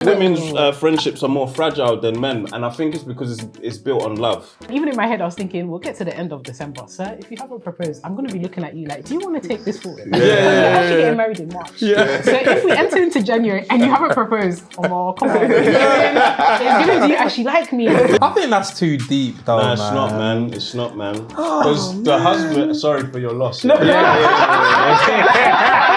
Women's friendships are more fragile than men, and I think it's because it's built on love. Even in my head, I was thinking, we'll get to the end of December. Sir, if you haven't proposed, I'm going to be looking at you like, do you want to take this forward? We're actually getting married in March. Yeah. So if we enter into January and you haven't proposed, come on. It's going to do you actually like me? I think that's too deep, though. Nah, it's not, man. It's not, man. Because the husband, sorry for your loss.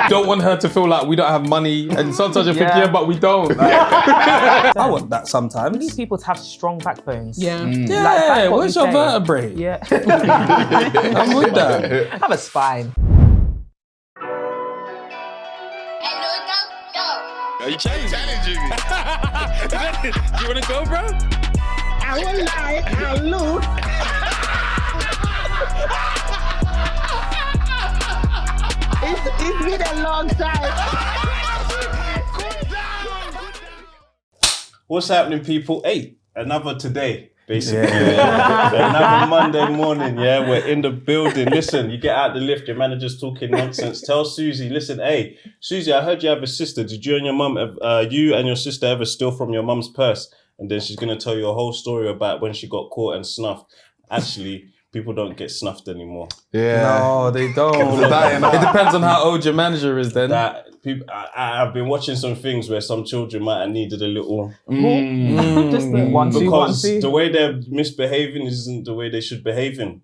Don't want her to feel like we don't have money, and sometimes you think, yeah, but we don't. I want that sometimes. We need people to have strong backbones. Yeah. Yeah, where's your vertebrae? Yeah. I'm with that. Have a spine. Are you challenging me? Do you want to go, bro? I won't lie, I'll lose. It's been a long time. What's happening, people? Hey, another today, basically. Another Monday morning, yeah? We're in the building. Listen, you get out the lift, your manager's talking nonsense. Tell Susie, listen, hey, Susie, I heard you have a sister. Did you and your mum, you and your sister ever steal from your mum's purse? And then she's going to tell you a whole story about when she got caught and snuffed. Actually, people don't get snuffed anymore. Yeah. No, they don't. It depends on how old your manager is then. I've been watching some things where some children might have needed a little... Just the one, two, because the way they're misbehaving isn't the way they should behave in.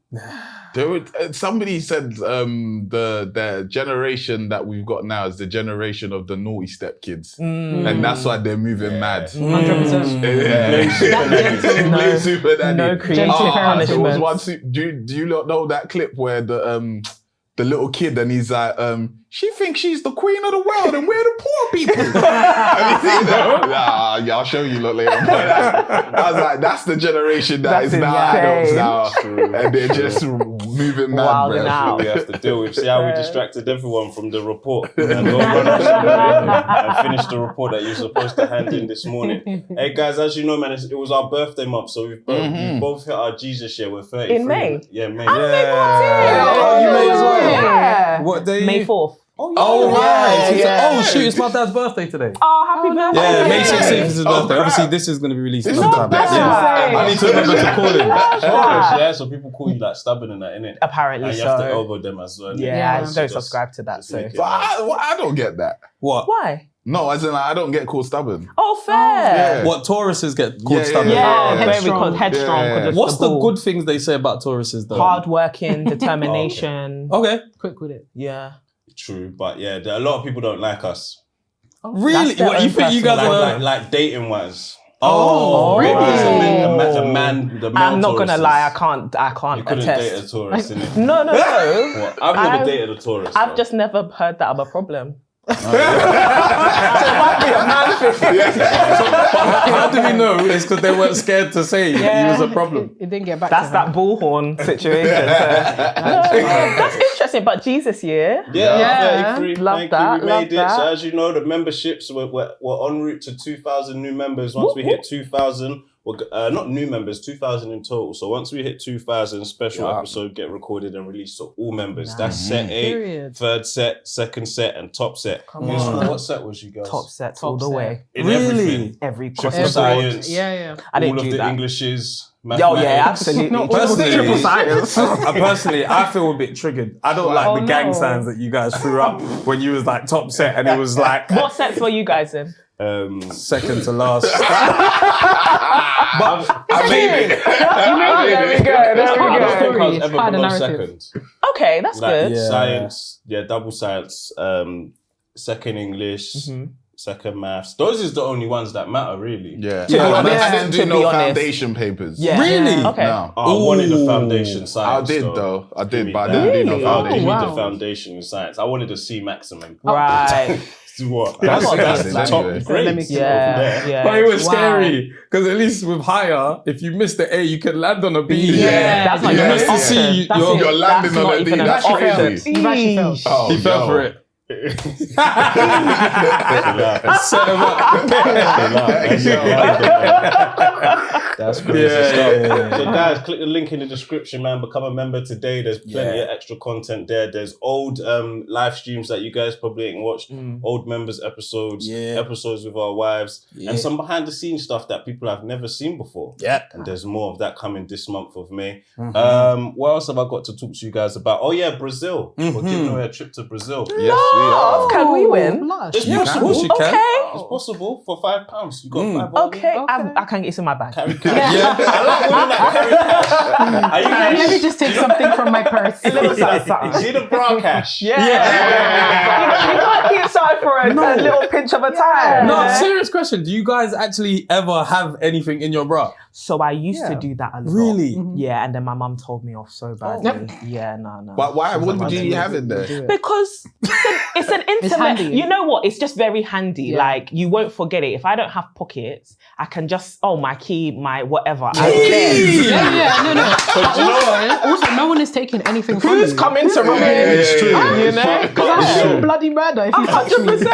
Somebody said the generation that we've got now is the generation of the naughty step kids. And that's why they're moving mad. 100%. Blame Super Daddy. No creative punishment. Do you not know that clip where the little kid and he's like, she thinks she's the queen of the world and we're the poor people. Have you seen that? Yeah, I'll show you later. I was like, that's the generation that is now adults now. And they're just moving mad, bro. That's what we have to deal with. See how we distracted everyone from the report and finish the report that you're supposed to hand in this morning. Hey guys, as you know, man, it was our birthday month, so we've both hit our Jesus year. We're 33. In May? Yeah, May. Oh, you May as well? Yeah. What day? May 4th. Oh, right. Yeah. Oh, shoot, it's my dad's birthday today. Oh, happy birthday. Yeah, May 16th is his birthday. Obviously, this is going to be released sometime. Yeah. I need to remember to call him. Yeah, so people call you like stubborn and that, innit? Apparently and you so. have to elbow them as well. Yeah, I don't subscribe to that. So. But I don't get that. What? Why? No, as in like, I don't get called stubborn. Oh, fair. What, Tauruses get called stubborn? Yeah, very headstrong. What's the good things they say about Tauruses though? Hardworking, determination. Okay. Quick with it. Yeah. True, but yeah, a lot of people don't like us. Really? What, you think you guys are... Like dating wise. Oh, really? The man I'm not gonna lie, I can't You couldn't attest. date a Taurus, innit? No. What? I've never dated a Taurus. I've just never heard that of a problem. How do we know? It's because they weren't scared to say he was a problem. It didn't get back That's to that bullhorn situation. That's interesting, but Jesus year. Yeah. 33. Love Thank that, you. We made love it. So that. as you know, the memberships we're en route to 2,000 new members. Once we hit 2,000, not new members, 2,000 in total. So once we hit 2,000, special episode get recorded and released to all members. That's set 8, third set, second set, and top set. Come on. What set was you guys? Top sets all the way. In everything. Every Triple science. Yeah. I didn't all do of the that. Englishes. Oh yeah, absolutely. Personally, science. Personally, I feel a bit triggered. I don't like the gang signs that you guys threw up when you was like top set and it was like... What sets were you guys in? Second to last. But I made it. There we go. I don't think I was ever below second. Okay, that's good. Science, double science, second English, second maths. Those is the only ones that matter, really. Yeah. I didn't do to no be honest. foundation papers. Yeah. Really? Okay. No. I wanted the foundation science. I did, but I didn't do no Really? foundation. Give me wow. the foundation in science. I wanted a C maximum. Right. What? That's That's the top anyway. grades. Yeah. But it was scary because at least with higher, if you miss the A, you can land on a B. That's not You even missed an the C, option. you're landing That's on not a D. even an That's option. crazy. You actually fell. Oh, He fell for it. Set him up. That's crazy stuff. So guys, click the link in the description, man. Become a member today. There's plenty of extra content there. There's old live streams that you guys probably ain't watched, old members episodes, episodes with our wives, and some behind the scenes stuff that people have never seen before. Yeah. And there's more of that coming this month of May. What else have I got to talk to you guys about? Oh yeah, Brazil. We're giving away a trip to Brazil. Yes, we are. Can we win? It's possible. You can. It's possible for £5. You got 5. Okay. I can get it in my bag. Carry cash. Yeah. I like women that carry cash. Are you guys? Let me just take something from my purse. You see the bra cash? Yeah. You can't keep aside for a little pinch of a time. No, serious question. Do you guys actually ever have anything in your bra? So I used to do that a lot. Really? Yeah, and then my mum told me off so badly. Yeah, no. But why? What would you have in there? Because it's an intimate. You know what? It's just very handy. Yeah. Like you won't forget it. If I don't have pockets, I can just my key, my whatever. No. But also, no one is taking anything from you. Who's coming to remain? It's true. You know? Because I'll shoot bloody murder if you touch me. If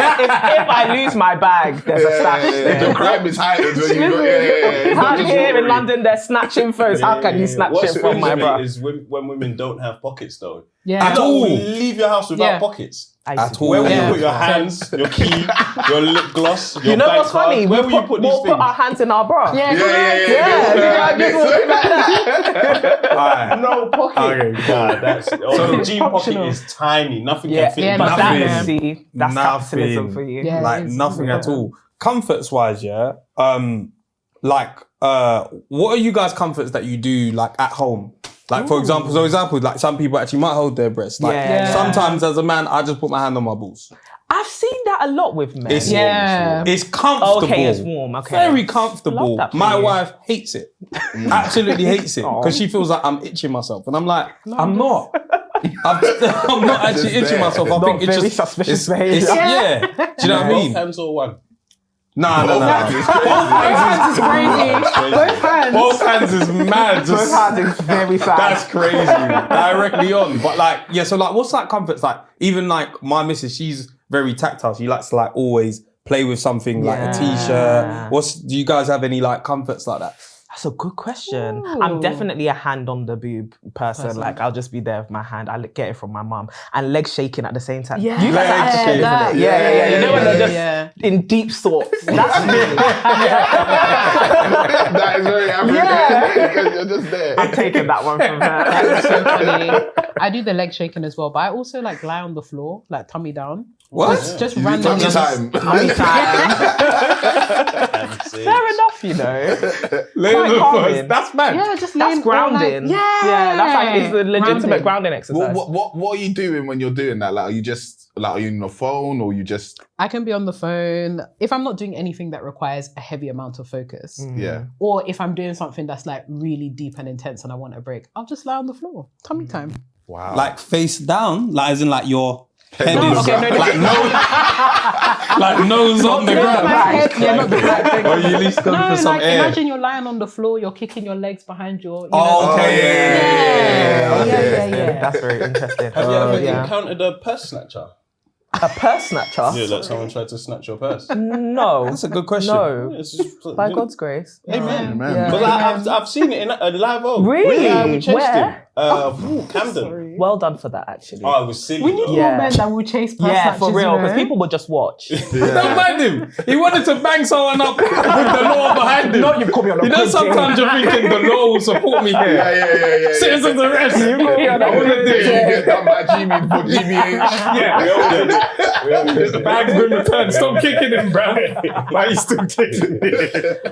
I lose my bag, there's a stash there. The crime is heightened when you go. I'm here in London, they're snatching phones. How can you snatch it from my bra? Is when women don't have pockets though. Yeah. At all. Leave your house without pockets. At all. Where will you put your hands, your key, your lip gloss, your You know bank what's funny? card? Where will you put these We'll things? put our hands in our bra. Yeah. No pocket. Okay. God, that's the jean pocket is tiny. Nothing can fit. Yeah, in But Nothing. that's Nothing. capitalism for you. Yeah. Like it is. nothing at all. Comforts wise, what are you guys' comforts that you do like at home? Like for example, like some people actually might hold their breasts. Like sometimes as a man, I just put my hand on my balls. I've seen that a lot with men. It's Yeah. comfortable. Okay, it's warm. Okay. Very comfortable. Love that for My you. wife hates it. Absolutely hates it because she feels like I'm itching myself, and I'm like, I'm not. I'm not actually itching myself. I think it's very just suspicious it's- behaviour. Yeah. Do you know what I mean? Both hands or one? No. Both hands is crazy. Both hands. Both hands is mad. Both hands is very sad. That's crazy. Directly on. But like, yeah, so like what's like comforts? Like even like my missus, she's very tactile. She likes to like always play with something like a t-shirt. Do you guys have any like comforts like that? That's a good question. I'm definitely a hand on the boob person. Like I'll just be there with my hand. I'll get it from my mum. And legs shaking at the same time. Yeah. You guys Legs have shaking. that. Yeah. You know when they're just Yeah. in deep thoughts. That's me. That is very African because you're just there. I'm taking that one from her. That's so funny. I do the leg shaking as well, but I also like lie on the floor, like tummy down. What? Just randomly. Tummy time. Tummy time. Fair enough, you know. Lay on the calming. first. That's mad. Yeah, just That's laying grounding. That's like it's a legitimate grounding exercise. What are you doing when you're doing that? Like, are you on the phone or you just? I can be on the phone if I'm not doing anything that requires a heavy amount of focus. Yeah. Or if I'm doing something that's like really deep and intense and I want a break, I'll just lie on the floor. Tummy time. Wow. Like face down, like as in like your head No, is okay, like nose on the ground. Not the right thing. Or you at least go for some like air. imagine you're lying on the floor, you're kicking your legs behind your. Yeah. That's very interesting. Have you ever encountered a purse snatcher? A purse snatcher? Yeah, like someone tried to snatch your purse. No. That's a good question. No. It's just, By God's grace. Amen. Amen. Yeah. But like, I've seen it in a live oak. Really? Yeah, we chased Where? him. Camden. Well done for that, actually. Oh, it was silly. We need though. more men that will chase purse Yeah, for snatchers, real, you because know? people would just watch. Don't mind him. He wanted to bang someone up with the law behind him. No, you call me on a You know, good sometimes you're thinking the law will support me here. Yeah. Citizens arrest. You call me on a I wouldn't good do it. You day. get done by GB for GBH. Yeah. We all did it. We all did The it. bag's been returned. Stop kicking him, bro. Why are you still kicking him? We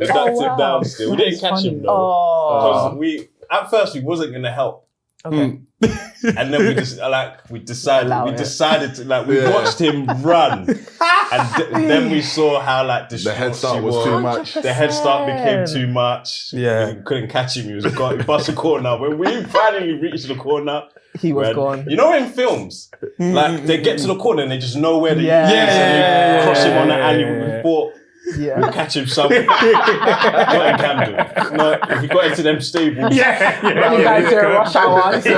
ducked him down still. We didn't catch him though. Oh. Because at first we wasn't gonna help. Okay. And then we decided to we Yeah. watched him run, and then we saw how like The head start was too much. The head start became too much. Yeah. We couldn't catch him. He was gone. He passed the corner. When we finally reached the corner, He was gone. You know, in films, like they get to the corner and they just know where the Yeah. and they cross him on the alley. Yeah. We thought we'll catch him somewhere. Not in Camden. No, if he got into them stables. You guys do a rush hour. So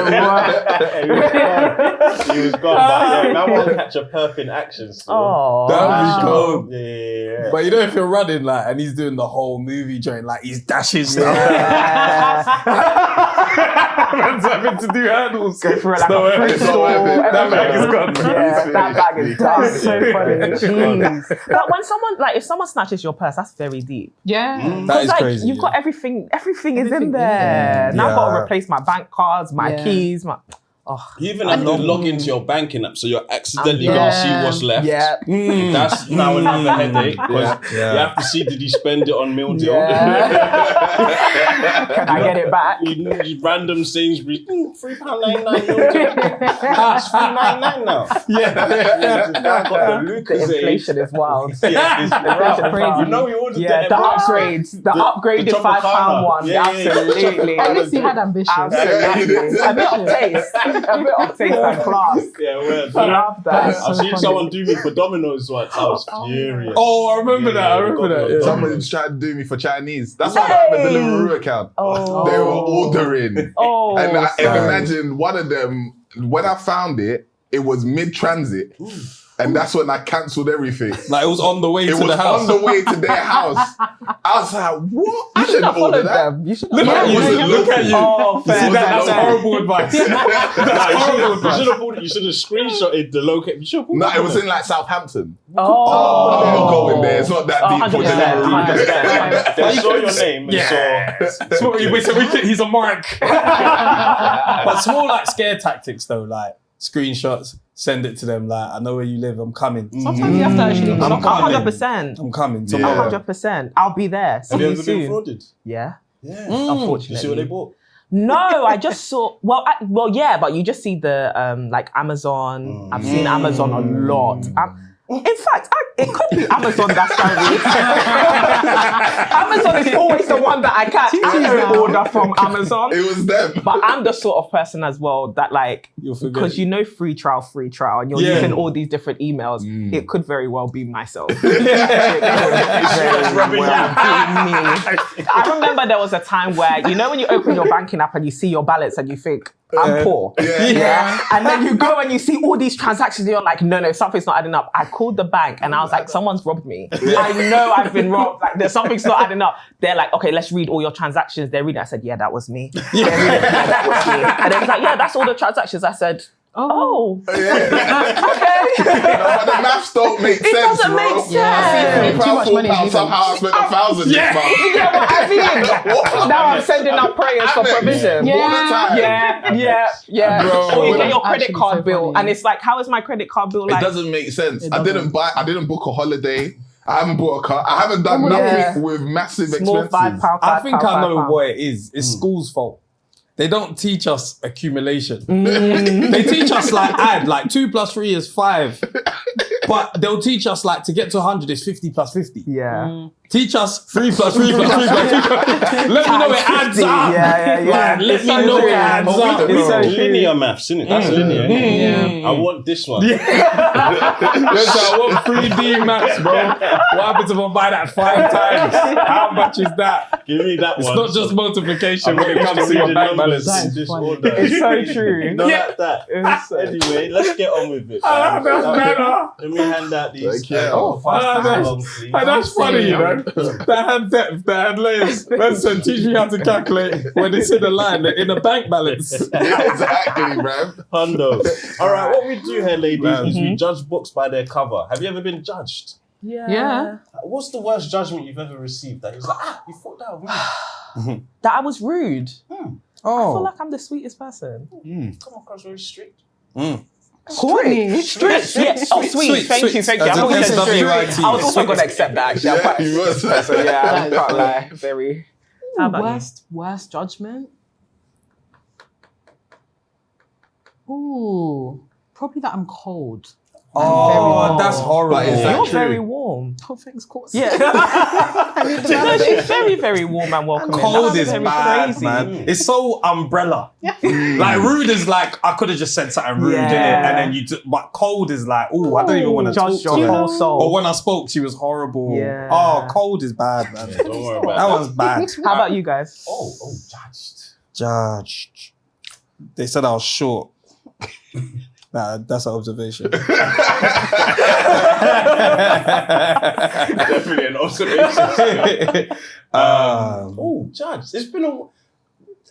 he was gone. But yeah, now we'll catch a perp in action. So. Oh, That'd be cool. Yeah. But you know, if you're running like, and he's doing the whole movie joint, like he's dashing stuff. Man's having to do hurdles. Go for it like So a fruit stall. that bag is gone. Yeah, that bag is done. That's so funny. Jeez. But when someone, like, if someone snatches your purse, that's very deep. Yeah. That Because is like crazy. you've got everything is Everything in in there. Now I've got to Yeah. replace my bank cards, my Yeah. keys, You even have to log into your banking app, so you're accidentally going to see what's left. Yeah. That's now another headache. Because you have to see, did he spend it on meal deal? Can I get it back? You random Sainsbury's, £3.99 meal deal. It's £3.99 now. Yeah. This guy got the The Lucas inflation is wild. Yeah, it's crazy. You know, he ordered Yeah, the upgrades, the upgraded the £5 one. Yeah, Absolutely. At least he had ambition. Absolutely. A bit of taste. A bit of taste and class. Yeah, well, I love that. I've seen someone do me for Domino's once. I was furious. Oh, I remember that. I remember that. Yeah. Someone tried to do me for Chinese. That's why I have a Deliveroo account. Oh. They were ordering. Oh, And I sorry. imagine one of them, when I found it, it was mid-transit. And that's when I cancelled everything. Like it was on the way It to was the house. on the way to their house. I was like, what? I You should didn't have order followed that. them. You should Look have at you. wasn't Look at looking. you. Oh, fair. See, That's fair. horrible advice. That's horrible advice. You should have screenshotted the location. You should have No, it was in like Southampton. Oh. I'm not going there. It's not that deep for 100%. Deliveroo. They saw your name and He's a mark. But small like scare tactics though, like screenshots, send it to them. Like I know where you live. I'm coming. Sometimes you have to actually. I'm Look coming. 100%. I'm coming. Yeah. 100%. I'll be there. See Have you you ever been soon. frauded? Yeah. Yeah. Unfortunately. You see what they bought? No, I just saw. Well, yeah, but you just see the like Amazon. I've seen Amazon a lot. In fact, it could be Amazon that's scary. Amazon is always the one that I catch. I don't order from Amazon. It was them. But I'm the sort of person as well that like, You'll forget. because you know free trial, and you're Yeah. using all these different emails, it could very well be myself. It could rubbing very well be me. I remember there was a time where, you know when you open your banking app and you see your balance and you think, I'm poor. Yeah. And then you go and you see all these transactions and you're like, no, something's not adding up. I called the bank and I was like, someone's robbed me. I know I've been robbed. Like, there's something's not adding up. They're like, okay, let's read all your transactions. They're reading. I said, yeah, that was me. Yeah, that was me. And they was like, yeah, that's all the transactions. I said, oh. Yeah. Okay. But the maths don't make sense, doesn't bro. make sense. I see Too much money is £3, £4, somehow I spent 1,000 this month. You get what I mean? Now I'm sending out prayers for provision. All the time. Yeah. Bro. Or you get your credit Actually card so bill funny. and it's like, how is my credit card bill It like? doesn't make sense. It I didn't book a holiday. I haven't bought a car. I haven't done nothing Yeah. with massive Small expenses. £5. I think I know £5. what it is. It's school's fault. They don't teach us accumulation. They teach us like 2 plus 3 is 5. But they'll teach us like to get to 100 is 50 plus 50. Yeah. Teach us 3 plus 3 plus 3 plus 3 plus. Let me know it adds up. Yeah. Like, let me so know true. it adds Oh, up. it's so Linear maths, isn't it? That's linear. innit? I want this one. Yes, I want 3D maths, bro. What happens if I buy that 5 times? How much is that? Give me that It's one. not just multiplication when it I'm comes to your bank balance. That is This funny. order. It's so true. Not like that. Anyway, let's get on with it. That's better. Let me hand out these. Thank you. That's funny, you know. That had depth, that had layers. Listen, teach me how to calculate when it's in a line, in a bank balance. Exactly, bro. Hundo. All right, what we do here, ladies, Man. is we judge books by their cover. Have you ever been judged? Yeah. What's the worst judgment you've ever received? That you was like, you thought that was rude. That I was rude. I feel Oh. like I'm the sweetest person. Come across very strict. Courtney. Strict, yes. Oh, sweet. Thank you. As I in thought you said strict. SWIT. I was also going to accept that, actually. I'm Yeah, quite he was. So, yeah, I can't lie. Very. How about you? Worst judgment? Ooh, probably that I'm cold. Oh, that's horrible. But is that You're true? very warm. Oh, thanks, Courtney. Yeah. need the No, she's validation. very, very warm and welcoming. Cold That's is very bad, crazy. man. It's so umbrella. Like rude is like I could have just said something rude, innit? And then but cold is like, oh, I don't even want to talk Judge to your her. whole soul. Or when I spoke, she was horrible. Yeah. Oh, cold is bad, man. Don't worry about That one's bad. How about you guys? Judged. They said I was short. Nah, that's an observation. Definitely an observation. Judge, it's been a.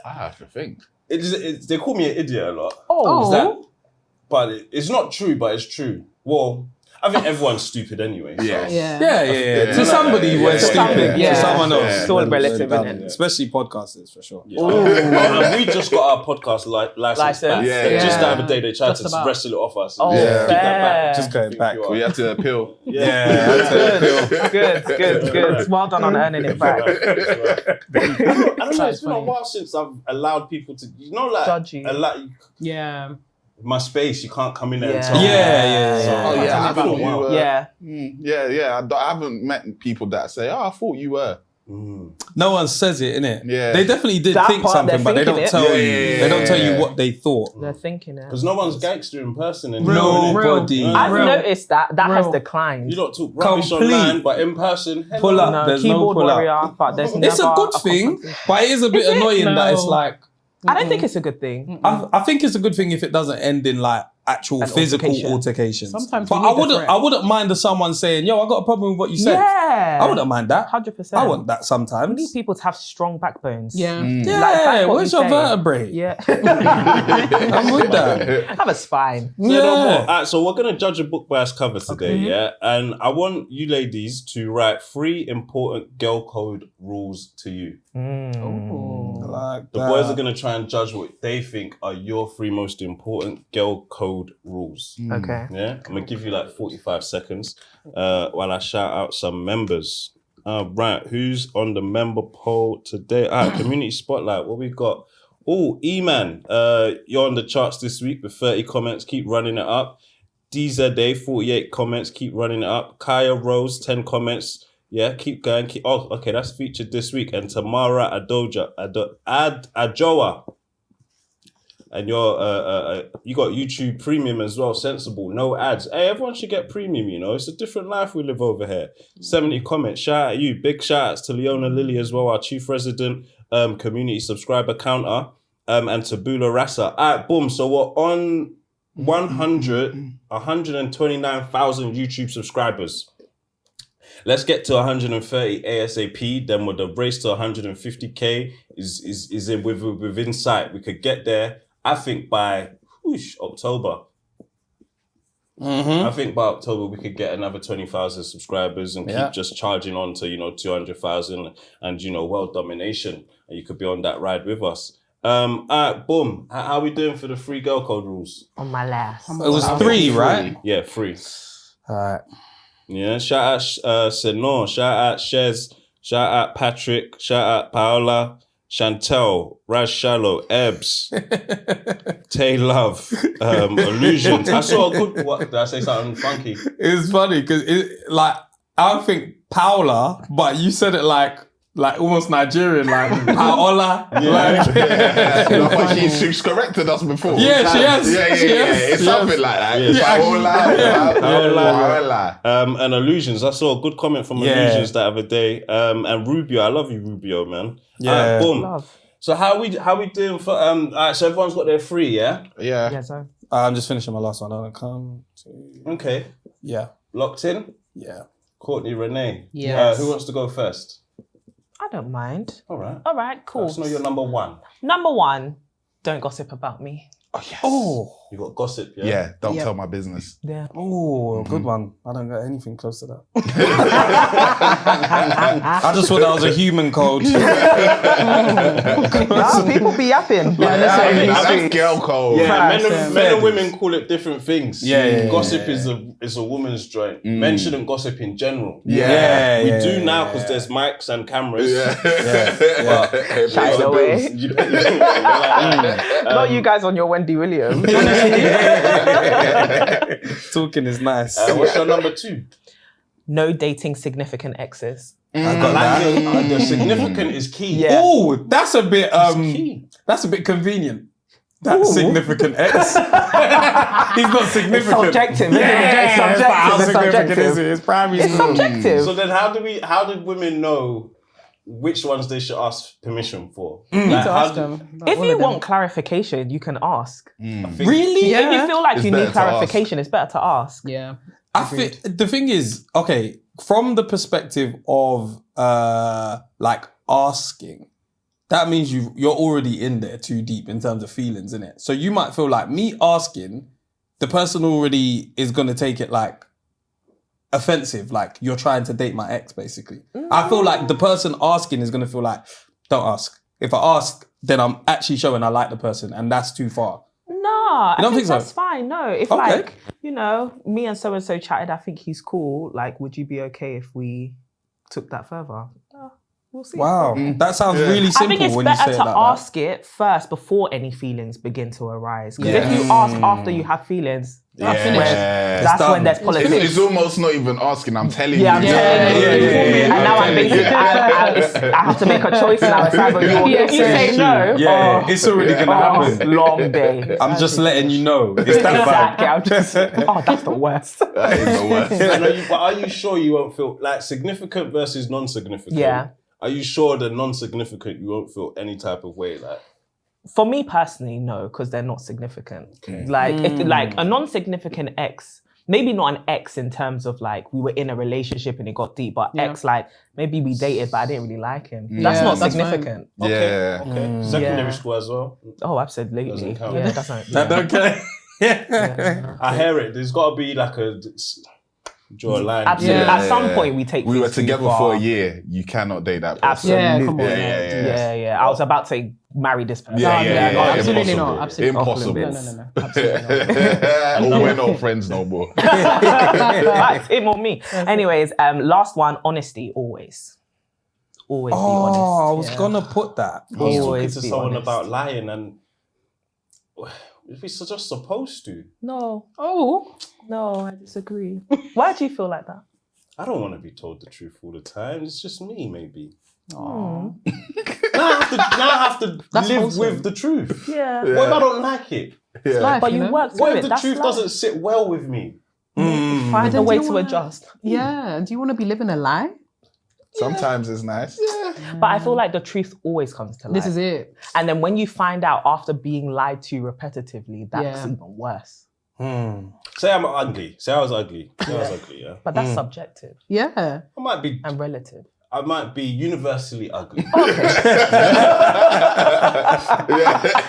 I have to think. They call me an idiot a lot. Oh. Is that? But it's not true, but it's true. Well, I think everyone's stupid anyway. So. Yeah. Yeah. To somebody, we're stupid. Yeah. To someone else, Yeah. It's all we're relative, dumb. innit? Especially podcasters, for sure. Yeah. And we just got our podcast license back. Yeah. Just the other day, they tried Just to about. wrestle it off us. Oh, Yeah. Keep that back. Just going back. We had to appeal. Good. Well done on earning it back. I don't know. It's been a while since I've allowed people to, like, Judge you. Yeah. my space. You can't come in there and Yeah. tell me. Yeah. Oh yeah, I Tell me thought about you were. Yeah. Yeah. I haven't met people that say, "Oh, I thought you were." No one says it, innit? Yeah. They definitely did That think part, something, they're but they don't thinking tell it. you. Yeah. They don't tell you what they thought. They're thinking it. Because no one's gangster in person anymore. Nobody. I've Real. noticed that has Real. declined. You don't talk rubbish Complete. online, but in person, hello. Pull up. No, There's no keyboard pull up. warrior, but there's never It's a good thing, confrontation. but it is a bit Is it? annoying that No. it's like. I don't think it's a good thing. I think it's a good thing if it doesn't end in like actual An physical altercation. altercations. Sometimes but you need the threat. I wouldn't mind if someone saying, "Yo, I got a problem with what you said." Yeah. I wouldn't mind that. 100%. I want that We need sometimes. people to have strong backbones. Yeah. Yeah, back what where's we your say. vertebrae? Yeah. I'm with that. Have a spine. Say no more. Yeah. Alright, so we're gonna judge a book by its cover today, yeah? And I want you ladies to write 3 important girl code rules to you. Like The boys are gonna try and judge what they think are your 3 most important girl code rules. Okay. Yeah, I'm gonna give you like 45 seconds while I shout out some members. Right, who's on the member poll today? Community spotlight. What we got? Oh, E-Man, you're on the charts this week with 30 comments. Keep running it up. DZA, 48 comments. Keep running it up. Kaya Rose, 10 comments. Yeah, keep going. Okay, that's featured this week. And Tamara Ajoa. And you got YouTube Premium as well, sensible, no ads. Hey, everyone should get Premium, you know. It's a different life we live over here. 70 comments, shout out to you. Big shout outs to Leona Lilly as well, our chief resident community subscriber counter, and Tabula Rasa. All right, boom. So we're on 129,000 YouTube subscribers. Let's get to 130 ASAP. Then with the race to 150K is within sight. We could get there. I think by October. I think by October we could get another 20,000 subscribers and keep just charging on to 200,000 and world domination. And you could be on that ride with us. Alright, boom. How are we doing for the 3 girl code rules? On my last. It was 3, right? Yeah, 3. Alright. Yeah, shout out Senor, shout out Shez, shout out Patrick, shout out Paola, Chantel, Raj Shallow, Ebbs, Tay Love, Illusions. I saw a good. What did I say? Something funky? It's funny because I think Paola, but you said it like almost Nigerian, like Paola. No, but she's corrected us before. Yeah, she has. Yeah. It's something like that. Yeah. Paola. And Illusions. I saw a good comment from Illusions that other day. And Rubio, I love you, Rubio, man. Yeah. Boom. Love. So how we doing for alright, so everyone's got their 3, yeah? Yeah. So. I'm just finishing my last one. I'm gonna come to. Okay. Yeah. Locked in? Yeah. Courtney, Renee. Yes. Who wants to go first? I don't mind. Alright. All right, cool. Let's know your number 1. Number 1, don't gossip about me. Oh, yes. Oh. You got gossip, yeah? Yeah, don't tell my business. Yeah. Oh, good one. I don't got anything close to that. I just thought that was a human code. People be yapping. That's girl code. Yeah, men Fair. and women call it different things. Yeah. Gossip is a woman's joint. Men shouldn't gossip in general. Yeah. We do now because there's mics and cameras. Shy away. You're like that. Not you guys on your Wendy Williams. Talking is nice. What's your number 2? No dating significant exes. I got that. The significant is key. Yeah. Oh, that's a bit key. that's a bit convenient. That's significant X. He's not significant. It's subjective, isn't it? Yeah, It's subjective. how It's significant subjective. is it? It's primary It's school. subjective. So then how do women know which ones they should ask permission for? You need to how ask do- them. If all you of them. want clarification, you can ask. Really? Yeah. If you feel like It's you better need to ask. clarification, it's better to ask. Yeah. The thing is, okay, from the perspective of like asking, that means you're already in there too deep in terms of feelings, innit? So you might feel like me asking, the person already is gonna take it like offensive, like you're trying to date my ex, basically. I feel like the person asking is gonna feel like, don't ask. If I ask, then I'm actually showing I like the person, and that's too far. Nah, I don't think think so? that's fine. No, if Okay. like, you know, me and so chatted, I think he's cool. Like, would you be okay if we took that further? We'll see. Wow, that sounds really I simple think it's when you better say it to like ask it first before any feelings begin to arise. Because Yeah. if you ask after you have feelings, that's done. when there's politics. It's almost not even asking. I'm telling Yeah, you. I'm telling you. yeah. And now I'm basically, I have to make a choice now. It's either you or Yeah, if you say true. no, Yeah, it's already gonna happen. long day. I'm just letting you know. It's that Exactly. bad. I'm just, that's the worst. That is the worst. But are you sure you won't feel like significant versus non-significant? Yeah. Are you sure the non-significant you won't feel any type of way? Like, For me personally, no, because they're not significant. Like, if like a non-significant ex, maybe not an ex in terms of like we were in a relationship and it got deep, but ex like maybe we dated but I didn't really like him. That's Yeah, not that's significant. Yeah. okay, secondary Yeah. school as well. Oh, absolutely. Doesn't count. Yeah, doesn't. That Yeah. don't care. I hear it. There's got to be like draw a line. Absolutely. Yeah. At some point, we take. We were things too together far. for a year. You cannot date that person. Absolutely. Yeah, come on. Yeah. I was about to marry this person. No, absolutely Impossible. not. Absolutely Impossible. No. Absolutely not. We're not friends no more. That's him or me. Anyways, last one, honesty, always. Always be honest. Oh, I was gonna put that. I was talking Always to be someone honest. about lying, and we're just supposed to. No, Oh. I disagree. Why do you feel like that? I don't want to be told the truth all the time. It's just me, maybe. Oh. Now I have to That's live wholesome. with the truth. Yeah. What if I don't like it? Yeah. Life, But you know? work through What it. if the That's truth life. doesn't sit well with me? Find a then way do you to wanna- adjust. Yeah. Do you want to be living a lie? Sometimes it's nice. But I feel like the truth always comes to light. This is it. And then when you find out after being lied to repetitively, that's Yeah. even worse. Say I'm ugly. Say I was ugly. Say I was ugly, yeah. But that's subjective Yeah. I might be and relative. universally ugly. But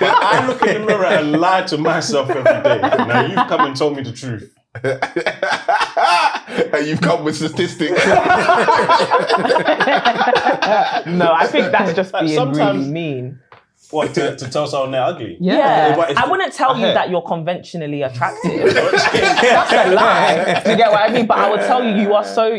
I look in the mirror and lie to myself every day. Now you've come and told me the truth. And you've come with statistics. No, I think that's just being Sometimes- really mean. What, to tell someone they're ugly? Yeah, but it's I the- wouldn't tell you heard. that you're conventionally attractive. That's a lie. Do you get what I mean? But I would tell you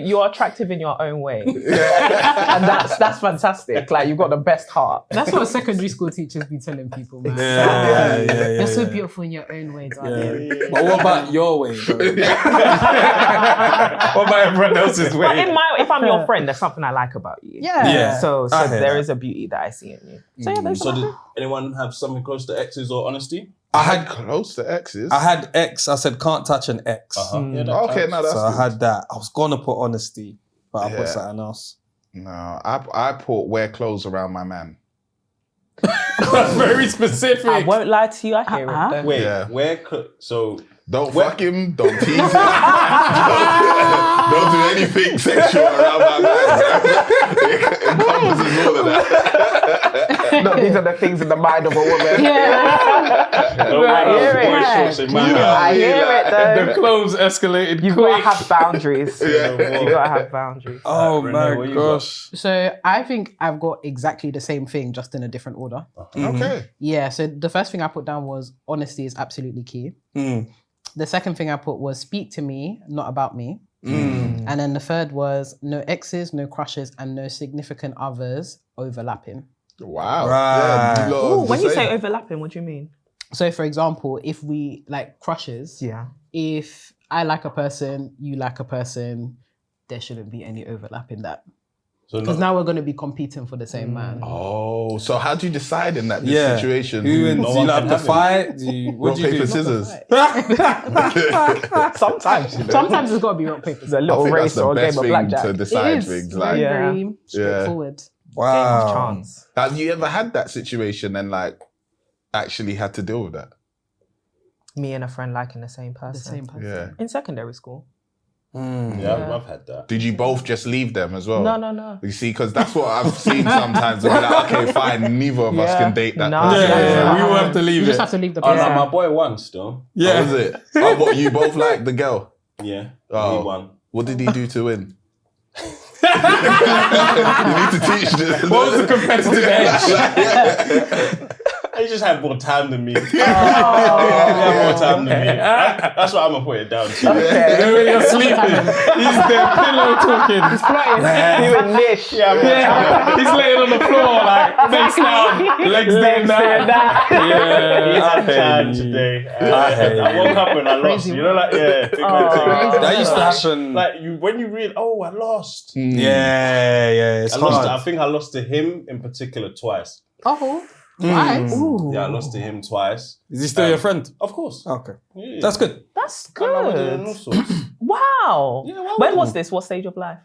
you're attractive in your own way, and that's fantastic. Like you've got the best heart. That's what secondary school teachers be telling people, man. Yeah. You're so beautiful in your own way, darling. But what about your way, bro? What about everyone else's But way? if I'm your friend, there's something I like about you. Yeah. Yeah. So I hear there that. is a beauty that I see in you. So yeah, there's So did anyone have something close to exes or honesty? I had Close to exes. X. I said can't touch an X. Yeah, that Okay, counts. no, that's So I good. had that. I was gonna put honesty, but I Yeah. put something else. No, I put wear clothes around my man. That's very specific. I won't lie to you. I hear it. Though. Wait, Yeah. so Don't Where- fuck him, don't tease him. Don't do anything sexual around my man. It encompasses all of that. No, these are the things in the mind of a woman. don't I hear wear it. boy shorts in my Yeah. house. I hear it though. The clothes escalated You've got quick. to have boundaries. Yeah. You got to have boundaries. Oh Renee, my what you got? gosh. So I think I've got exactly the same thing, just in a different order. Okay. Yeah. So the first thing I put down was honesty is absolutely key. The second thing I put was speak to me, not about me. And then the third was no exes, no crushes, and no significant others overlapping. Wow. Right. Yeah, you lot Ooh, are when the you say same. overlapping, what do you mean? So for example, if we like crushes, Yeah. if I like a person, you like a person, there shouldn't be any overlap in that. So Because now we're going to be competing for the same man. Oh, so how do you decide in that Yeah. situation? Who wins? No Do you one have can to have him. fight? What Rock, do you paper, do? scissors. Sometimes, you know. Sometimes it's got to be rock, paper, It's a scissors. little I think race that's the or a best game of thing blackjack. to It decide is things. very, Like, very straightforward. Game Wow. of chance. have you ever had that situation and like actually had to deal with that? Me and a friend liking the same person. The same person. Yeah. In secondary school. Yeah, I've had that. Did you both just leave them as well? No. You see, because that's what I've seen sometimes. They'll be like, okay, fine, neither of us can date that No. person. Yeah, we will have to leave You just it. have to leave the Oh, person. no, my boy won still. Yeah. How was it? Oh, what, you both like the girl? Yeah, Oh. he won. What did he do to win? You need to teach this. What was the competitive edge? He just had more time than me. He had more time than me. That's what I'm gonna put it down to. Then when you're sleeping, he's there pillow talking. He's You and Nish. Yeah, He's laying on the floor like face down, legs down. He Yeah, had time today. hate I woke up and I lost. Crazy You know, like That used to happen. Like you, when you read, oh, I lost. Yeah, it's I lost. I hard. think I lost to him in particular twice. Oh, nice. Yeah, I lost to him twice. Is he still your friend? Of course. Okay, Yeah. that's good. That's I know we're doing all good. sorts. Wow. Yeah, why When wouldn't was we? this? What stage of life?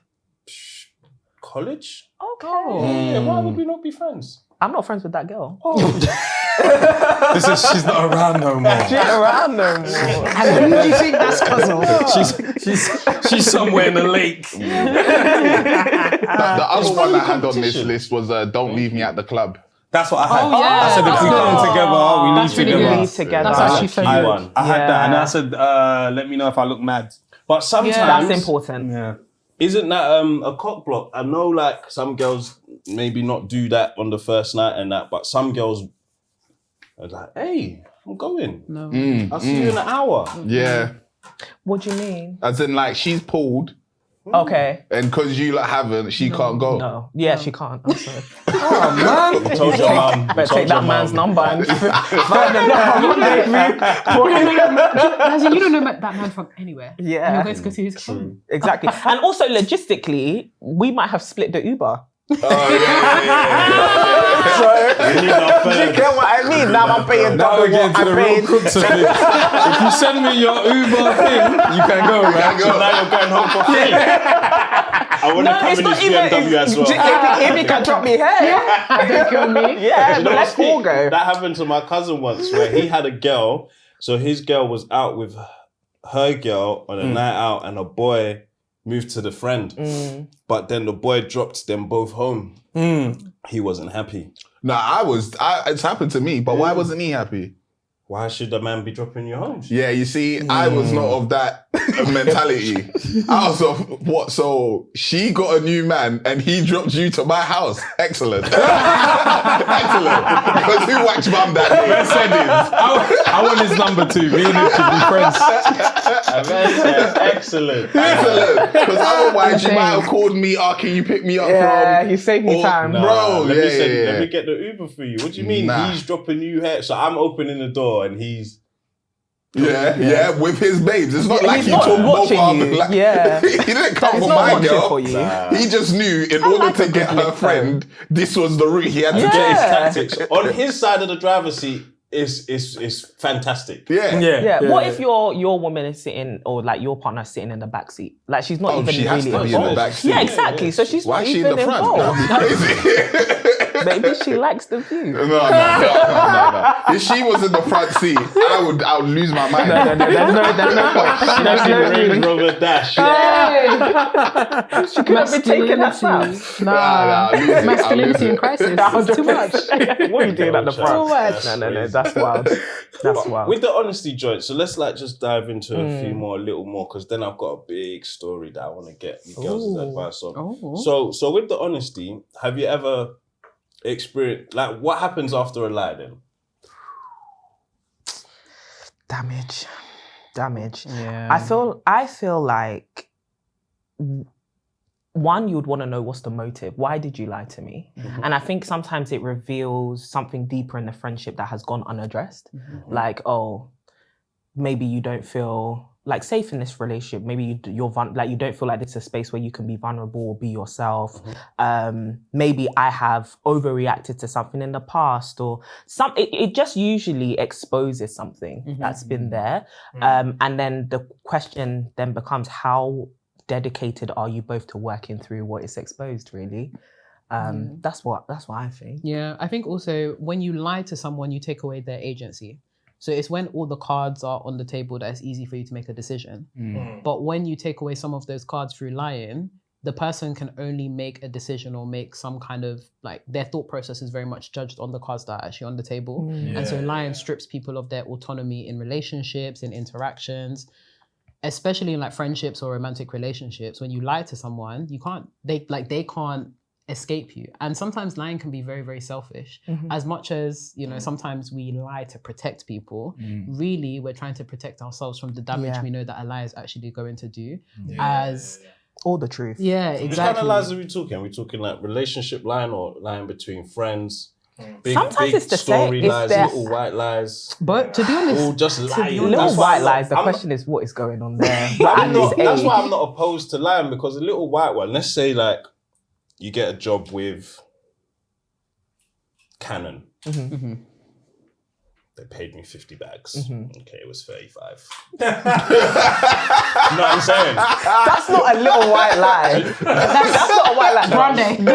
College? Okay. Yeah, why would we not be friends? I'm not friends with that girl. She's not around no more. She's around no more. And who do you think that's because of? She's somewhere in the lake. The other one I had on this list was Don't Leave Me at the Club. That's what I had. Oh, yeah. I said if we come together, we leave That's really together. good. Together. That's actually so Key good. one. I had that, and Yeah. I said, let me know if I look mad. But sometimes Yeah. That's important. Yeah. Isn't that a cock block? I know like some girls maybe not do that on the first night and that, but some girls are like, hey, I'm going. No. I'll see you in an hour. Yeah. What do you mean? As in, like, she's pulled, Okay. and because you like haven't, she can't go. No. Yeah, she can't. I'm sorry. Oh man. You told your mum. Better take that man's number and find a As in, you don't know that man from anywhere. Yeah. And you're going to go to his home. Exactly. And also, logistically, we might have split the Uber. Oh, yeah. We need our Do you third. get what I mean? Now I'm paying Now double we're getting what to I the real paid. crooks of it. If you send me your Uber thing, you can go, man. So now you're going home for free. I want to No, come it's in not this even. BMW as well. If he can drop me here, Don't kill me. yeah, You know but let's what's all peak? go. That happened to my cousin once where he had a girl. So his girl was out with her girl on a night out and a boy moved to the friend. But then the boy dropped them both home. He wasn't happy. Nah, it's happened to me, but why wasn't he happy? Why should a man be dropping you home? Yeah, you see, I was not of that mentality. I was of what? So she got a new man and he dropped you to my house. Excellent. Excellent. Because who whacked mum that day? I want his number too. Me and him should be friends. Excellent. Excellent. Because otherwise you might have called me, can you pick me up Yeah, from... he saved me or- time. Bro, let yeah, me send, yeah, let yeah. me get the Uber for you. What do you mean Nah. he's dropping you here? So I'm opening the door and he's Yeah, with his babes. It's not Yeah, like he's he not took both watching of you. them. Like, Yeah. he didn't come He's for not my watching girl. for you. He just knew in order like to a get good her lick, friend, this was the route he had to get his take. tactics. On his side of the driver's seat is fantastic. Yeah. Yeah. What if your woman is sitting, or like your partner sitting in the back seat? Like she's not Oh, even she has really to be in the involved. back seat. Yeah, exactly. So she's Why not is she in even the front? involved. That'd be crazy. Maybe she likes the view. No. If she was in the front seat, I would lose my mind. There's no point. There's no Range view. Rover Dash. She could have been taken that far. I'll lose it. I'll Masculinity lose in it. crisis. It's too much. What are you doing at the front? Too much. No, that's wild. That's wild. With the honesty joint, so let's like just dive into a few more, a little more, because then I've got a big story that I want to get you girls' advice on. So with the honesty, have you ever experienced, like, what happens after a lie then? Damage. Yeah. I feel like one, you'd want to know what's the motive. Why did you lie to me? And I think sometimes it reveals something deeper in the friendship that has gone unaddressed. Like, oh, maybe you don't feel like safe in this relationship. Maybe you're you don't feel like this is a space where you can be vulnerable or be yourself. Maybe I have overreacted to something in the past, or it just usually exposes something that's been there. And then the question then becomes, how dedicated are you both to working through what is exposed, really? That's what I think. Yeah, I think also when you lie to someone, you take away their agency. So it's when all the cards are on the table that it's easy for you to make a decision. But when you take away some of those cards through lying, the person can only make a decision or make some kind of, like, their thought process is very much judged on the cards that are actually on the table. And so lying strips people of their autonomy in relationships, in interactions, especially in like friendships or romantic relationships. When you lie to someone, they can't escape you. And sometimes lying can be very, very selfish. As much as, you know, sometimes we lie to protect people, really we're trying to protect ourselves from the damage we know that a lie is actually going to do. All the truth. Yeah, Which exactly. kind of lies are we talking? Are we talking like relationship lying or lying between friends? Sometimes big it's the story same. lies, little white lies. But to be honest, All just lying. Little That's why white lies. The I'm question is, what is going on there? that's why I'm not opposed to lying, because a little white one, let's say like you get a job with Canon. They paid me 50 bags. Okay, it was 35. You know what I'm saying? That's not a little white lie. That's not a white lie. Grande.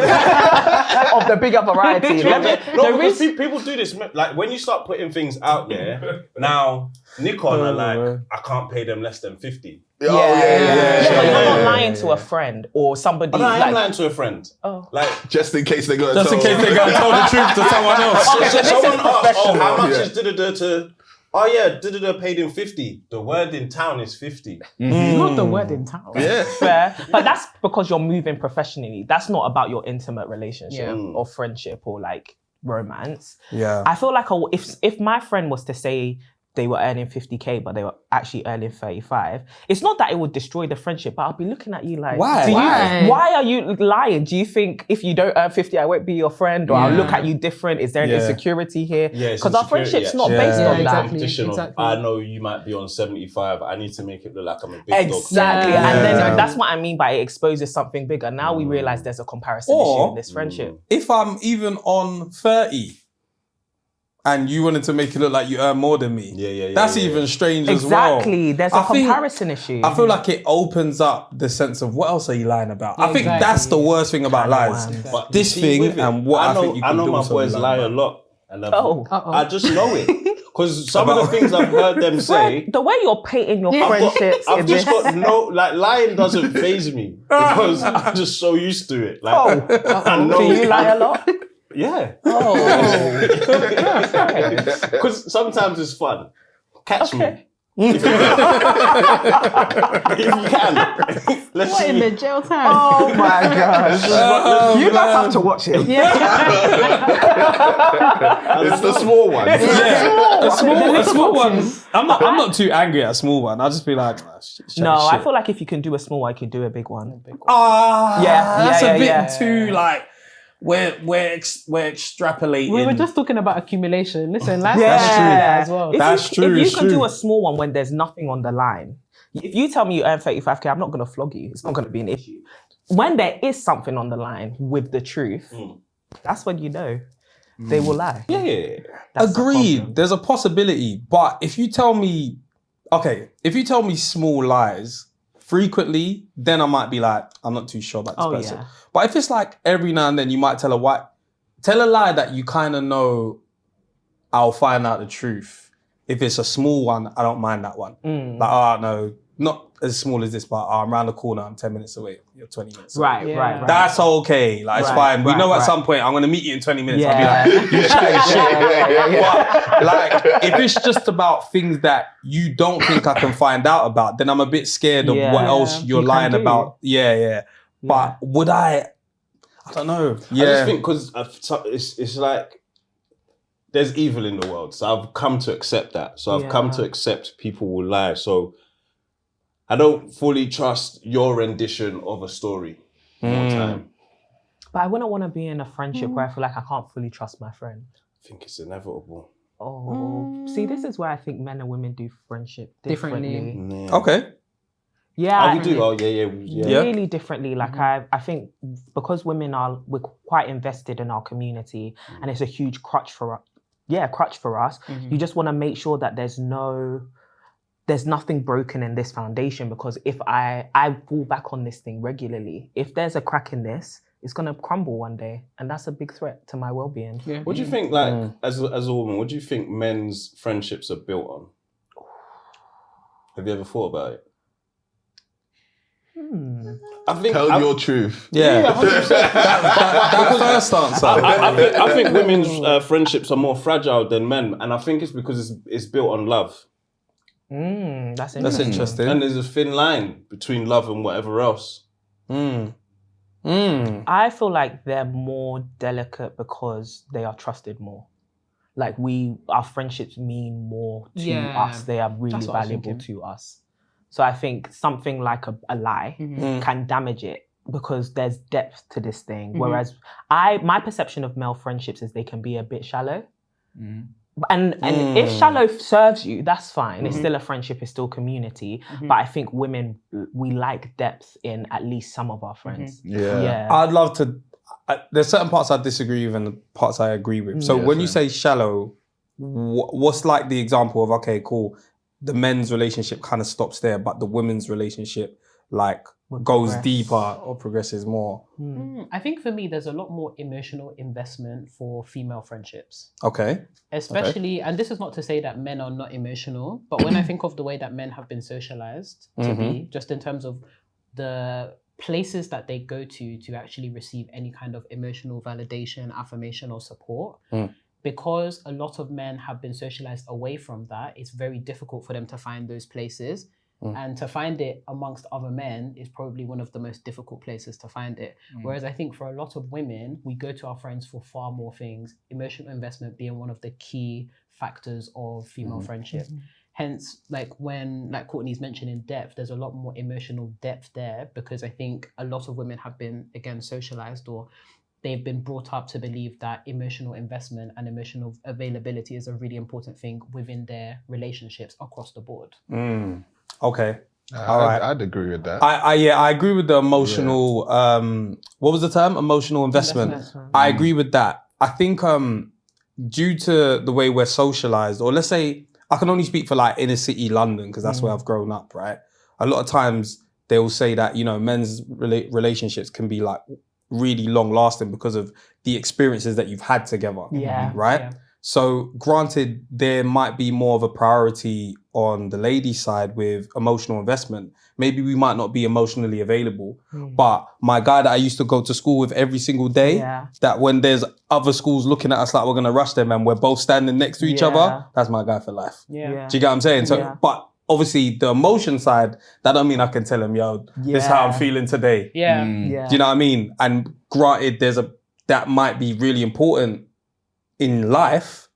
Of the bigger variety. Because people do this. Like when you start putting things out there, now Nikon are like, I can't pay them less than 50. But you're not lying to a friend or somebody. But I am lying to a friend. Like Just in case they got Just in case they go tell the truth to someone else. so someone asks, how much Yeah. is da-da-da to... Oh yeah, da-da-da paid him 50. The word in town is 50. Not the word in town. Fair. But that's because you're moving professionally. That's not about your intimate relationship or friendship or like romance. Yeah. I feel like if my friend was to say they were earning 50k, but they were actually earning 35, it's not that it would destroy the friendship, but I'll be looking at you like, Why? Why are you lying? Do you think if you don't earn 50, I won't be your friend? Or I'll look at you different? Is there an insecurity here? Because our friendship's not based on that. Competition of, I know you might be on 75. I need to make it look like I'm a big dog. Exactly. And then that's what I mean by it exposes something bigger. Now we realize there's a comparison issue in this friendship. If I'm even on 30 and you wanted to make it look like you earn more than me, that's even strange as well. Exactly. There's a comparison issue. I feel like it opens up the sense of what else are you lying about? I think that's the worst thing about lies. But This you see, thing with it, and what I think you can know do my with boys something lie like a lot. And Uh-oh. I just know it. Because some of the things I've heard them say... The way you're painting your friendships I've just got lying doesn't faze me. Because I'm just so used to it. Like, I know. Do you lie a lot? Yeah. Oh. Because sometimes it's fun. Catch me. If you can. Let's What see. in the jail time? Oh my gosh. You guys have to watch it. It's the small ones. a small one. I'm not too angry at a small one. I'll just be like, No, I feel like if you can do a small one, you can do a big one. that's a bit yeah. too like we're extrapolating. We were just talking about accumulation. Listen, life's That's true. as well. If you can do a small one when there's nothing on the line, if you tell me you earn 35k, I'm not going to flog you. It's not going to be an issue. When there is something on the line with the truth, that's when you know they will lie. Yeah. That's the Agreed. problem. There's a possibility, but if you tell me small lies frequently, then I might be like, I'm not too sure about this person. Yeah. But if it's like every now and then, you might tell a lie that you kind of know I'll find out the truth. If it's a small one, I don't mind that one. Like, no, not as small as this, but I'm around the corner, I'm 10 minutes away, you're 20 minutes away. Right. That's okay. Like, it's fine. We know at some point I'm going to meet you in 20 minutes. Yeah. I'll be like, you're chatting shit. But like, if it's just about things that you don't think I can find out about, then I'm a bit scared of what else you're lying about. Yeah. But would I don't know. I just think because it's like there's evil in the world. So I've come to accept that. So I've come to accept people will lie. So I don't fully trust your rendition of a story more time. But I wouldn't want to be in a friendship where I feel like I can't fully trust my friend. I think it's inevitable. See, this is where I think men and women do friendship differently. Okay. Yeah, we do. Oh, yeah. Really differently. Like I think because we're quite invested in our community, and it's a huge crutch for us. Yeah, crutch for us. You just want to make sure that there's nothing broken in this foundation, because if I fall back on this thing regularly, if there's a crack in this, it's gonna crumble one day, and that's a big threat to my well-being. Yeah. What do you think, like, as a woman, what do you think men's friendships are built on? Have you ever thought about it? I think Tell your truth. Yeah. 100%. That first answer. I think women's friendships are more fragile than men, and I think it's because it's built on love. That's That's interesting. And there's a thin line between love and whatever else. I feel like they're more delicate because they are trusted more. Like our friendships mean more to us. They are really valuable to us. So I think something like a lie can damage it because there's depth to this thing. Whereas my perception of male friendships is they can be a bit shallow. And if shallow serves you, that's fine. It's still a friendship, it's still community. But I think women, we like depth in at least some of our friends. Yeah. I'd love to. There's certain parts I disagree with and the parts I agree with. So when you say shallow, what's like the example of, okay, cool, the men's relationship kind of stops there, but the women's relationship goes deeper or progresses more? I think for me, there's a lot more emotional investment for female friendships. Okay. Especially, and this is not to say that men are not emotional, but when I think of the way that men have been socialized to be, just in terms of the places that they go to actually receive any kind of emotional validation, affirmation, or support, because a lot of men have been socialized away from that, it's very difficult for them to find those places. And to find it amongst other men is probably one of the most difficult places to find it. Whereas I think for a lot of women, we go to our friends for far more things, emotional investment being one of the key factors of female friendship. Hence, when Courtney's mentioning depth, there's a lot more emotional depth there, because I think a lot of women have been, again, socialized, or they've been brought up to believe that emotional investment and emotional availability is a really important thing within their relationships across the board. Okay. All right. I'd agree with that. I agree with the emotional, what was the term? Emotional investment. I agree with that. I think due to the way we're socialized, or let's say, I can only speak for like inner city London, because that's where I've grown up, right? A lot of times they will say that, men's relationships can be like really long lasting because of the experiences that you've had together. Yeah. Right? Yeah. So granted, there might be more of a priority on the ladies' side with emotional investment. Maybe we might not be emotionally available, but my guy that I used to go to school with every single day, that when there's other schools looking at us like we're going to rush them and we're both standing next to each other, that's my guy for life. Do you get what I'm saying? So, but obviously the emotion side, that don't mean I can tell him, yo, this is how I'm feeling today. Do you know what I mean? And granted, that might be really important in life,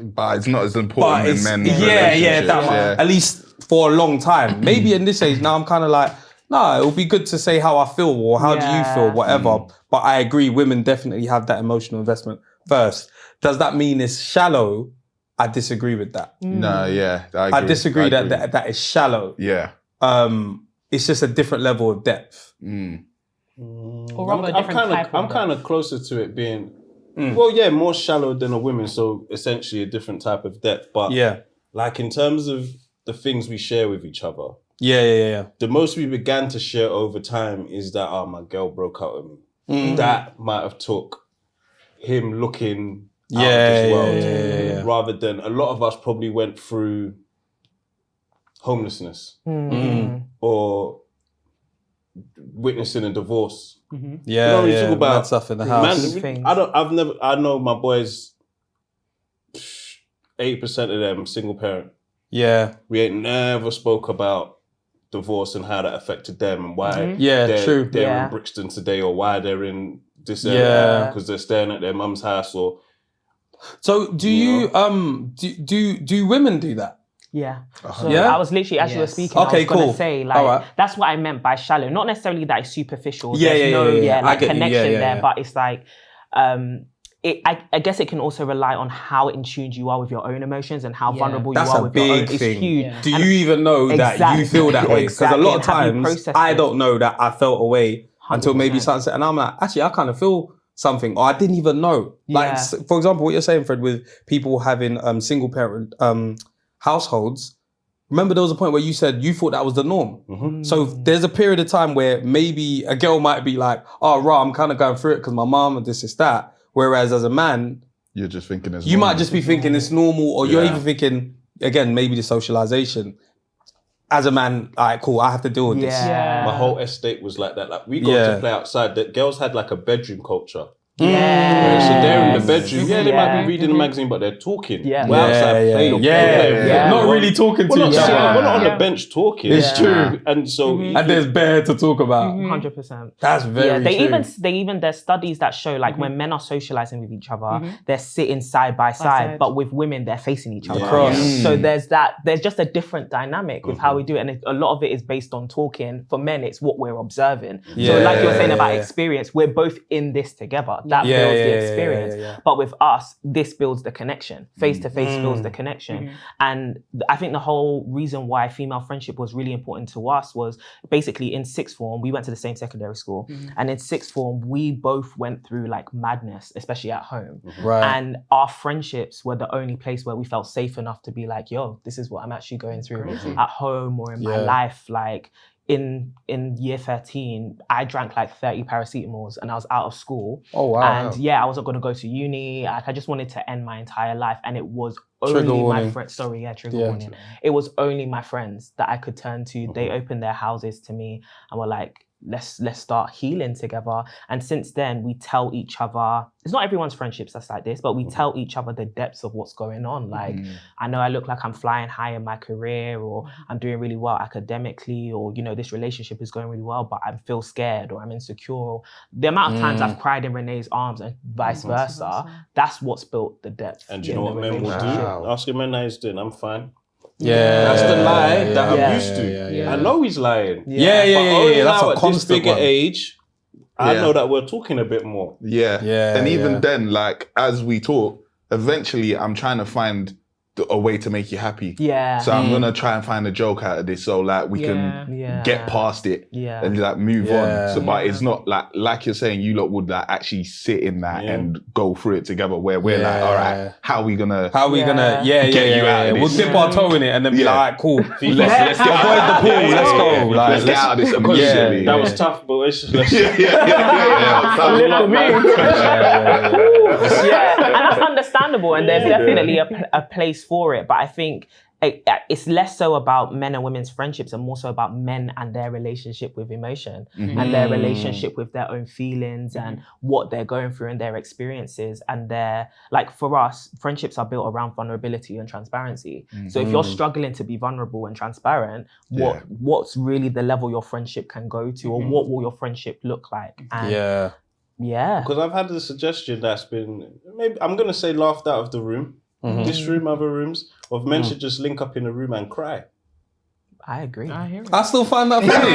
but it's not as important in men's at least for a long time. Maybe in this age now, I'm kind of like, no, it would be good to say how I feel or how do you feel, whatever. But I agree, women definitely have that emotional investment first. Does that mean it's shallow? I disagree with that. No, I disagree that is shallow. Yeah. It's just a different level of depth. Or rather, I'm kind of closer to it being, more shallow than a woman, so essentially a different type of depth. But like in terms of the things we share with each other, the most we began to share over time is that, my girl broke out with me. That might have took him looking out of this world, rather than a lot of us probably went through homelessness or witnessing a divorce. Talk about stuff in the house. I know my boys, 80% of them single parent. Yeah. We ain't never spoke about divorce and how that affected them and why they're in Brixton today, or why they're in this area because they're staying at their mum's house. Or so do do women do that? Yeah. So I was literally, as you were speaking, I was going to say, that's what I meant by shallow. Not necessarily that it's superficial. There's no connection there, but it's like, I guess it can also rely on how in tune you are with your own emotions and how vulnerable That's you are a with your own. big It's thing. huge. Do you even know that you feel that way? Because a lot of Exactly. And have you times processed I it? don't know that I felt a way until maybe 100%. sunset, and I'm like, actually, I kind of feel something, or I didn't even know. Like, for example, what you're saying, Fred, with people having single parent households. Remember, there was a point where you said you thought that was the norm. Mm-hmm. So there's a period of time where maybe a girl might be like, "Oh, right, I'm kind of going through it because my mom and this, that." Whereas as a man, you're just thinking it's you normal. might just be thinking it's normal, or you're even thinking, again, maybe the socialization. As a man, all right, cool, I have to deal with this. My whole estate was like that. Like we go to play outside. The girls had like a bedroom culture. Yeah. So they're in the bedroom. Yeah, they might be reading the magazine, but they're talking. Yeah. We're outside playing. Not really talking to each other. We're not on the bench talking. It's true. And so and there's bare to talk about. 100%. That's very true. They even there's studies that show like when men are socializing with each other, they're sitting side by side, but with women they're facing each other. So there's just a different dynamic with how we do it, and a lot of it is based on talking. For men, it's what we're observing. So like you were saying about experience, we're both in this together. That builds the experience. But with us, this builds the connection. Face to face builds the connection. And I think the whole reason why female friendship was really important to us was basically in sixth form, we went to the same secondary school. And in sixth form, we both went through like madness, especially at home. And our friendships were the only place where we felt safe enough to be like, yo, this is what I'm actually going through at home or in my life. Like, in year 13, I drank like 30 paracetamols and I was out of school. Oh, wow. And I wasn't going to go to uni. I just wanted to end my entire life. And it was only my friends. Sorry, trigger warning. It was only my friends that I could turn to. They opened their houses to me and were like, let's start healing together. And since then, we tell each other, it's not everyone's friendships that's like this, but we tell each other the depths of what's going on. Like, I know I look like I'm flying high in my career, or I'm doing really well academically, or, you know, this relationship is going really well, but I feel scared or I'm insecure. Or the amount of times I've cried in Renee's arms and vice versa, that's what's built the depth. And do you know what men will do? Ask him how he's doing, I'm fine. Yeah, that's the lie that I'm used to. I know he's lying. But only that's now a constant bigger age. I know that we're talking a bit more. And even then, like as we talk, eventually I'm trying to find a way to make you happy. So I'm gonna try and find a joke out of this, so like we can get past it and like move on. So, but it's not like you're saying, you lot would like actually sit in that and go through it together. Where we're like, all right, how are we gonna get you out of this? We'll dip our toe in it and then be like, all right, cool. Let's get avoid the pool. Let's go. Like, let's get out of this immediately. That was tough, but it's just and that's understandable, and there's definitely a place for it, but I think it's less so about men and women's friendships and more so about men and their relationship with emotion and their relationship with their own feelings and what they're going through and their experiences. And they're like, for us, friendships are built around vulnerability and transparency. So if you're struggling to be vulnerable and transparent, what's really the level your friendship can go to, or what will your friendship look like? And because I've had a suggestion that's been, maybe I'm going to say laughed out of the room. This room, other rooms, of men should just link up in a room and cry. I agree. I hear it. I still find that funny. Do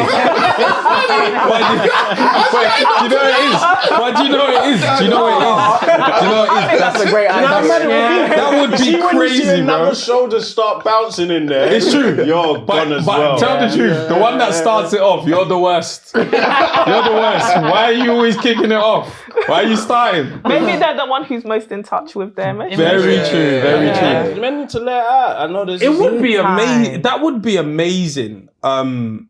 you know what it is? But do you know what it is? Do you know what it is? Do you know what it is? That's a great idea. That would be crazy, bro. Another shoulders start bouncing in there. It's true. You're gone as but well. tell the truth. The one that starts it off, you're the worst. You're the worst. Why are you always kicking it off? Why are you starting? Maybe they're the one who's most in touch with their emotions. Very true. Very true. Men need to let it out. I know there's. It would be amazing. That would be amazing. When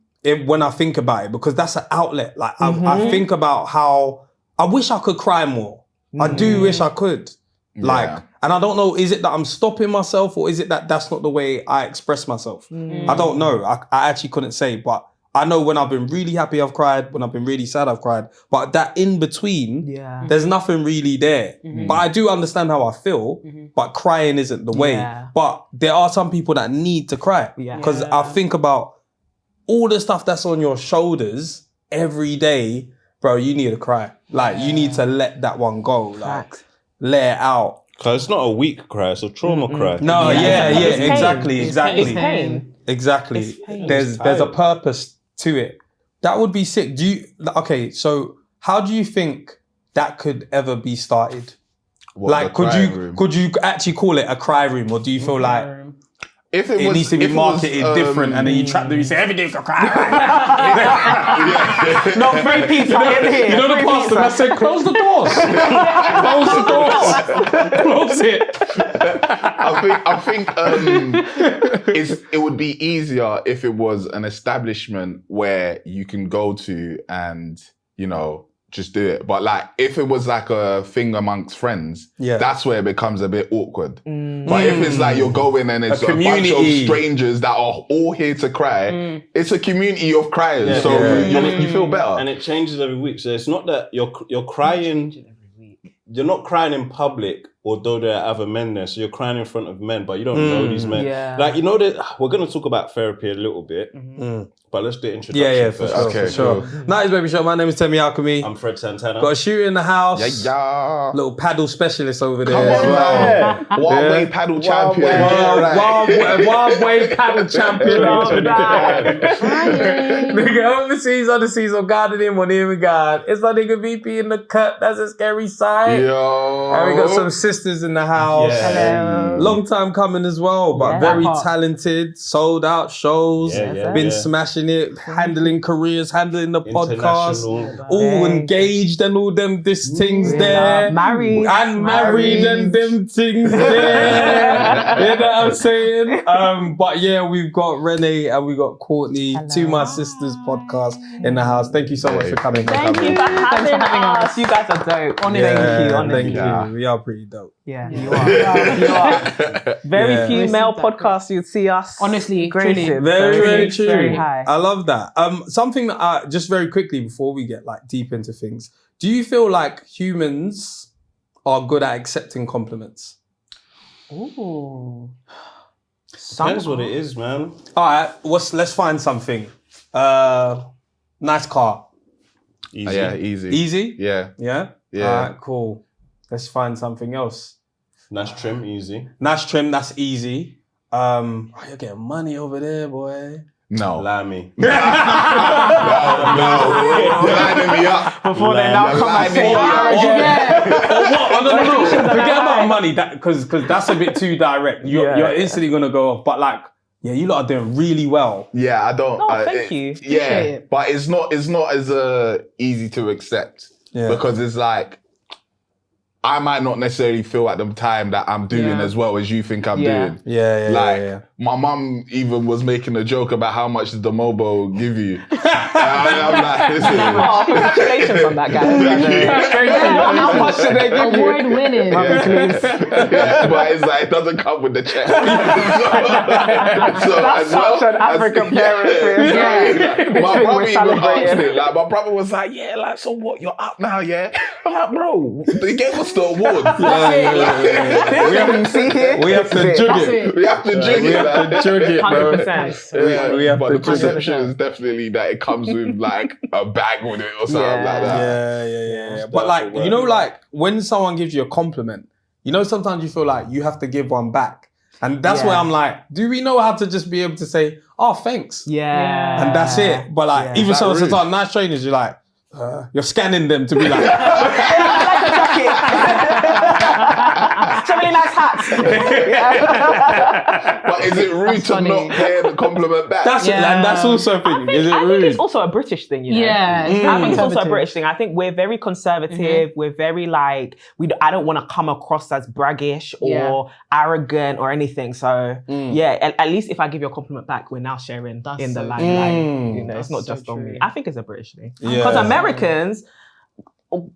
I think about it, because that's an outlet. Like I think about how I wish I could cry more. I do wish I could. Like, and I don't know, is it that I'm stopping myself, or is it that that's not the way I express myself? I don't know. I actually couldn't say, but I know when I've been really happy, I've cried. When I've been really sad, I've cried. But that in between, there's nothing really there. But I do understand how I feel, but crying isn't the way. But there are some people that need to cry. Because I think about all the stuff that's on your shoulders every day, bro, you need to cry. Like, you need to let that one go. Like, let it out. Because it's not a weak cry, it's a trauma cry. No, exactly. It's pain. Exactly. It's pain. There's a purpose to it. That would be sick. So how do you think that could ever be started? What, Like, the crying room? could you actually call it a cry room, or do you feel like If it needs to be if it marketed was, different, and then you trap them, you say everything's a cry? Not free pizza in here. You know the pastor that said, close the doors. Close the doors. Close it. I think it would be easier if it was an establishment where you can go to and, you know, just do it. But like, if it was like a thing amongst friends, that's where it becomes a bit awkward. But if it's like you're going and it's a bunch of strangers that are all here to cry, it's a community of criers, so you feel better. And it changes every week. So it's not that you're crying. You're not crying in public, although there are other men there. So you're crying in front of men, but you don't know these men. Yeah. Like, you know that we're going to talk about therapy a little bit, but let's do introduction first. For sure. Nice baby show. My name is Temi Alchemy. I'm Fred Santana. Got a shooter in the house. Yeah. Little paddle specialist over there. Come on, man. Wild Wave paddle champion. Wild Wave paddle champion. Nigga, overseas on the seas or gardening on here we got. It's my nigga VP in the cut. That's a scary sight. Yo. And we got some sisters in the house. Hello. Long time coming as well, but very talented, sold out shows, been smashing it, handling careers, handling the podcast, all engaged and all them things there. Married. And married and them things there. You know what I'm saying? But yeah, we've got Renee and we got Courtney, two My Sisters podcast in the house. Thank you so much for coming. Thank you for having us. You guys are dope. Thank you. We are pretty dope. Yeah, you are. Very few male podcasts you'd see us. Honestly, gracing. truly. Very true. Very high. I love that. Something that just very quickly before we get like deep into things, do you feel like humans are good at accepting compliments? Ooh. Depends what it is, man. All right, let's find something. Nice car. Easy. Yeah, easy. Easy? Yeah. Yeah? Yeah. All right, cool. Let's find something else. Nice trim, easy. Nice trim, that's easy. You're getting money over there, boy. No. Lie me. No. You're lining me up. Before they now come and say, No. Forget about money, because that's a bit too direct. You're instantly going to go off. But like, yeah, you lot are doing really well. Yeah, I don't. No, thank you. Yeah, but it's not as easy to accept because it's like I might not necessarily feel at the time that I'm doing as well as you think I'm doing. Yeah. My mum even was making a joke about how much did the Mobo give you. I'm like, listen. Oh, congratulations on that, guys. How much did they give you? Award winning. But it's like, it doesn't come with the check. That's such an African parent thing. My brother even asked it. Like, my brother was like, yeah, like, so what? You're up now, yeah? I'm like, bro, they gave us the award. We have to jug it. We have to jug it. Jug it, bro. 100%. We have but to the jug it. perception is definitely that it comes with like a bag with it or something like that. Yeah. But like, you know, like when someone gives you a compliment, you know, sometimes you feel like you have to give one back. And that's where I'm like, do we know how to just be able to say, oh, thanks? Yeah. And that's it. But like, even someone says, oh, nice trainers, you're like, you're scanning them to be like, Some really nice hats. But is it rude to not pay the compliment back? that's it. And that's also a thing. Is it I rude? think it's also a British thing, you know? Yeah. I think it's also a British thing. I think we're very conservative. We're very like, I don't want to come across as braggish or arrogant or anything. So at least if I give you a compliment back, we're now sharing in the limelight. You know, it's not just on me. I think it's a British thing. Because Americans,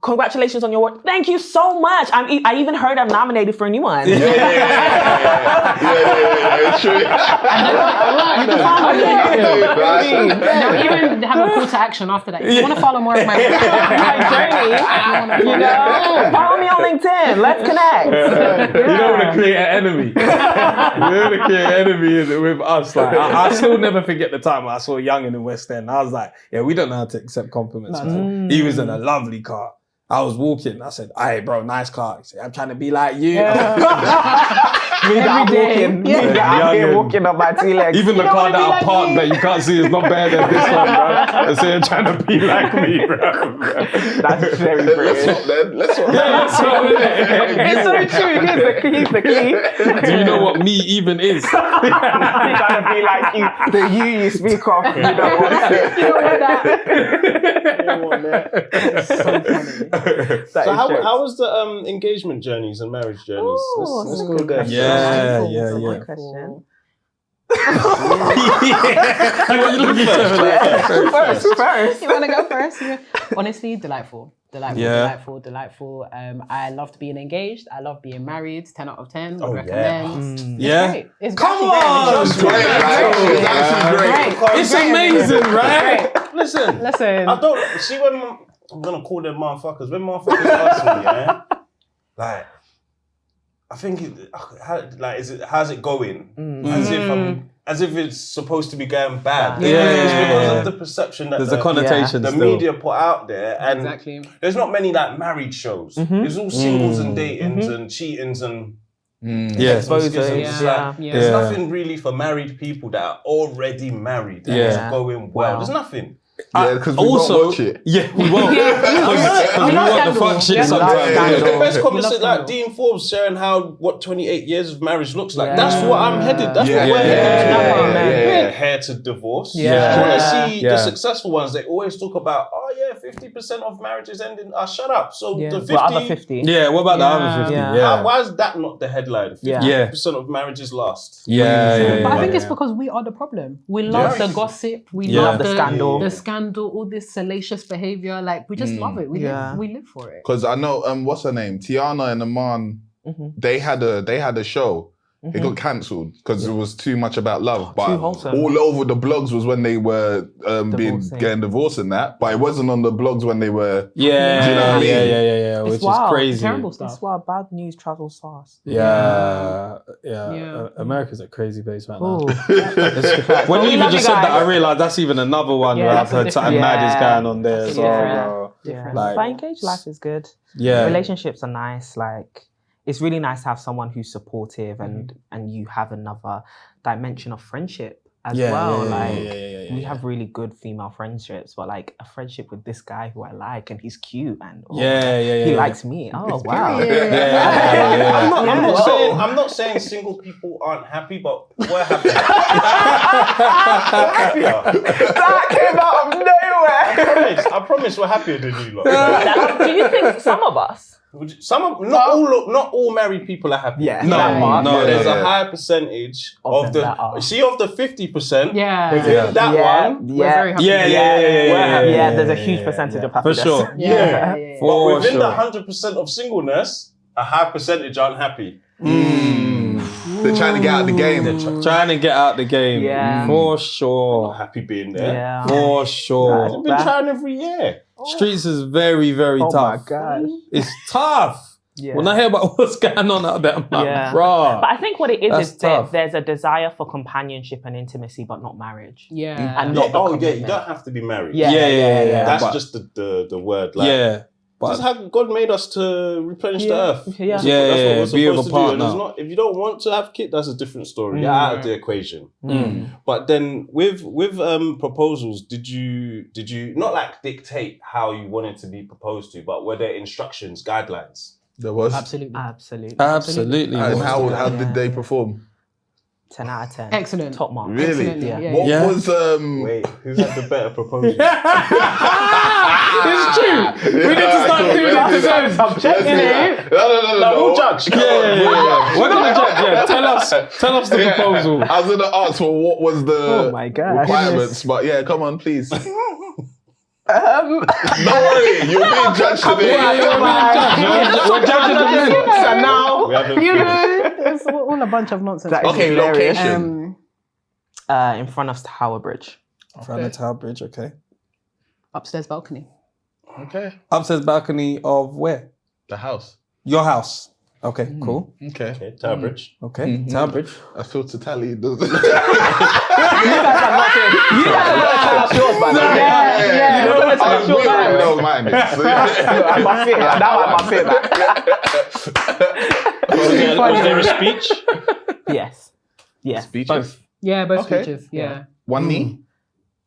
congratulations on your work. Thank you so much. I even heard I'm nominated for a new one. Yeah, it's true. They'll even have a call to action after that. If you want to follow more of my journey, follow me on LinkedIn. Let's connect. You don't want to create an enemy. You don't want to create an enemy with us. Like, I still never forget the time I saw Youngin in West End. I was like, yeah, we don't know how to accept compliments, man. He was in a lovely car. I was walking. I said, "Hey, bro, nice car." He said, "I'm trying to be like you." Walking up my two legs. Even the don't car wanna that be I like parked me. that you can't see is not better than this one, bro. They say, "I'm trying to be like me, bro." That's very Let's British. swap then. Let's swap. It's so true. He's the key. Do you know what me even is? Trying to be like you. The you speak of. You don't want it. You don't want that. You don't want that. So funny. So how was the engagement journeys and marriage journeys? Let's go there. Yeah. One question. First. You want to go first? Yeah. Honestly, delightful. Yeah. Delightful. I loved being engaged. I love being married. 10 out of 10. Oh, Would recommend. Yeah. Great. It's Come actually on! great. It's actually great. It's amazing, right? Listen, Listen. I don't see when I'm gonna call them motherfuckers. When motherfuckers ask me, yeah, like I think how's it going? As if it's supposed to be going bad. Yeah. It's because of the perception that There's a connotation the still. media put out there, and Exactly. there's not many like married shows. It's all singles and datings and cheatings and Yeah. exposures. Exposures, It's yeah. like, Yeah. there's Yeah. nothing really for married people that are already married and Yeah. it's going well. Wow. There's nothing. Yeah, because we Also, won't watch it. yeah, we won't. Yeah. Because we want the fuck shit Yeah. sometimes. Yeah. Because the best We comments love is like scandal. Dean Forbes sharing what 28 years of marriage looks like. Yeah. That's what I'm headed. That's Yeah. what we're headed to. Yeah. We're here to divorce. Yeah. When I see Yeah. the successful ones, they always talk about, 50% of marriages ending. Shut up. So Yeah. the 50. Well, other 50. Yeah, what about the other 50? Yeah. Yeah. Why is that not the headline? 50% of marriages last. Yeah. But I think yeah. it's because we are the problem. We love Yeah. the gossip. We Yeah. love The scandal. the scandal, all this salacious behavior. Like we just love it. We live for it. Because I know, what's her name? Tiana and Aman, they had a show. It got cancelled because it was too much about love. But too wholesome. all over the blogs was when they were Divorcing. getting divorced and that. But it wasn't on the blogs when they were. Yeah, Do you know what I mean? yeah, which is wild. crazy. Terrible stuff. That's why bad news travels fast. Yeah. Yeah. America's a crazy place right Oh, now. When you even just said that, I realised that's even another one Yeah, where I've that's a heard something different- mad is going on there as well, Yeah. bro. yeah. Like- But engaged life is good. Yeah. Relationships are nice. Like it's really nice to have someone who's supportive and you have another dimension of friendship as well. We have really good female friendships, but like a friendship with this guy who I like and he's cute and he likes me. Oh wow. I'm not saying single people aren't happy, but we're happy. That came out of nowhere. I promise we're happier than you lot. Do you think some of us? Not all married people are happy. Yeah. No, There's a high percentage of them that are. the 50%. Yeah. Within that one, We're very happy. Yeah, there's a huge percentage of For happiness. sure. Yeah. but For within sure. the 100% of singleness, a high percentage aren't happy. They're trying to get out of the game. Trying to get out the game. Yeah. For Not sure. happy being there. Yeah. For sure. I've been trying every year. Streets is very, very Oh my tough. god. It's tough. Yeah. When I hear about what's going on out there, I'm like, Yeah. bruh. But I think what it is That's is that tough. there's a desire for companionship and intimacy, but not marriage. Yeah. And not the You commitment. don't have to be married. Yeah. That's but- just the word. Like, yeah. This is how God made us to replenish the earth. Yeah. That's Yeah, what yeah, we're be with supposed a to do. And partner. it's not, if you don't want to have kids, that's a different story. You're out of the equation. But then with proposals, did you not like dictate how you wanted to be proposed to, but were there instructions, guidelines? There was. Absolutely. Absolutely. And how Yeah. did they perform? 10 out of 10. Excellent. Top mark. Really? Excellent, yeah. What Yeah. was Wait, who had the better proposal? It's true. We need to start doing episodes. I'm checking it. No. No, we'll judge. Yeah. We're gonna judge. Yeah. Tell us the proposal. I was gonna ask for what was the Oh my God. requirements, but yeah, come on, please. Don't worry, you're being judged today. We're judging the men. So now, We haven't You finished. know, it's all a bunch of nonsense. That is Okay, hilarious. location. In front of Tower Bridge. Front of Tower Bridge, okay. Upstairs balcony. Okay. Upstairs balcony of where? The house. Your house. Okay, cool. Okay. Okay, Towerbridge. Okay, Towerbridge. I feel to tally. Doesn't You guys are not saying. You guys are not telling us yours, man. Yeah. You don't want to tell us yours, we already man. know mine is. I must say that. Now I must say that. Was there a speech? Yes. Yes. Speeches? Both. Yeah, both Okay. speeches. Yeah. One knee.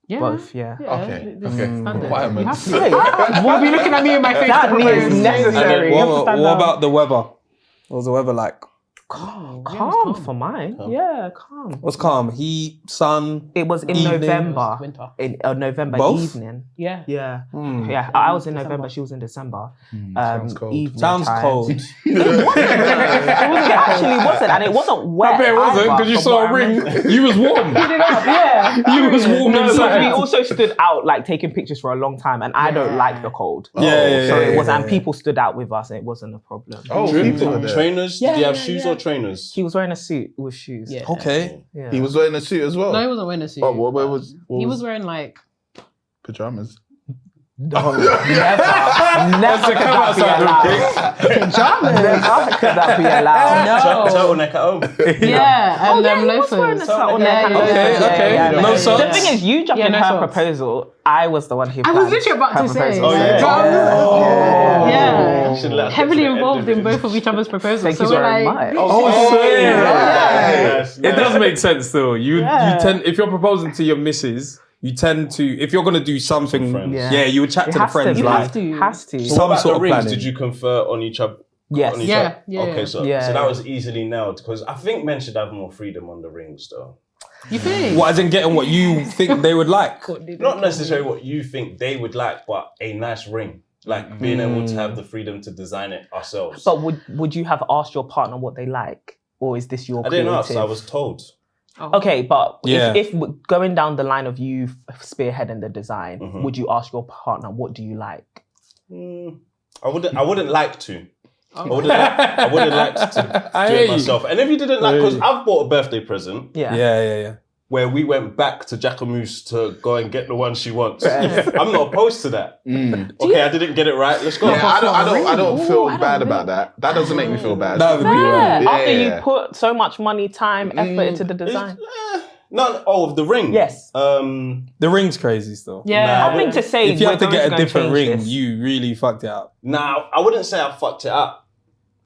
Yeah. Both, yeah. Okay. This Okay. is standard. Requirements. You have to. Won't be looking at me in my face. That to knee propose. is necessary. And You have to what stand up. about the weather? What was the weather like? Calm for mine. Yeah, calm. What's calm? Heat, sun. It was in Evening. November. Winter. In November Both? evening. Yeah. Yeah. Yeah. I was in November, she was in December. Sounds cold. Evening Sounds time. cold. It actually wasn't, and it wasn't wet. I bet it wasn't either, because you from saw what a I ring. remember. You was warm. Yeah. You was warm No, but we inside. also stood out like taking pictures for a long time, and I don't like the cold. Yeah, So it was, yeah, and people stood out with us, and it wasn't a problem. Oh, people were there. Trainers? Did you have shoes yeah. or trainers? He was wearing a suit with shoes. Yeah. Okay. Yeah. He was wearing a suit as well. No, he wasn't wearing a suit. Oh, what was? He was wearing like. pajamas. Never could that be allowed. Never could that be allowed. No. Turtleneck at home. Yeah, and He was wearing a loafers. turtleneck Yeah, and yeah, loafers. okay. Yeah. No The socks? thing is, you jumped Yeah, in no her socks. proposal. I was the one who I was planned literally about her to say. proposal. Oh, yeah. Yeah. Should let us Heavily get to the involved end in of both this. of each other's proposals. Thank so you we're very like, much. Yes, It does make sense though. You Yeah. tend, if you're proposing to your missus, you tend to, if you're gonna do something, friends. yeah, you would chat It to the has to. friends You like, have to. Has to. So Some what about sort the of rings? planning. Did you confer on each other? Yes. On each Yeah, other? yeah, Okay, yeah. so Yeah, that yeah. was easily nailed because I think men should have more freedom on the rings, though. You think? what, as in getting what you think they would like. Not necessarily what you think they would like, but a nice ring. Like being able to have the freedom to design it ourselves. But would you have asked your partner what they like, or is this your? I didn't ask. creative? I was told. Okay, but Yeah. if going down the line of you spearheading the design, would you ask your partner what do you like? I wouldn't like to. I wouldn't like to I do hear it you. myself. And if you didn't like, because I've bought a birthday present Yeah. Yeah. where we went back to Jackamoose to go and get the one she wants. I'm not opposed to that. Okay, I didn't get it right. Let's go. Yeah, I don't feel bad about that. That doesn't make me feel bad. That would be right. After Yeah. you put so much money, time, effort into the design. The ring. Yes. The ring's crazy still. Yeah. I think to say If you have to we're get going a different change ring, this. you really fucked it up. Nah, I wouldn't say I fucked it up.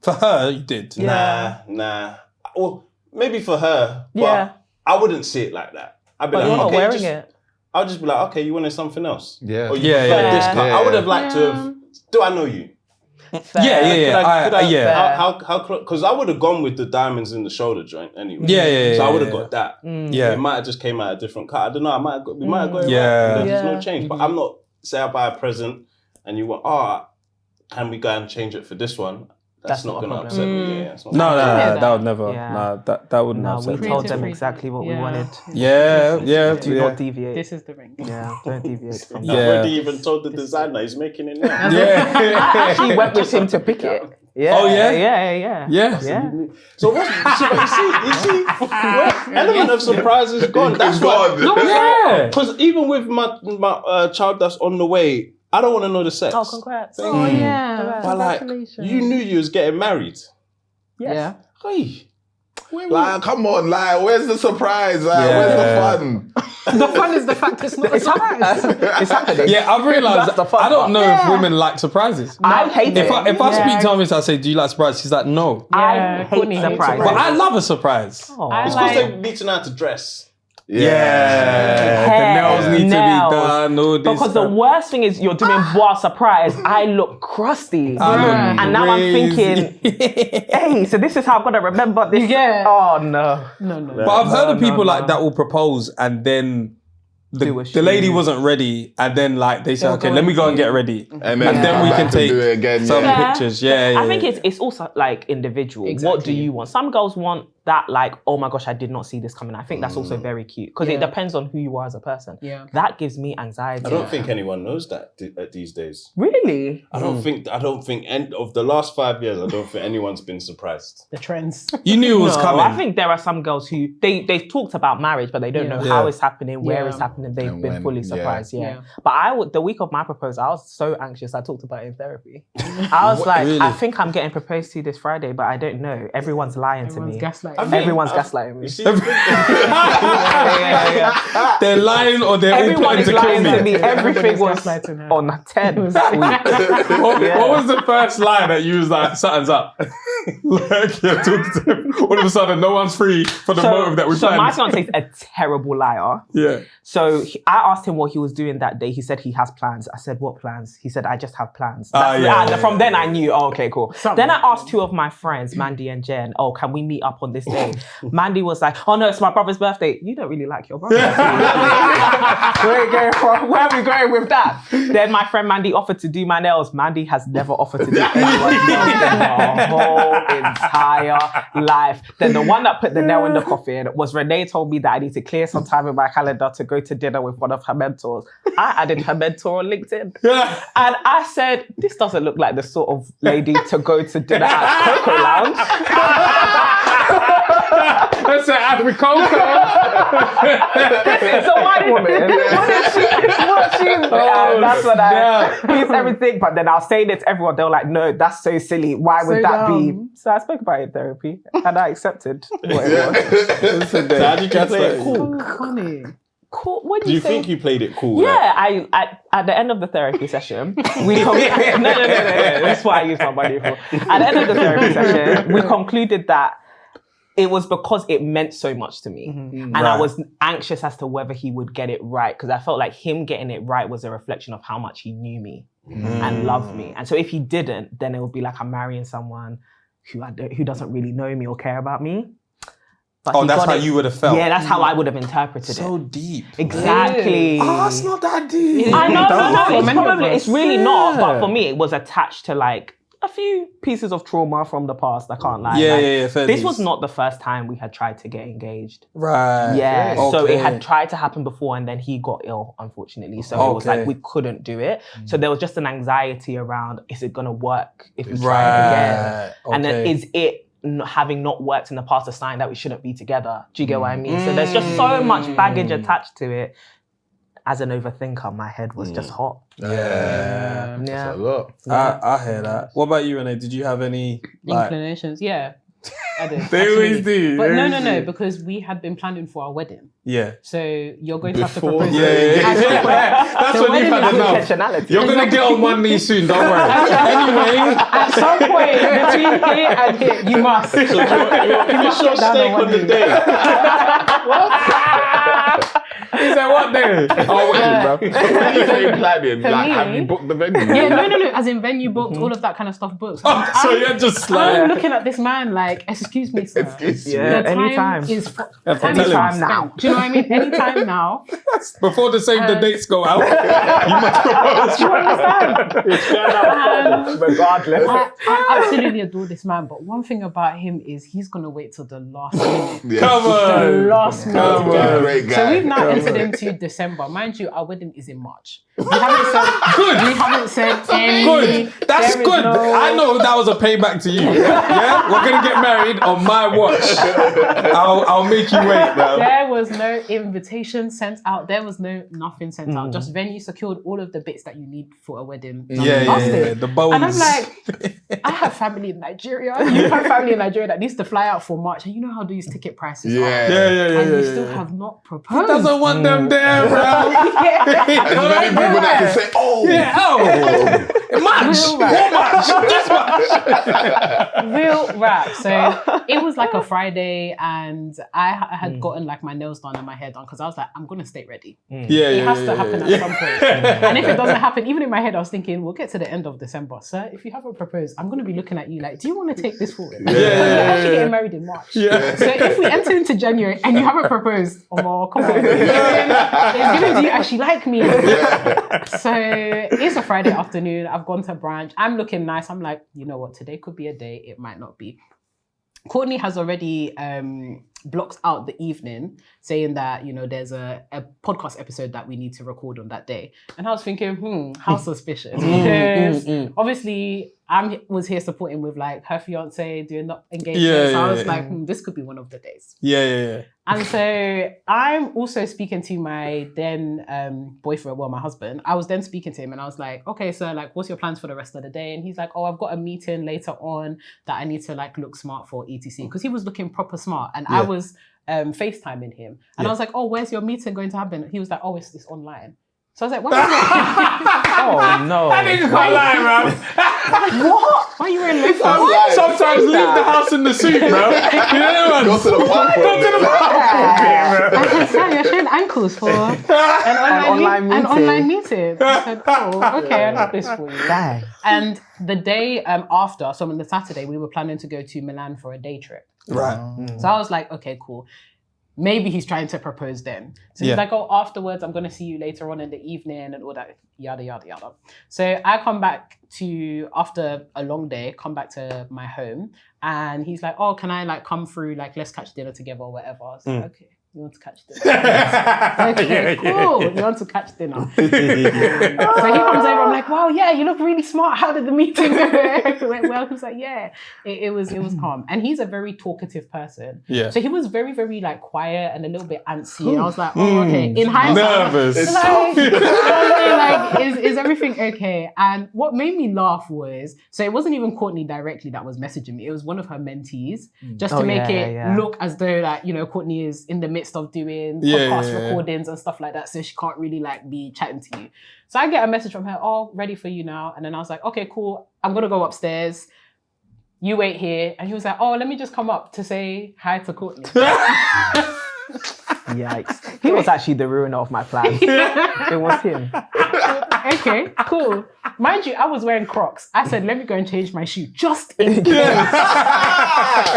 For her, you did. Nah. Well, maybe for her, but Yeah. I wouldn't see it like that. I'd be But like, you're not okay, wearing it. I'll just be like, okay, you wanted something else. Yeah. Or you Yeah, preferred yeah. this cut. Yeah. I would have liked to have. Do I know you? Yeah. Yeah. How close? Because I would have gone with the diamonds in the shoulder joint anyway. Yeah. So I would have yeah. got that. Yeah. It might have just came out a different cut. I don't know. We might have got it Yeah. right. There's no Yeah. change. But I'm not. Say I buy a present and you want, can we go and change it for this one? That's not not a going to problem. upset me. Yeah, it's not No, gonna upset me. Yeah. that would never. Yeah. Nah, that wouldn't No, have we said. told them Creative exactly what we yeah. wanted. Yeah. Do not deviate. This is the ring. Yeah, don't deviate from I've that. Yeah. already even told the designer he's making it now. Yeah. I actually went with him to pick it. Yeah. Oh, yeah? Yeah. Yeah. Yeah. So you see, what element of surprise is gone. That's gone. why. Yeah. Because even with my child that's on the way, I don't want to know the sex. Oh, congrats. Oh, yeah. But like, you knew you was getting married. Yeah. Hey, Like, come on, like, where's the surprise? Like, Yeah. where's the fun? The fun is the fact it's not a surprise. It's happening. Yeah, I've realised That's the fun I don't part. know if women like surprises. I hate it. If I speak Yeah. to her and I say, "Do you like surprises?" She's like, "No." I Yeah, hate Courtney hates surprises. But I love a surprise. Oh. I it's because like- they need to know how to dress. Yeah, Hair, the nails need to nails. be done. All this Because the stuff. worst thing is you're doing bois surprise. I look crusty. I look And now I'm crazy. thinking, hey, so this is how I'm going to remember this. Yeah. Oh, no. No. But I've heard of No, people no, like no. that will propose and then Do a the lady shoot. wasn't ready, and then like they say, They'll "Okay, go let me and go and see. get ready." And And then we come can back to take do it again. some yeah. pictures. Yeah. I think it's also like individual. What do Exactly. you want? Some girls want that like, oh my gosh, I did not see this coming. I think that's also very cute because it depends on who you are as a person. Yeah. That gives me anxiety. I don't think anyone knows that these days. Really? I don't think of the last 5 years, I don't think anyone's been surprised. The trends. You knew it was coming. I think there are some girls who they've talked about marriage, but they don't know how it's happening, where it's happening. They've And been when, fully surprised. Yeah. But the week of my proposal, I was so anxious. I talked about it in therapy. I was like, really? I think I'm getting proposed to this Friday, but I don't know. Everyone's lying to me. Everyone's gaslighting me. You see, They're lying or they're all Everyone plotting is to kill lying me. to me. Everything was gaslighting her. on 10 that week. What was the first line that you was like, something's up? Like, you're talking to him. All of a sudden, no one's free for the motive that we So my planned. fiance is a terrible liar. Yeah. So I asked him what he was doing that day. He said he has plans. I said, what plans? He said, I just have plans. From then I knew, okay, cool. Then I asked two of my friends, Mandy and Jen, oh, can we meet up on this day? Mandy was like, oh no, it's my brother's birthday. You don't really like your brother. Where are we going with that? Then my friend Mandy offered to do my nails. Mandy has never offered to do anyone's nails in her whole entire life. Then the one that put the nail in the coffin was Renee told me that I need to clear some time in my calendar to go to dinner with one of her mentors. I added her mentor on LinkedIn. Yeah. And I said, this doesn't look like the sort of lady to go to dinner at Coco Lounge. That's an African. It's a white woman. That's what he's everything. But then I'll say it to everyone. They're like, no, that's so silly. Why would that be? So I spoke about it in therapy and I accepted what it was. so how did you play it cool? Funny. Cool. What Do you think you played it cool? Yeah, I at the end of the therapy session, we no. That's what I use my money for. At the end of the therapy session, we concluded that it was because it meant so much to me. And I was anxious as to whether he would get it right because I felt like him getting it right was a reflection of how much he knew me and loved me. And so if he didn't, then it would be like I'm marrying someone who doesn't really know me or care about me. But that's how you would have felt. Yeah, that's how I would have interpreted it. So deep. Exactly. Oh, it's not that deep. I know, it's really not. But for me, it was attached to like a few pieces of trauma from the past. I can't lie. Yeah. This was not the first time we had tried to get engaged. Right. Yeah. Okay. So it had tried to happen before and then he got ill, unfortunately. So it was like we couldn't do it. So there was just an anxiety around, is it going to work if we try it again? And then is it having not worked in the past a sign that we shouldn't be together? Do you get what I mean? So there's just so much baggage attached to it. As an overthinker, my head was just hot. Yeah. That's a lot. I hear that. What about you, Renee? Did you have any inclinations? Yeah, I did. They always do. But no, because we had been planning for our wedding. Yeah. So you're going to have to Before- propose. That's what you've had enough. Intentionality. You're going to get on one knee soon, don't worry. Anyway. At some point between here and here, you must. So you finish your steak on the day. He said, what day? Oh, wait, bro. When you say planning, For like, me- have you booked the venue? Yeah, no. As in venue booked, all of that kind of stuff booked. So So you're just like... I'm looking at this man like, excuse me, sir. Excuse you. The time Anytime. is Anytime now. Do you know what I mean? Anytime now. Before the save the dates go out, you must propose. Do you understand? It's going out. Regardless. I absolutely adore this man, but one thing about him is he's gonna wait till the last minute. Yes. Come The on. last minute. Come on. Great guy. So we've now entered into December. Mind you, our wedding is in March. We haven't said Good. We haven't said any. Good. That's there is good. no- I know that was a payback to you. Yeah? We're going to get married on my watch. I'll make you wait, man. There was no invitation sent out. There was nothing sent out. Just venue secured all of the bits that you need for a wedding. Yeah. The bones. And I'm like, I have family in Nigeria. You have family in Nigeria that needs to fly out for March. And you know how these ticket prices are. Yeah. And you still have not proposed. Doesn't want them there, bro. And many people that can say, oh. Yeah, match. Real What rap. match? This match. Real rap. So it was like a Friday and I had gotten like my nails done and my hair done because I was like, I'm going to stay ready. It has to happen at some point. And if it doesn't happen, even in my head, I was thinking, we'll get to the end of December. Sir, if you haven't proposed, I'm going to be looking at you like, do you want to take this forward? Because we're actually getting married in March. So if we enter into January and you haven't proposed, come on. It's given, do you actually like me? So it's a Friday afternoon. I've gone to brunch. I'm looking nice. I'm like, you know what? Today could be a day. It might not be. Courtney has already blocked out the evening, saying that, you know, there's a podcast episode that we need to record on that day. And I was thinking, how suspicious. Because obviously I was here supporting with like her fiance doing the engagement. So I was like, this could be one of the days. Yeah. And so I'm also speaking to my then boyfriend, well, my husband. I was then speaking to him and I was like, okay, so like, what's your plans for the rest of the day? And he's like, oh, I've got a meeting later on that I need to like look smart for etc. Because he was looking proper smart and I was FaceTiming him. And I was like, oh, where's your meeting going to happen? He was like, oh, it's online. So I was like, what? Oh no. I think it's quite lying, man. What? Why are you wearing loafers? Sometimes leave the house in the suit, bro. You know, man. Go to the park. Go to the park. I said, Sam, you're showing ankles for an online meeting. I said, oh, okay, I got this for you. Dang. And the day after, so on the Saturday, we were planning to go to Milan for a day trip. Right. So I was like, okay, cool. Maybe he's trying to propose then. So he's like, oh, afterwards, I'm going to see you later on in the evening and all that, yada, yada, yada. So I come back to, after a long day, come back to my home and he's like, oh, can I like come through, like, let's catch dinner together or whatever. I was like, okay. You want to catch dinner? Okay, cool. You want to catch dinner? So he comes over. I'm like, wow, yeah, you look really smart. How did the meeting go? It went well. He was like, yeah, it was calm. And he's a very talkative person. Yeah. So he was very, very like quiet and a little bit antsy. And I was like, oh, okay. In hindsight, nervous. Is everything okay? And what made me laugh was, so it wasn't even Courtney directly that was messaging me. It was one of her mentees, just to make it look as though like, you know, Courtney is in the midst of doing podcast recordings and stuff like that, so she can't really like be chatting to you. So I get a message from her, oh, ready for you now. And then I was like, okay, cool, I'm gonna go upstairs, you wait here. And he was like, oh, let me just come up to say hi to Courtney. Yikes. He was actually the ruiner of my plans. It was him. Okay, cool. Mind you, I was wearing Crocs. I said, let me go and change my shoe just in case.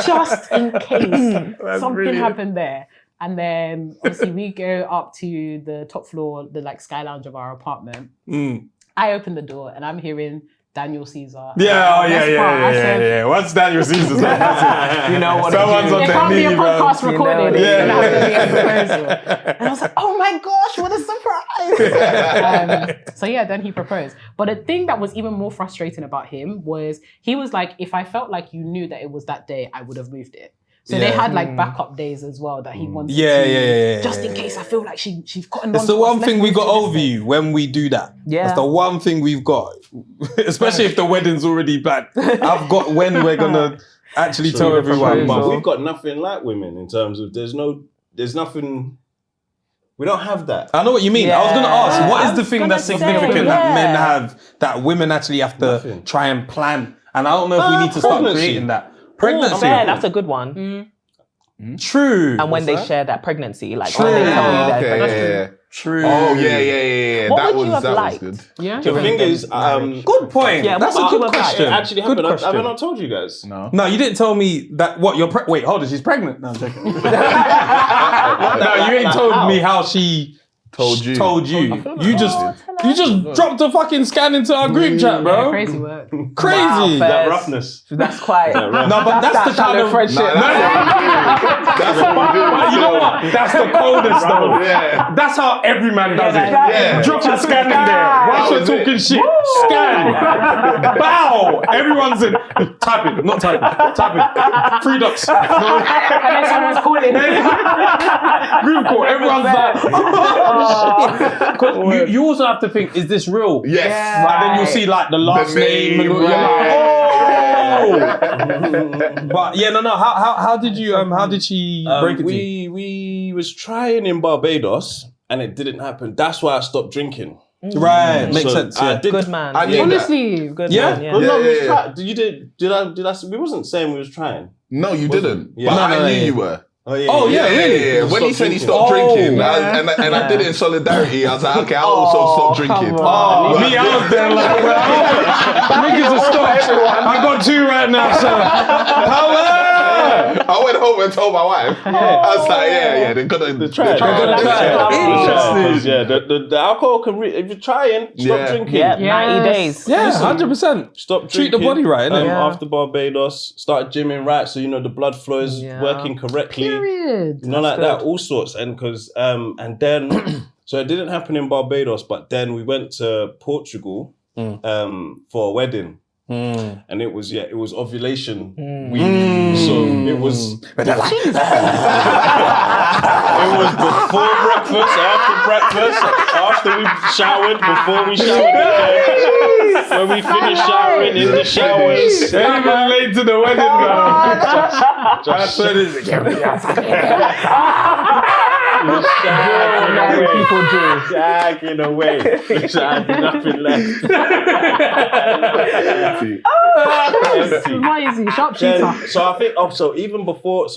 Just in case something happened there. And then obviously we go up to the top floor, the like sky lounge of our apartment. I open the door and I'm hearing Daniel Caesar. Yeah. What's Daniel Caesar's name? You know what? Someone's on it their can't be a knee, podcast man. recording. You know It's gonna have to be a proposal. And I was like, oh my gosh, what a surprise. So yeah, then he proposed. But the thing that was even more frustrating about him was he was like, if I felt like you knew that it was that day, I would have moved it. So they had like backup days as well that he wanted to, just in case I feel like she's gotten on. It's the one thing we got over you when we do that. Yeah. That's the one thing we've got. Especially if the wedding's already planned. I've got when we're gonna actually tell everyone. But we've got nothing like women in terms of there's nothing. We don't have that. I know what you mean. I was gonna ask, what is the thing gonna that's say, significant that men have that women actually have to try and plan? And I don't know if we need to start creating that. Pregnancy. Fair, that's a good one. True. And when they share that pregnancy, like when they tell you that pregnancy. True. Oh yeah. What That would you have was liked? good. Yeah. The thing is, Good point. Yeah, That's a what good would you have question. it actually happened. Good Have I question. not told you guys? No. You didn't tell me that. What? You're wait. Hold on. She's pregnant. No, I'm joking. No, you ain't told me how she Told you. You just dropped a fucking scan into our group chat, bro. Yeah, crazy work. Crazy. Wow, That roughness. That's quite. No, but that's the kind of friendship. That's what we do. You know what? That's the coldest though. Yeah. That's how every man does it. Yeah. Drop a scan in there. Whilst we're talking shit, scan. Bow. Everyone's in. Type it. Not type it. Type it. 3 dots. And then someone's calling. Group call. Everyone's like. You also have to think, is this real? Yes. And then you'll see like the last name. And all, But yeah, no. How did you? How did she break it to you? We was trying in Barbados and it didn't happen. That's why I stopped drinking. Right, makes sense. I Yeah. did, Good man. I knew Honestly, Good Yeah? man. Well, Yeah. no, we was Yeah. trying. Did I? We wasn't saying we was trying. No, you didn't. Yeah. But No, I knew yeah. you were. Oh yeah, really? Yeah. When he said he stopped drinking, and I did it in solidarity, I was like, okay, I'll also stop drinking. Oh, me, I was there like, niggas are stopped. I got 2 right now, so. Power! I went home and told my wife. I was like, yeah, they're gonna try. Interesting. Yeah, the alcohol can if you're trying, stop drinking. Yeah, 90 days. Yeah, 100%. Stop Treat drinking. the body right, innit? After Barbados, start gymming right, so you know the blood flow is working correctly. Period. You know, like that, all sorts. And because and then so it didn't happen in Barbados, but then we went to Portugal for a wedding. And it was ovulation week, so it was before breakfast, after breakfast, after we showered, before we showered again, when we finished showering in the showers. Ain't even late to the wedding, man. Shagging away. I had nothing left. Amazing, sharpshooter. So I think so even before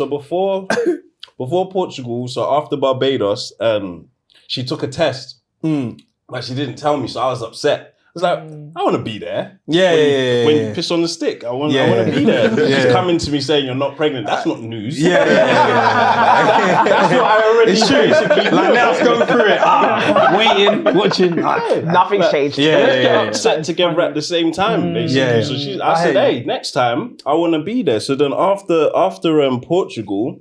Portugal, so after Barbados, she took a test, but she didn't tell me, so I was upset. I was like, I want to be there. When you piss on the stick, I want to be there. She's coming to me saying you're not pregnant. That's not news. That's what I already basically knew. Like, let's go through it. Waiting, watching. Nothing's changed. Let's get upset together at the same time, basically. So I said, hey, next time I want to be there. So then after Portugal,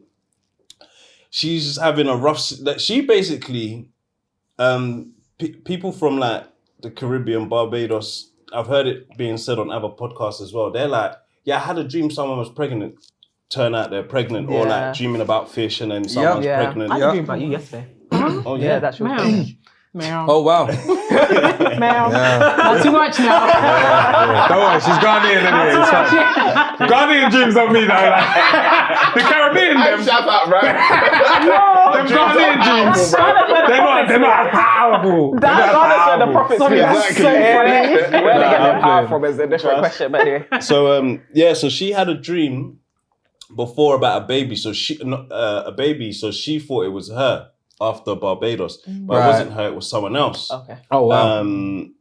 she's having a rough. She basically, people from like the Caribbean, Barbados, I've heard it being said on other podcasts as well. They're like, yeah, I had a dream someone was pregnant. Turn out they're pregnant, or like dreaming about fish and then someone's pregnant. I had a dream about you yesterday. Oh yeah, that's your Meow. Oh, wow. Not too much now. Don't worry, she's Ghanaian anyway. It's fine. Ghanaian dreams of me, though. Like, the Caribbean, them. Shut up, right? Them Ghanaian dreams. They're not powerful. That's honestly the prophets. Exactly. Where they get their power from is a different question, but anyway. So so she had a dream before about a baby. So she thought it was her after Barbados, but it wasn't her. It was someone else. Okay. Oh, wow. And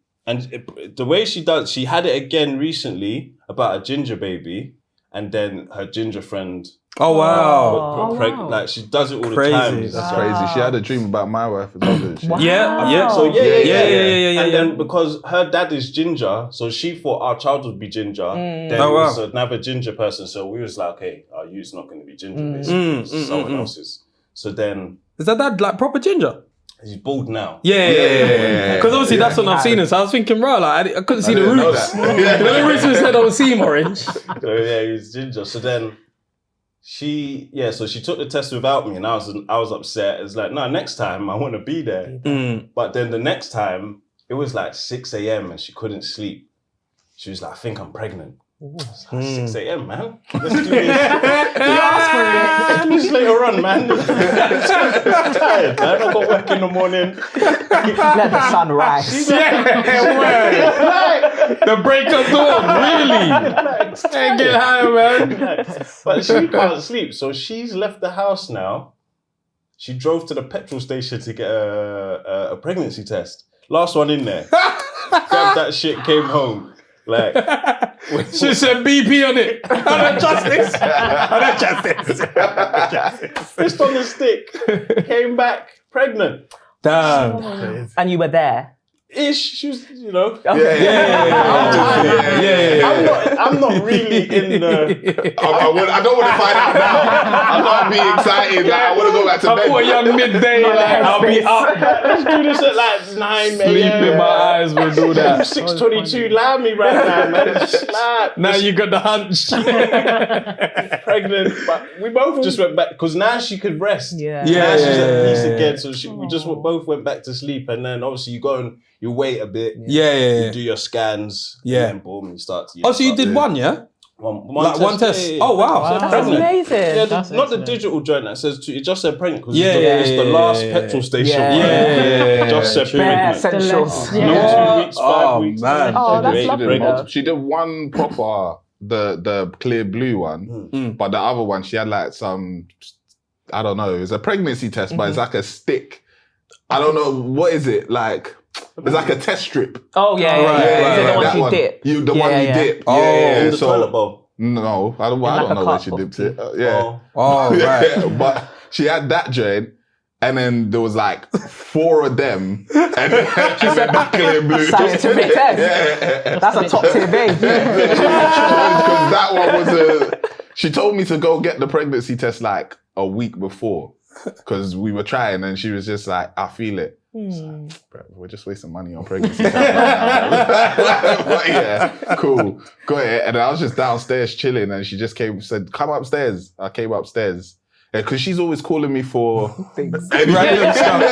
the way she does, she had it again recently about a ginger baby, and then her ginger friend. Oh, wow. Like she does it all Crazy. the time. That's crazy. She had a dream about my wife as well, didn't she? Yeah. So yeah. And then because her dad is ginger, so she thought our child would be ginger. Then it was another ginger person. So we was like, okay, our youth's not going to be ginger, basically. It's someone else's. So then. Is that dad like proper ginger? He's bald now. Yeah. Because obviously that's when I've seen him. So I was thinking, bro, like I couldn't see the roots. The roots was said I would see him orange. So yeah, he's ginger. So then she took the test without me, and I was upset. It's like, no, next time I want to be there. But then the next time it was like 6 a.m. and she couldn't sleep. She was like, I think I'm pregnant. It's like 6 a.m, man. Let's do this. Let's do this later on, man. I'm tired, man. I've got work in the morning. Let the sun rise. The break of dawn, really? Hey, get high, man. But she can't sleep, so she's left the house now. She drove to the petrol station to get a pregnancy test. Last one in there. Grabbed that shit, came home. Like, she said BP on it. Justice. Fist on the stick. Came back pregnant. Damn. And you were there. She was, you know. Yeah. I'm not really in the. I don't want to find out now. I'm not being excited. Like, I want to go back to bed. I thought a young midday, like, I'll be up. Let's do this at like 9 Sleep in my eyes will do that. 6:22, lie me right now, man. Now you got the hunch. Pregnant, but we both just went back because now she could rest. Yeah. Now she's at peace again, so we just both went back to sleep, and then obviously you go and you wait a bit. Yeah. You do your scans. Yeah. And then boom, you start to. Oh, so you did one, yeah? One test. Yeah. Oh, wow. That's amazing. Yeah, That's not the excellent. digital joint that says it just said pregnant because Yeah, it's the last petrol station. Yeah. Just said Bare pregnant. essentials. Yeah. No 2 weeks, 5 weeks. man. Oh, that's She lovely. pregnant. She did one proper, the clear blue one, but the other one she had like some, I don't know, it's a pregnancy test, but it's like a stick. I don't know, what is it? Like, it's like a test strip. Oh, yeah. Right, Is it the that one you one. dip? The one you dip. Oh, Yeah. In the So toilet bowl. No, I don't like a know where cup she of dipped tea. it. Yeah. Oh, right. Yeah, but she had that joint, and then there was like 4 of them, and then the clear blue. Scientific test. Yeah. That's a top tier babe. Because that one was she told me to go get the pregnancy test like a week before, because we were trying, and she was just like, I feel it. Like, bro, we're just wasting money on pregnancy tests right now. But yeah, cool. Got it. And I was just downstairs chilling, and she just said, come upstairs. I came upstairs. Because she's always calling me for Things. random stuff.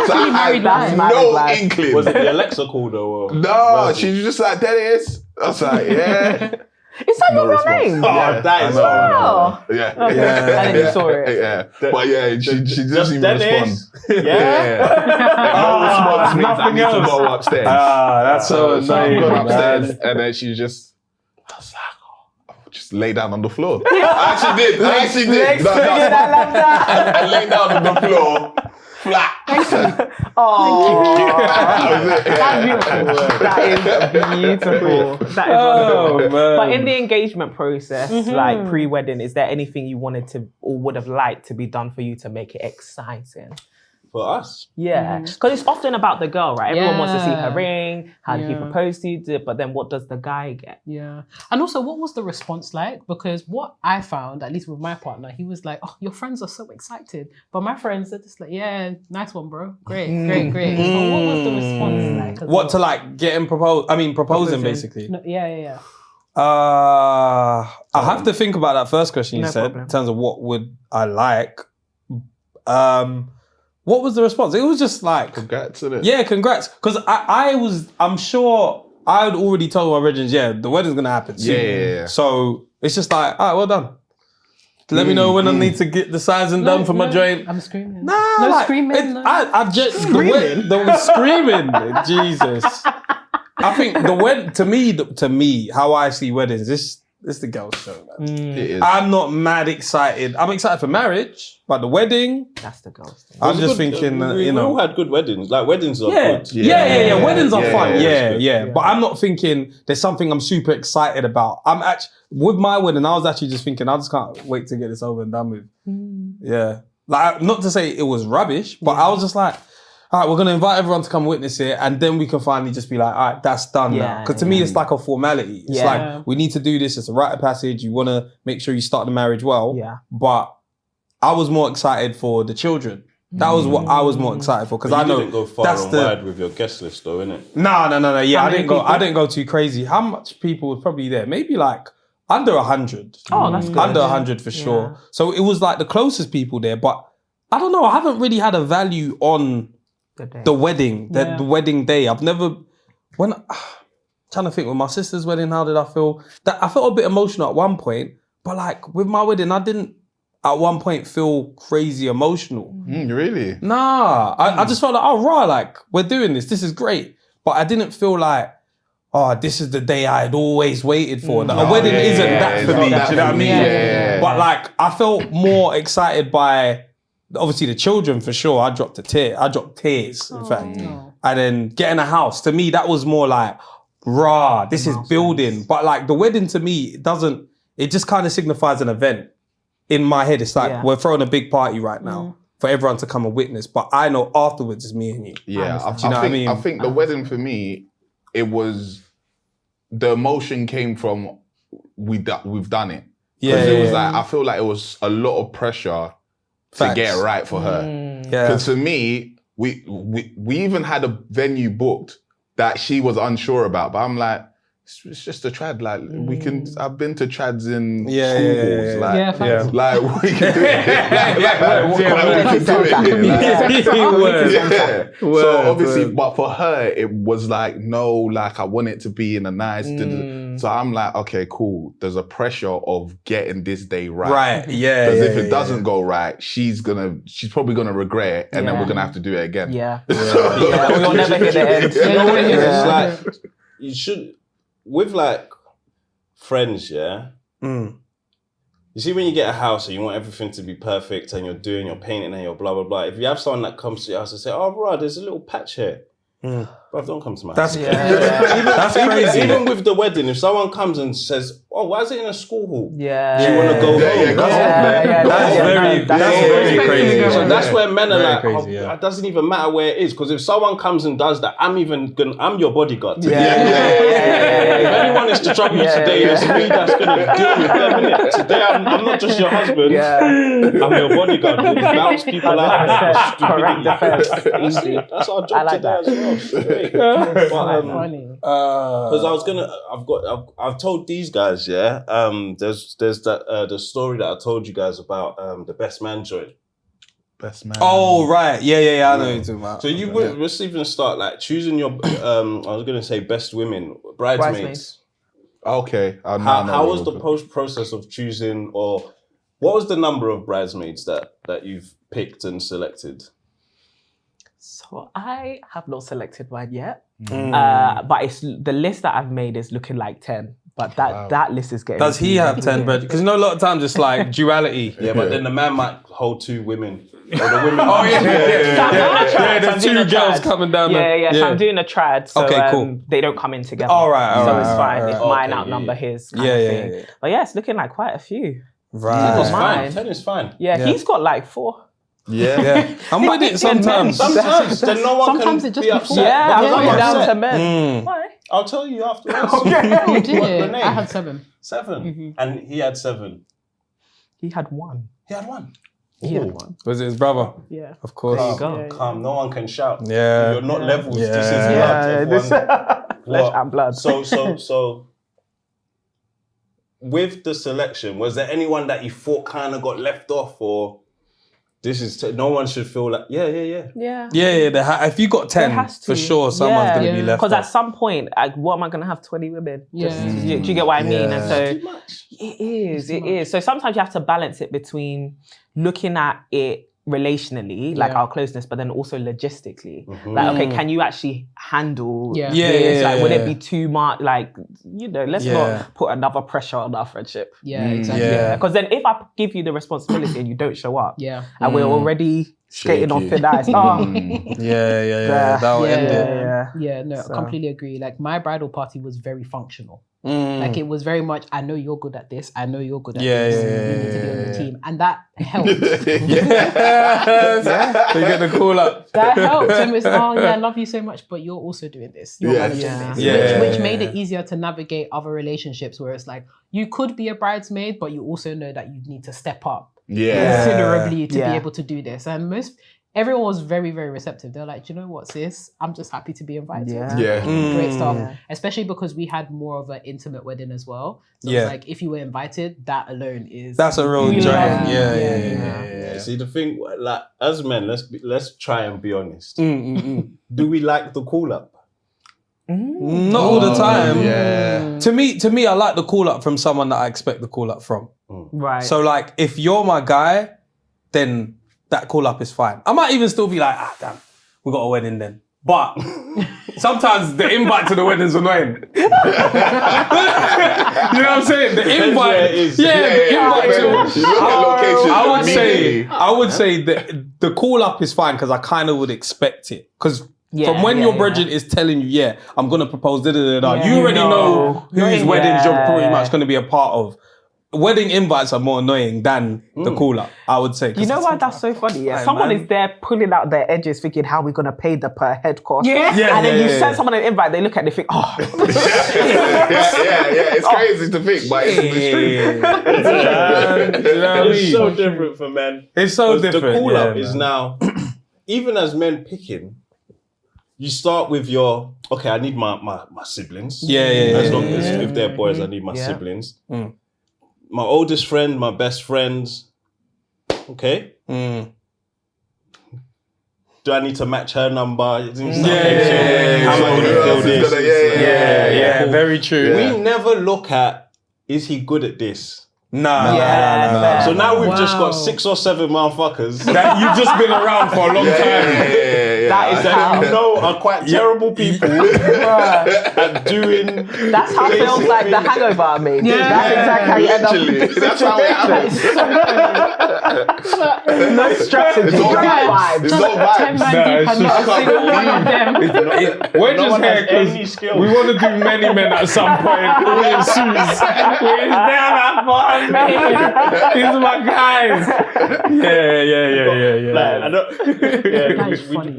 So I had no inkling. Was it the Alexa call though? Or No, she was just like, Dennis. I was like, yeah. Is that your real response. name? Oh, that is Oh. Yeah. Okay. And then you saw it. Yeah. But yeah, she doesn't even Dennis. respond. Yeah. No response means I Nothing need to else. go upstairs. That's so So I've annoying. gone upstairs, man. and then she just, I was like, oh, just lay down on the floor. I actually did. Legs crooked, I love that. I lay down on the floor, flat. Oh, That's beautiful. That is beautiful. That is Oh, wonderful. man. But in the engagement process, like pre-wedding, is there anything you wanted to or would have liked to be done for you to make it exciting? For us. Yeah, because it's often about the girl, right? Everyone wants to see her Yeah. ring. How did he Yeah. propose to you? But then what does the guy get? Yeah. And also, what was the response like? Because what I found, at least with my partner, he was like, oh, your friends are so excited. But my friends are just like, yeah, nice one, bro. Great. But what was the response like? as What to well? like getting proposed? I mean, proposing basically. No, yeah. I have to think about that first question you No said problem. in terms of what would I like. What was the response? It was just like, Congrats, innit? yeah, congrats. Because I'm sure I had already told my regents, yeah, the wedding's gonna happen soon. Yeah. So it's just like, all right, well done. Let me know when I need to get the sizing done for my joint. I'm screaming. Nah, No like, screaming. I've just screaming. Screaming. Jesus. I think to me, how I see weddings, it's the girl's show, man. It is. I'm not mad excited. I'm excited for marriage, but the wedding, That's the girl's thing. I'm just Good- thinking, we all had good weddings. Like weddings are good. yeah. Weddings are fun. yeah, Yeah. But I'm not thinking there's something I'm super excited about. I'm actually with my wedding. I was actually just thinking I just can't wait to get this over and done with. Yeah. Like not to say it was rubbish, but I was just like, all right, we're gonna invite everyone to come witness it, and then we can finally just be like, all right, that's done now. Because to me, it's like a formality. It's like we need to do this. It's a rite of passage. You want to make sure you start the marriage well. Yeah. But I was more excited for the children. That was what I was more excited for because But I you know didn't go far that's and the wide with your guest list though, innit? no. Yeah, How I many didn't go. people? I didn't go too crazy. How much people was probably there? Maybe like under 100. Oh, that's good. Under 100 for sure. So it was like the closest people there. But I don't know. I haven't really had a value on the wedding, the wedding day. I've never trying to think with my sister's wedding. How did I feel? That I felt a bit emotional at one point, but like with my wedding, I didn't at one point feel crazy emotional. Really? Nah, I just felt like, oh right, like we're doing this. This is great, but I didn't feel like, oh, this is the day I had always waited for. Like, a wedding isn't that for me. Do you know what I mean? Yeah. But like, I felt more excited by obviously the children for sure. I dropped tears, in fact. And then getting a house, to me, that was more like, rah, this is building. But like the wedding to me, it just kind of signifies an event. In my head, it's like, we're throwing a big party right now for everyone to come and witness. But I know afterwards it's me and you. Yeah, I I think the wedding for me, it was, the emotion came from, we've done it. Because it was like, I feel like it was a lot of pressure to get it right for her. Because for me, we even had a venue booked that she was unsure about, but I'm like, it's just a trad. Like I've been to trads in school halls. Like we can do it. So obviously, but for her, it was like, no, like I want it to be in a nice. So I'm like, okay, cool. There's a pressure of getting this day right. Right. Yeah. Because if it doesn't go right, she's probably gonna regret it, and then we're gonna have to do it again. We'll never hear the end. You know what it is? It's like you should. With like friends, you see when you get a house and you want everything to be perfect and you're painting and you're blah, blah, blah. If you have someone that comes to your house and say, oh, bro, there's a little patch here. Bruv, don't come to my That's house. that's crazy. Even with the wedding, if someone comes and says, "Oh, why is it in a school hall? Yeah. Do you want to go home?" That's very crazy. So that's where men are Very like, crazy, it doesn't even matter where it is, because if someone comes and does that, I'm your bodyguard. Yeah. If anyone is to trouble you today, it's me that's gonna deal with them, innit? Today I'm not just your husband. I'm your bodyguard. We'll bounce people out. Correct defense. Easy. That's our job like today that. as well. Straight. Funny. Because I've told these guys, there's that the story that I told you guys about the best man joint. Best man. Oh right, yeah. I know what you're talking about. So let's even start like choosing your. I was gonna say best women, bridesmaids. Okay. How was the process of choosing, or what was the number of bridesmaids that you've picked and selected? So I have not selected mine yet, but it's the list that I've made is looking like 10. But that list is getting. Does he have 10 bread? Because you know a lot of times it's like duality. Yeah, but then the man might hold 2 women. Or the women. There's 2 girls coming down. So I'm doing a trad, so okay, cool. they don't come in together. All right, so it's fine if mine outnumber his. Kind of thing. Yeah. But yeah, it's looking like quite a few. Right. 10 is fine. Yeah, he's got like 4. Yeah. I'm with it sometimes. Sometimes then no one Sometimes can it just be be upset. Yeah, because I'm I'm down upset. to men. Why? I'll tell you afterwards. Oh, did you? Renee? I had 7. 7. And he had 7. He had 1. He had 1. He had 1. Was it his brother? Yeah. Of course. There you go. Calm. No one can shout. Yeah. You're not levels. Yeah. This is blood. This flesh and blood. So with the selection, was there anyone that you thought kind of got left off, or this is no one should feel like Yeah. If you got 10, has to. for sure, someone's going to be left Because off. at some point, like, what am I going to have 20 women? Yeah. Do you get what I mean? And so too much. it is. So sometimes you have to balance it between looking at it relationally, like our closeness, but then also logistically. Like, okay, can you actually handle this? Like, would it be too much? Like, let's not put another pressure on our friendship. Yeah, exactly. Yeah. Because then if I give you the responsibility and you don't show up, and we're already skating on thin ice. That'll end it. Yeah, no, I completely agree. Like, my bridal party was very functional. Like, it was very much, I know you're good at this, I know you're good at this, you need to be on the team. And that helped. So you get the call up. That helped. And it's, I love you so much, but you're also doing this. You're managing this. Which made it easier to navigate other relationships where it's like, you could be a bridesmaid, but you also know that you need to step up considerably to be able to do this. And everyone was very, very receptive. They're like, do you know what, sis? I'm just happy to be invited. Great stuff. Especially because we had more of an intimate wedding as well. So it's like, if you were invited, that alone is... That's a real joy. Yeah. See, the thing, like, as men, let's try and be honest. Do we like the call up? Not all the time. To me, I like the call up from someone that I expect the call up from. Right. So like, if you're my guy, then that call up is fine. I might even still be like, damn, we got a wedding then. But sometimes the invite to the wedding's annoying. You know what I'm saying? The invite, the invite to. I would say that the call up is fine because I kind of would expect it. Because from when your brethren is telling you, I'm gonna propose, you already know whose weddings you're pretty much gonna be a part of. Wedding invites are more annoying than the call up, I would say. You know why that's so funny? Someone is there pulling out their edges thinking how we're going to pay the per head cost. And then you send someone an invite, they look at it and think, It's crazy to think, but it's the truth. It's so different for men. It's so different. The call up is now, even as men picking, you start with your, okay, I need my siblings. As long as if they're boys, I need my siblings. My oldest friend, my best friends. Okay. Do I need to match her number? How am I going to feel this? Very true. We never look at, is he good at this? No. So now we've just got 6 or 7 motherfuckers that you've just been around for a long time. That you know are quite terrible people at doing. That's how films like The Hangover are made. That's exactly how you end up. That's how it happens. No strategy. It's all vibes. It's all vibes. 10 man deep and not a single one of them. We're No just one here has because any skills. we want to do many men at some point. All in suits. We're down at fun, mate. These are my guys. Yeah. Like, I don't, That is we, funny.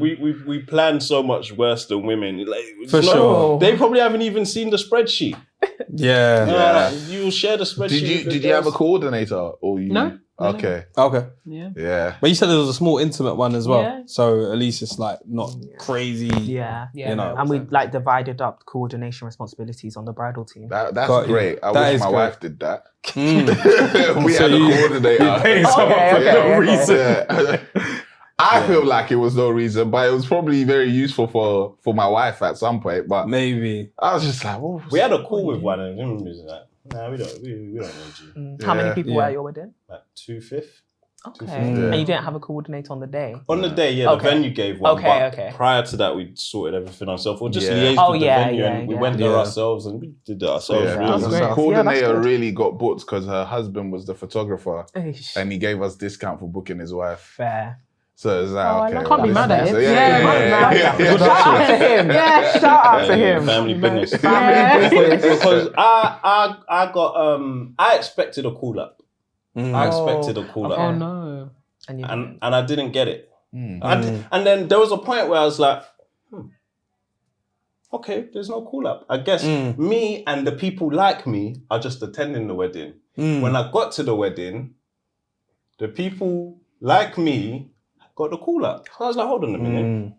we plan so much worse than women. Like, it's For sure. They probably haven't even seen the spreadsheet. Yeah. You share the spreadsheet. Did you have a coordinator or you? No. Okay. Okay. Yeah. Yeah. But you said there was a small intimate one as well. Yeah. So at least it's like not crazy. Yeah. Yeah. You know. And we like divided up coordination responsibility on the bridal team. That's Got you. great. I That wish is my great. wife did that. Mm. We So had a you- coordinator. Pay someone for Okay, no okay. reason. Yeah. I feel like it was no reason, but it was probably very useful for my wife at some point. But Maybe. I was just like, oh, We had a call with one and him was like, nah, we don't need you. How many Yeah. people were at your wedding? Like 2/5. Okay. Yeah. And you didn't have a coordinator on the day? On the day, yeah, Okay. the venue gave one. Okay, but okay. prior to that, we sorted everything ourselves. Or just Yeah. liaised Oh, with the yeah, venue yeah, and we yeah. went there Yeah. ourselves and we did it ourselves. yeah, really. That's the great. coordinator Yeah, that's really got booked because her husband was the photographer Eish. and he gave us discount for booking his wife. Fair. So it's like, Oh, okay. I can't be mad at So it. yeah, Yeah, Shout out to him. Yeah, shout out to him. Family business. Yeah. Because I got I expected a call up. I expected a call up. Oh no. And you And I didn't get it. Mm. And then there was a point where I was like, okay, there's no call up. I guess me and the people like me are just attending the wedding. When I got to the wedding, the people like me got the call up. So I was like, hold on a minute.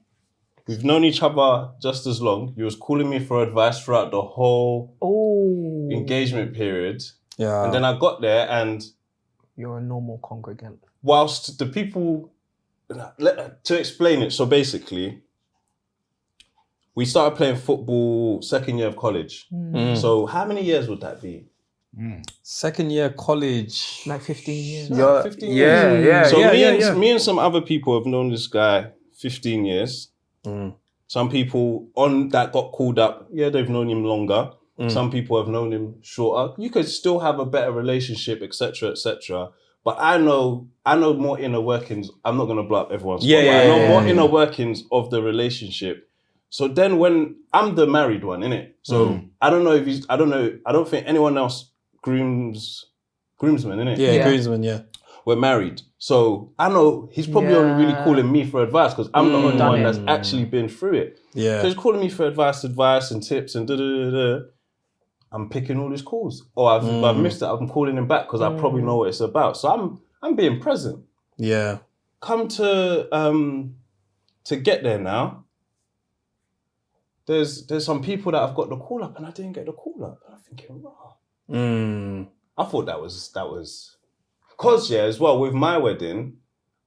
We've known each other just as long. You was calling me for advice throughout the whole engagement period. Yeah. And then I got there and you're a normal congregant. whilst the people, to explain it, so basically, we started playing football second year of college. So how many years would that be? Second year college. Like 15 years. No, 15 years. So yeah. me and some other people have known this guy 15 years. Some people on that got called up, they've known him longer. Some people have known him shorter. You could still have a better relationship, etc., etc. But I know more inner workings. I'm not gonna blow up everyone's spot, but I know more inner workings of the relationship. So then when I'm the married one, innit? So I don't know if he's I don't think anyone else groomsmen, innit? Yeah, groomsmen, yeah. We're married. So I know he's probably only really calling me for advice because I'm the only one that's actually been through it. Yeah. So he's calling me for advice and tips and da-da-da-da. I'm picking all his calls. Or I've missed it. I'm calling him back because I probably know what it's about. So I'm being present. Yeah. Come to get there now. There's some people that I've got the call up and I didn't get the call up. And I'm thinking, wow. I thought that was because as well with my wedding,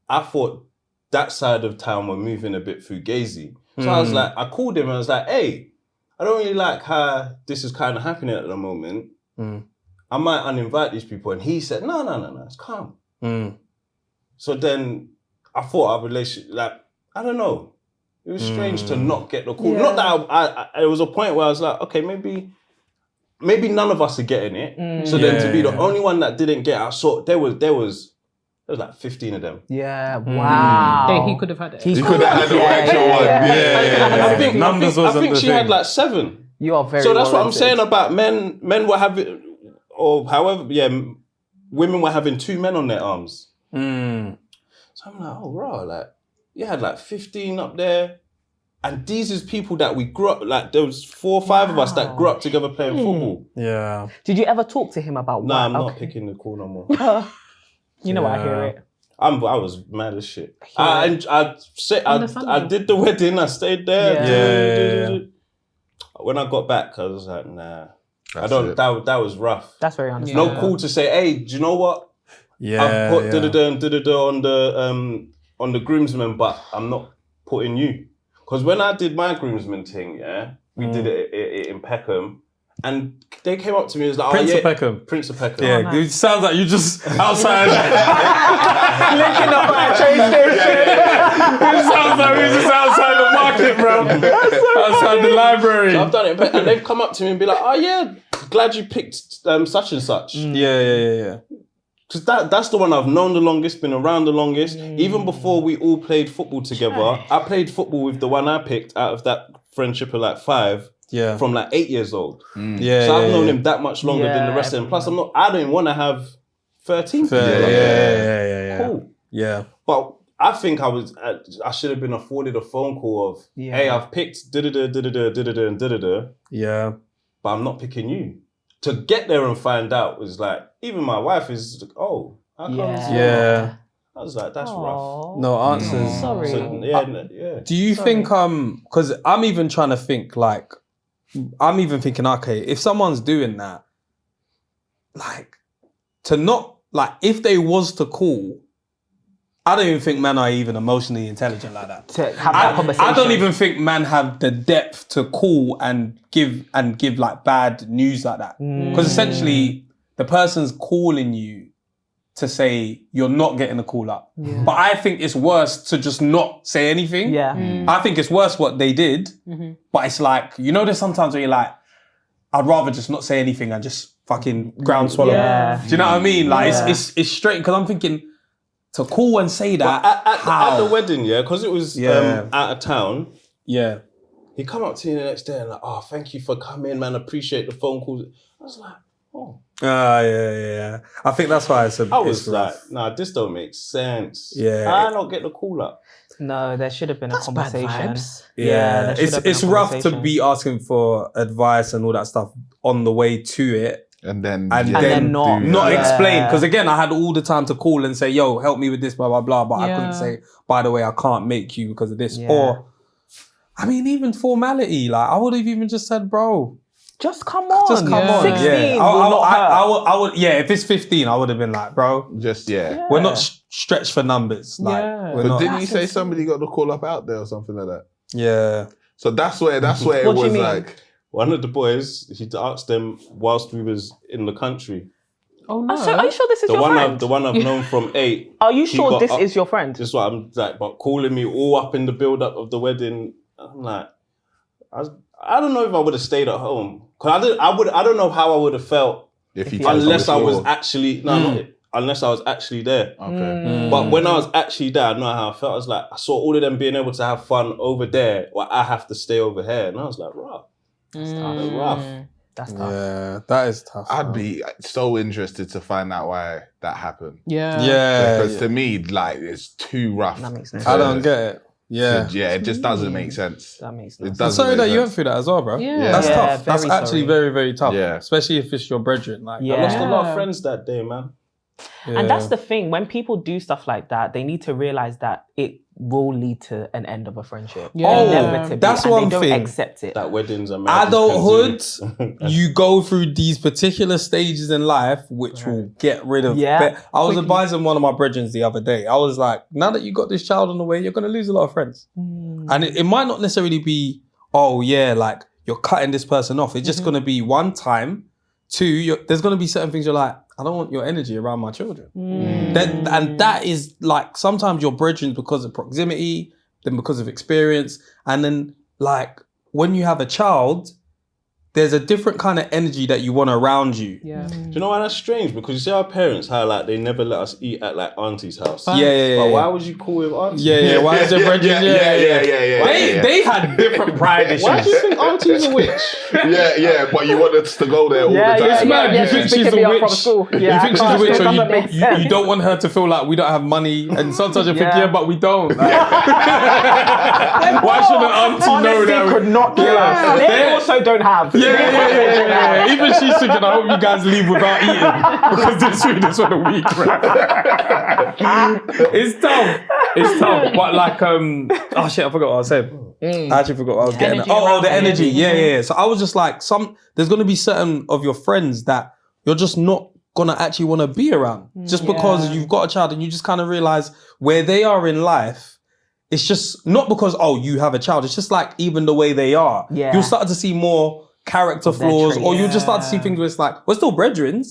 I thought that side of town were moving a bit fugazi. So I was like, I called him and I was like, hey, I don't really like how this is kind of happening at the moment. I might uninvite these people. And he said, no, it's calm. So then I thought our relationship, like, I don't know. It was strange to not get the call. Not that it was a point where I was like, okay, maybe none of us are getting it. So then to be the only one that didn't get it, I saw there was like 15 of them. Yeah, wow. Hey, he could have had it. You could have had the extra one. I think, Numbers I wasn't think the she thing. had like 7. You are very So that's what I'm warranted. saying about men. Men were having, or however, women were having 2 men on their arms. So I'm like, oh, raw, like, you had like 15 up there. And these is people that we grew up, like there was 4 or 5 of us that grew up together playing football. Yeah. Did you ever talk to him about Nah, I'm what? not picking the call no more. You know what, I hear it. I was mad as shit. I did the wedding, I stayed there. Yeah. When I got back, I was like, nah. That's that was rough. That's very understandable. No call to say, hey, do you know what? Yeah. I've put da-da-da and da-da-da on the groomsmen, but I'm not putting you. Because when I did my groomsmen thing, we did it in Peckham, and they came up to me and was like, Prince of Peckham. Prince of Peckham. Yeah, it sounds like you just outside. Linking up at a train station. It sounds like we're just outside the market, bro. Outside the library. So I've done it, and they've come up to me and be like, oh yeah, glad you picked such and such. Yeah. because that's the one I've known the longest, been around the longest. Even before we all played football together, I played football with the one I picked out of that friendship of like 5 from like 8 years old. So I've known him that much longer than the rest of them. Plus, I don't want to have 13 people. Cool. Yeah. But I think I should have been afforded a phone call of, hey, I've picked da-da-da, and da-da-da. Yeah. But I'm not picking you. To get there and find out was like, even my wife is, how come? Yeah. I was like, that's rough. No answers. Sorry. So, Do you think, because I'm even trying to think like, I'm even thinking, okay, if someone's doing that, like, to not, like, if they was to call, I don't even think men are even emotionally intelligent like that. To have that conversation. I don't even think men have the depth to call and give like bad news like that. Because essentially, the person's calling you to say you're not getting a call up. But I think it's worse to just not say anything. I think it's worse what they did. But it's like, you know, there's sometimes where you're like, I'd rather just not say anything and just fucking ground swallow. Do you know what I mean? Like it's straight, because I'm thinking, to call and say that at the wedding, because it was out of town. He come up to me the next day and like, oh, thank you for coming, man. Appreciate the phone calls. I was like, oh. I think that's why it's rough. Like, nah, this don't make sense. I don't get the call up. No, there should have been a conversation. Bad vibes. There should have been it's a rough to conversation. be asking for advice and all that stuff on the way to it. And then not explain, because again, I had all the time to call and say, yo, help me with this, blah, blah, blah, but I couldn't say, by the way, I can't make you because of this. Or, I mean, even formality, like, I would have even just said, bro, just come on. 16 I would, if it's 15, I would have been like, bro, just, we're not stretched for numbers. Like, we're but not. didn't you say somebody got the call up out there or something like that? Yeah. So that's where it What do you was mean? like. One of the boys, he asked them whilst we was in the country. Oh no! So are you sure this is your friend? The one I've known from 8. Are you sure this is your friend? This is what I'm like, but calling me all up in the build up of the wedding. I'm like, I don't know if I would have stayed at home, because I don't know how I would have felt If he unless I was actually unless I was actually there. Okay. But when I was actually there, I know how I felt. I was like, I saw all of them being able to have fun over there, while I have to stay over here, and I was like, rough. That's rough. That's tough. Yeah, that is tough. I'd be so interested to find out why that happened. Yeah. Because to me, like, it's too rough. That makes no sense. I don't get it. Yeah. It just doesn't make sense. That makes no It sense. I'm doesn't sorry make that you went sense. through that as well, bro. Yeah. That's Yeah, tough. That's very actually sorry. very, very tough. Yeah. Especially if it's your brethren. Like, I lost a lot Yeah. of friends that day, man. And that's the thing. When people do stuff like that, they need to realize that it will lead to an end of a friendship. Yeah. Inevitably, that's and one they don't thing. accept it. That weddings and marriages Adulthood, can do. you go through these particular stages in life which will get rid of. I was advising one of my brethren the other day. I was like, now that you got this child on the way, you're going to lose a lot of friends. And it might not necessarily be, like you're cutting this person off. It's just going to be one time. 2, there's going to be certain things you're like, I don't want your energy around my children. And that is like, sometimes your brethren because of proximity, then because of experience. And then like when you have a child, there's a different kind of energy that you want around you. Do you know why that's strange? Because you see our parents, how like they never let us eat at like auntie's house. But why would you call with auntie? Why is your brethren? They had different pride issues. Why do you think auntie's a witch? But you want us to go there all the time. It's mad. You think she's a witch? You think she's a witch, or you don't want her to feel like we don't have money, and sometimes you think, but we don't. Like, why should an auntie know that? Could not kill us. They also don't have. Even she's thinking, I hope you guys leave without eating because this food is for the weak, right? It's tough. But like, oh shit, I forgot what I was saying. I actually forgot what I was getting at. Oh, the energy. Yeah. So I was just like, there's going to be certain of your friends that you're just not going to actually want to be around just because you've got a child, and you just kind of realize where they are in life. It's just not because, you have a child. It's just like even the way they are. Yeah. You'll start to see more character flaws, or you'll just start to see things where it's like, we're still brethren,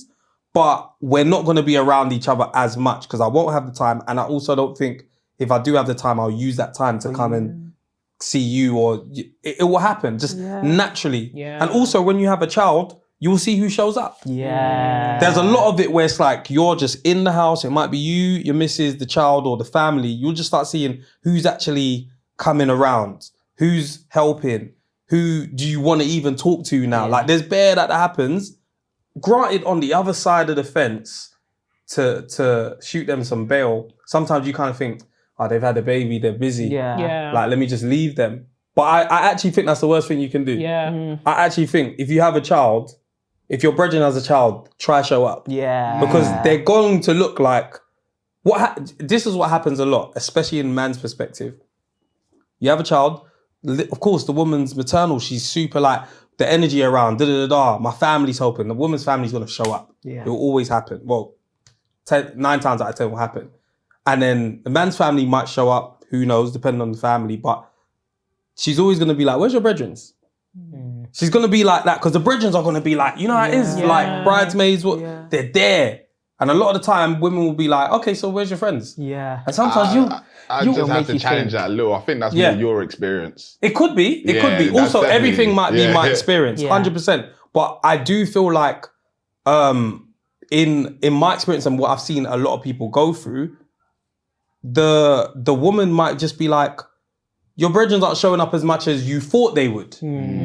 but we're not going to be around each other as much because I won't have the time. And I also don't think if I do have the time, I'll use that time to come and see you, or it will happen just naturally. And also when you have a child, you'll see who shows up. Yeah. There's a lot of it where it's like you're just in the house. It might be you, your missus, the child, or the family. You'll just start seeing who's actually coming around, who's helping, who do you want to even talk to now. Like there's bare that happens. Granted, on the other side of the fence, to shoot them some bail, sometimes you kind of think, oh, they've had a baby, they're busy. Yeah. Like, let me just leave them. But I actually think that's the worst thing you can do. Yeah. I actually think if you have a child, if your brethren has a child, try show up. Yeah. Because they're going to look like, this is what happens a lot, especially in man's perspective. You have a child, of course, the woman's maternal, she's super like, the energy around, my family's helping, the woman's family's going to show up. Yeah. It will always happen. Well, 9 times out of 10 will happen. And then the man's family might show up, who knows, depending on the family, but she's always going to be like, where's your brethrens? She's going to be like that, because the brethrens are going to be like, you know how it is, like bridesmaids, they're there. And a lot of the time, women will be like, okay, so where's your friends? Yeah. And sometimes I just have to challenge that a little. I think that's more your experience. It could be. It could be. Also, everything might be my experience, 100%. But I do feel like, in my experience and what I've seen a lot of people go through, the woman might just be like, your brethren aren't showing up as much as you thought they would.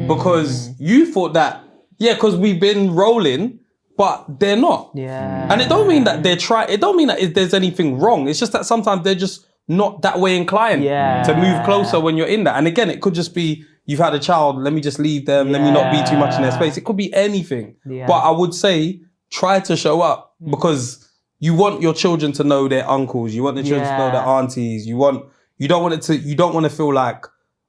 Because you thought that, because we've been rolling, but they're not. Yeah. And it don't mean that it don't mean that there's anything wrong. It's just that sometimes they're just not that way inclined to move closer when you're in that. And again, it could just be, you've had a child, let me just leave them, let me not be too much in their space. It could be anything. Yeah. But I would say, try to show up, because you want your children to know their uncles, you want the children to know their aunties, you don't want to feel like,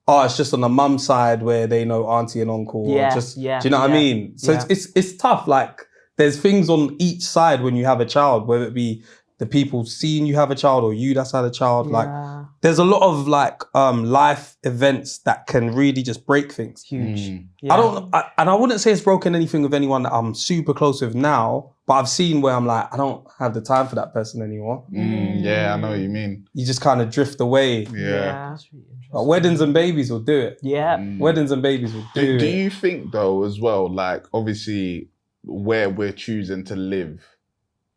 oh, it's just on the mum side where they know auntie and uncle. Do you know what I mean? So it's tough. Like, there's things on each side when you have a child, whether it be the people seeing you have a child or you that's had a child. Like, there's a lot of like life events that can really just break things. Huge. I wouldn't say it's broken anything with anyone that I'm super close with now, but I've seen where I'm like, I don't have the time for that person anymore. Yeah, I know what you mean. You just kind of drift away. Yeah. But weddings and babies will do it. Yeah. Weddings and babies will do it. Do you think though, as well, like obviously where we're choosing to live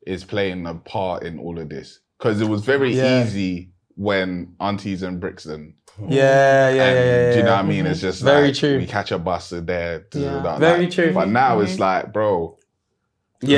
is playing a part in all of this? Because it was very easy when aunties in Brixton. Do you know what I mean? It's just very like, true. we catch a bus there. Very true. But now it's like, bro. We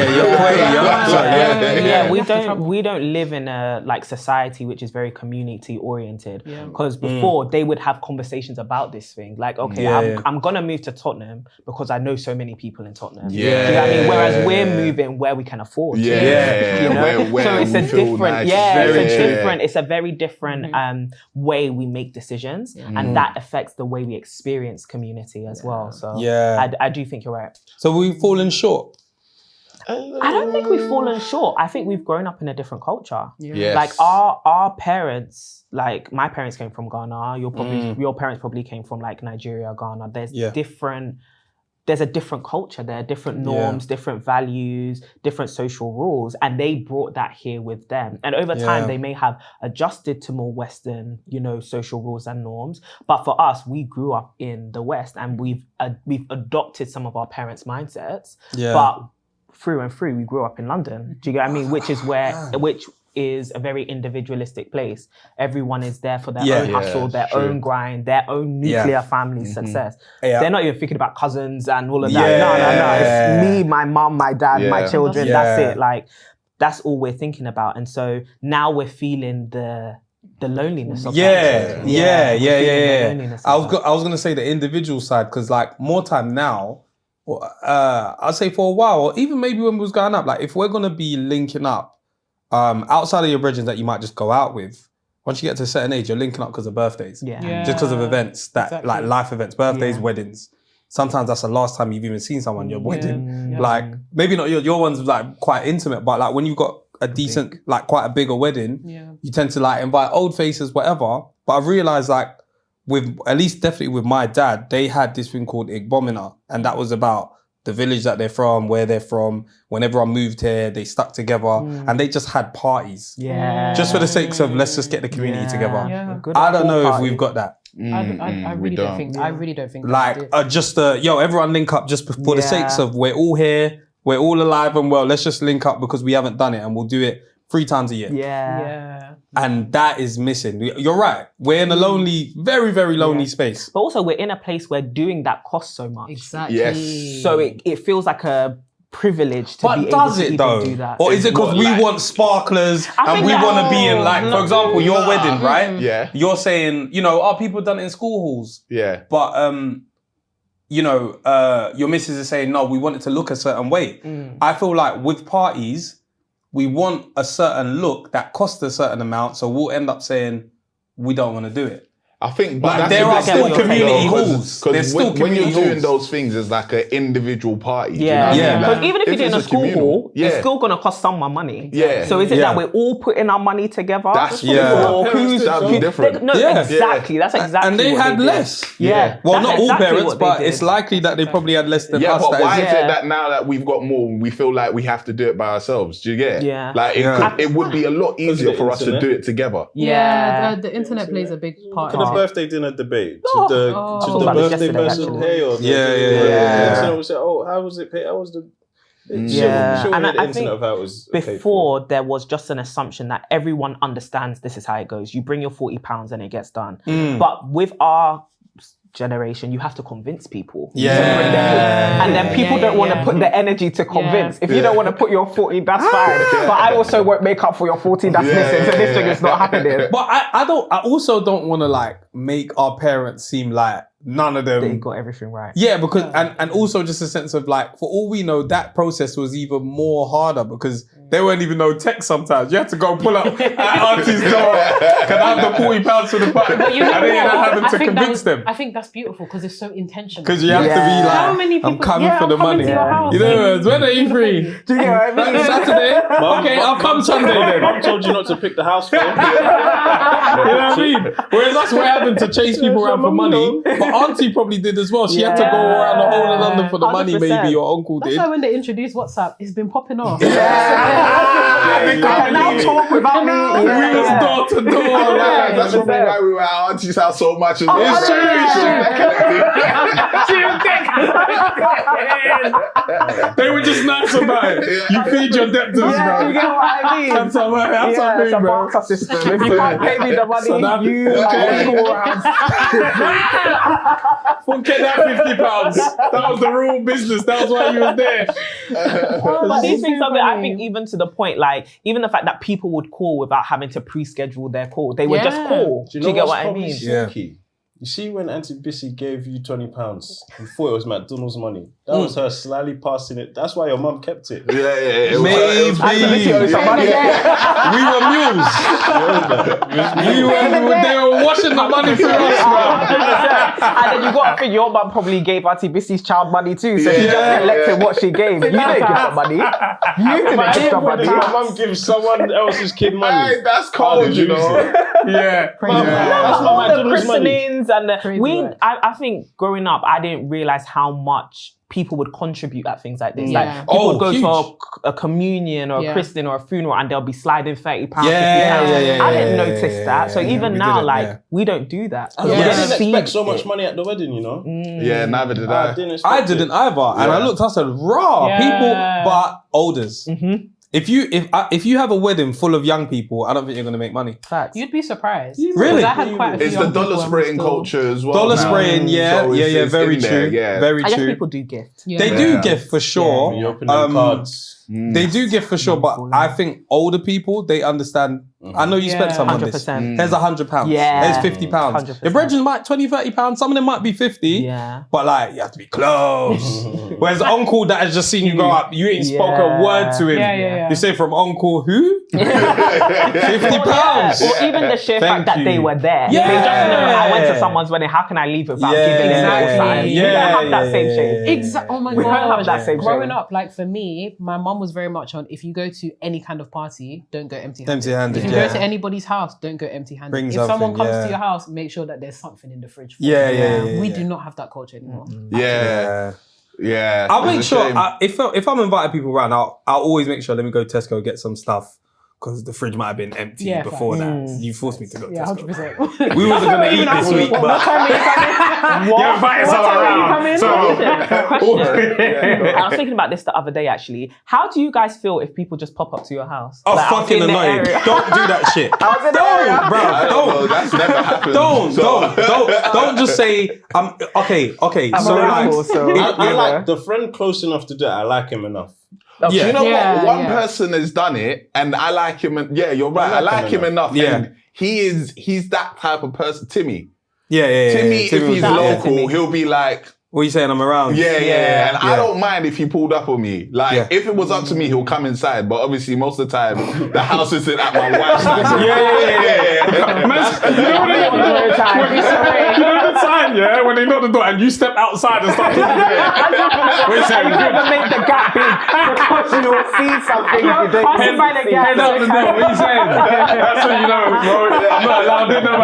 don't live in a like society which is very community oriented. Because before they would have conversations about this thing, like, okay, I'm gonna move to Tottenham because I know so many people in Tottenham. Do you know what I mean? Whereas we're moving where we can afford. You know? So it's a different, it's a very different way we make decisions, and that affects the way we experience community as well. So I do think you're right. So we've fallen short. I don't think we've fallen short. I think we've grown up in a different culture. Yes. Like our parents, like my parents came from Ghana. Your parents probably came from like Nigeria, Ghana. There's a different culture there, different norms, different values, different social rules, and they brought that here with them. And over time, they may have adjusted to more Western, social rules and norms. But for us, we grew up in the West, and we've adopted some of our parents' mindsets. But through and through, we grew up in London. Do you get what I mean? Which is a very individualistic place. Everyone is there for their own hustle, their own grind, their own nuclear family success. They're not even thinking about cousins and all of that. No. It's me, my mum, my dad, my children. That's it. Like, that's all we're thinking about. And so now we're feeling the loneliness of that. I was gonna say the individual side, because like more time now, I'd say for a while, or even maybe when we was growing up, like if we're gonna be linking up, outside of your brethren that you might just go out with, once you get to a certain age, you're linking up because of birthdays. Just because of events that like life events, birthdays, weddings. Sometimes that's the last time you've even seen someone, your wedding. Like maybe not your one's like quite intimate, but like when you've got a decent, like quite a bigger wedding, you tend to like invite old faces, whatever. But I've realized like definitely with my dad, they had this thing called Igbomina, and that was about the village that they're from, where they're from. When everyone moved here, they stuck together and they just had parties. Just for the sake of let's just get the community together. I don't know if we've got that. I really don't think. I really don't think. Like everyone link up just for the sakes of we're all here, we're all alive and well. Let's just link up because we haven't done it, and we'll do it 3 times a year. Yeah. And that is missing. You're right. We're in a lonely, very, very lonely space. But also we're in a place where doing that costs so much. Exactly. Yes. So it feels like a privilege to be able to even do that. Or is it because we want sparklers and we want to be in, like, for example, your wedding, right? Yeah. You're saying, people done it in school halls. Yeah. But, your missus is saying, no, we want it to look a certain way. I feel like with parties, we want a certain look that costs a certain amount, so we'll end up saying we don't want to do it. I think, But but there are that's still the thing, community though, halls. There's still when you're community doing halls. those things as like an individual party. Yeah. Do you know what I mean? Because Like, even if you're doing a it's school communal, hall, it's still going to cost someone money. Yeah. So is it Yeah. that we're all putting our money together? That's Or who's that'd be different. No, Yeah. exactly. That's exactly And they what had did. less. Yeah. Well, That's not all exactly parents, what they but did. it's likely that they probably had less than Yeah, us. but that why is- is it that now that we've got more, we feel like we have to do it by ourselves? Do you get it? Yeah. Like it would be a lot easier the for us to internet. do it together. Yeah, the internet plays a big part. Look at the birthday dinner debate. Should the about this birthday yesterday, person actually. pay or Yeah. So we say, how was it paid? How was the? Yeah. Sure, And the I internet think of how it was paid for. Before, there was just an assumption that everyone understands this is how it goes. You bring your £40 and it gets done. But with our generation, you have to convince people. Yeah. to bring their food. And then people don't want to yeah. put the energy to convince. If you don't want to put your 40, that's fine. But I also won't make up for your 40 that's missing. So this thing is not happening. But I also don't want to like make our parents seem like none of them They got everything right. Yeah, because and also just a sense of like, for all we know, that process was even more harder because there weren't even no tech sometimes. You had to go pull up at auntie's door. Can I have the £40 for the party? But you know and then what? having I to think convince them. I think that's beautiful because it's so intentional. Because you have to be like, How many people? I'm coming for I'm the coming money. to your house. You know, when are you free? Do you get what I mean? Saturday? Okay, I'll come Sunday then. Mum told you not to pick the house for. You know what I mean? Whereas us we're having to chase people around for money. But auntie probably did as well. She had to go around the whole of London for the money, 100%. maybe your uncle That's did. why when they introduced WhatsApp, it's been popping off. They can now talk without me. We was door to door. Yeah, that's Yeah. probably why we were at our auntie's house so much as well. It's true. They were just nice about it. You feed your debtors, Yeah, you bro. get what I mean? Have some It's a food, bro. barter system. If you can't pay me the money, So that- you go around. Forget that £50. That was the real business. That was why you was there. But these things are, I think, even to the point, like, even the fact that people would call without having to pre-schedule their call. They would just call. Do Do you get what I probably mean? Yeah. sneaky? You see, when Auntie Bissy gave you £20, you thought it was McDonald's money. That was her slyly passing it. That's why your mum kept it. Yeah. Maybe. We were mules. They were washing the money for us, man. And then you got to think your mum probably gave Auntie Bissy's child money too, so she just collected what she gave. You didn't give her money. You didn't give her When money. my mum gives someone else's kid money. Hey, that's How cold, did you use know. it? Yeah. That's All not the McDonald's money. christenings and Crazy we. work. I think growing up, I didn't realize how much people would contribute at things like this. Yeah. Like people would go huge. to a communion or a Yeah. christening or a funeral and they'll be sliding £30, £50. Yeah. I didn't notice that. So even we now, didn't, like yeah. we don't do that. I We didn't don't see expect so it. much money at the wedding, you know. Yeah, neither did I. didn't expect I didn't either. And I looked, I said, raw Yeah. people, but olders. Mm-hmm. If you have a wedding full of young people, I don't think you're going to make money. Facts. You'd be surprised. Really? Because I had quite a few It's the young dollar people and spraying still- culture as well. Dollar now. spraying, yeah, So it's very in there, true. yeah. Very I guess true. people do gift. Yeah. They do gift for sure. You open them cards. They do gift for sure, but I think older people, they understand. I know you spent Yeah. some on this. 100%. There's £100. Yeah. There's £50. 100%. Your brethren might £20, £30. Some of them might be 50. Yeah. But like, you have to be close. Whereas the uncle that has just seen you go up, you ain't spoke a word to him. Yeah. You say from uncle who? £50. Or even the sheer Thank fact that you. they were there. Yeah. They just know I went to someone's wedding. How can I leave without giving them a little sign? Yeah. We don't have that Yeah. same shade. Exactly. Oh my We don't god. have that same Growing shame. up, like for me, my mum was very much on if you go to any kind of party, don't go empty-handed. Empty-handed, If you yeah. go to anybody's house, don't go empty-handed. Bring if someone something, comes yeah. to your house, make sure that there's something in the fridge. For Yeah, them. yeah. We do not have that culture anymore. Yeah. I'll It's make a sure shame. if I'm inviting people around, I'll always make sure. Let me go to Tesco get some stuff because the fridge might have been empty Yeah, before facts. that. You forced me to go to Yeah, Tesco. 100%. We wasn't going to eat this week, What but... time are you coming? You're inviting someone around. Question. I was thinking about this the other day, actually. How do you guys feel if people just pop up to your house? Oh, Like, I was fucking in the annoying. area. Don't do that shit. I was in the area. Don't, bro. I don't know, that's never happened. Don't just say, okay. I'm So, around, like, so, I like the friend close enough to do it. I like him enough. yeah. You know Yeah, what? One yeah. person has done it, and I like him. And yeah, you're right. I like him enough. Yeah. And he's that type of person. Timmy. yeah. Timmy, if he's was- local, Timmy. he'll be like, What are you saying? I'm around. yeah. And I Yeah. don't mind if he pulled up on me. Like, Yeah. if it was up to me, he'll come inside. But obviously, most of the time, the house isn't at my wife's house. Yeah. You know the time, yeah, when they knock the door and you step outside and start talking to them. What you saying? You never make the gap big because you will see something if you don't Passing by the gap. Head out the door. What are you saying? That's what you know, bro. I'm not allowed in, am I?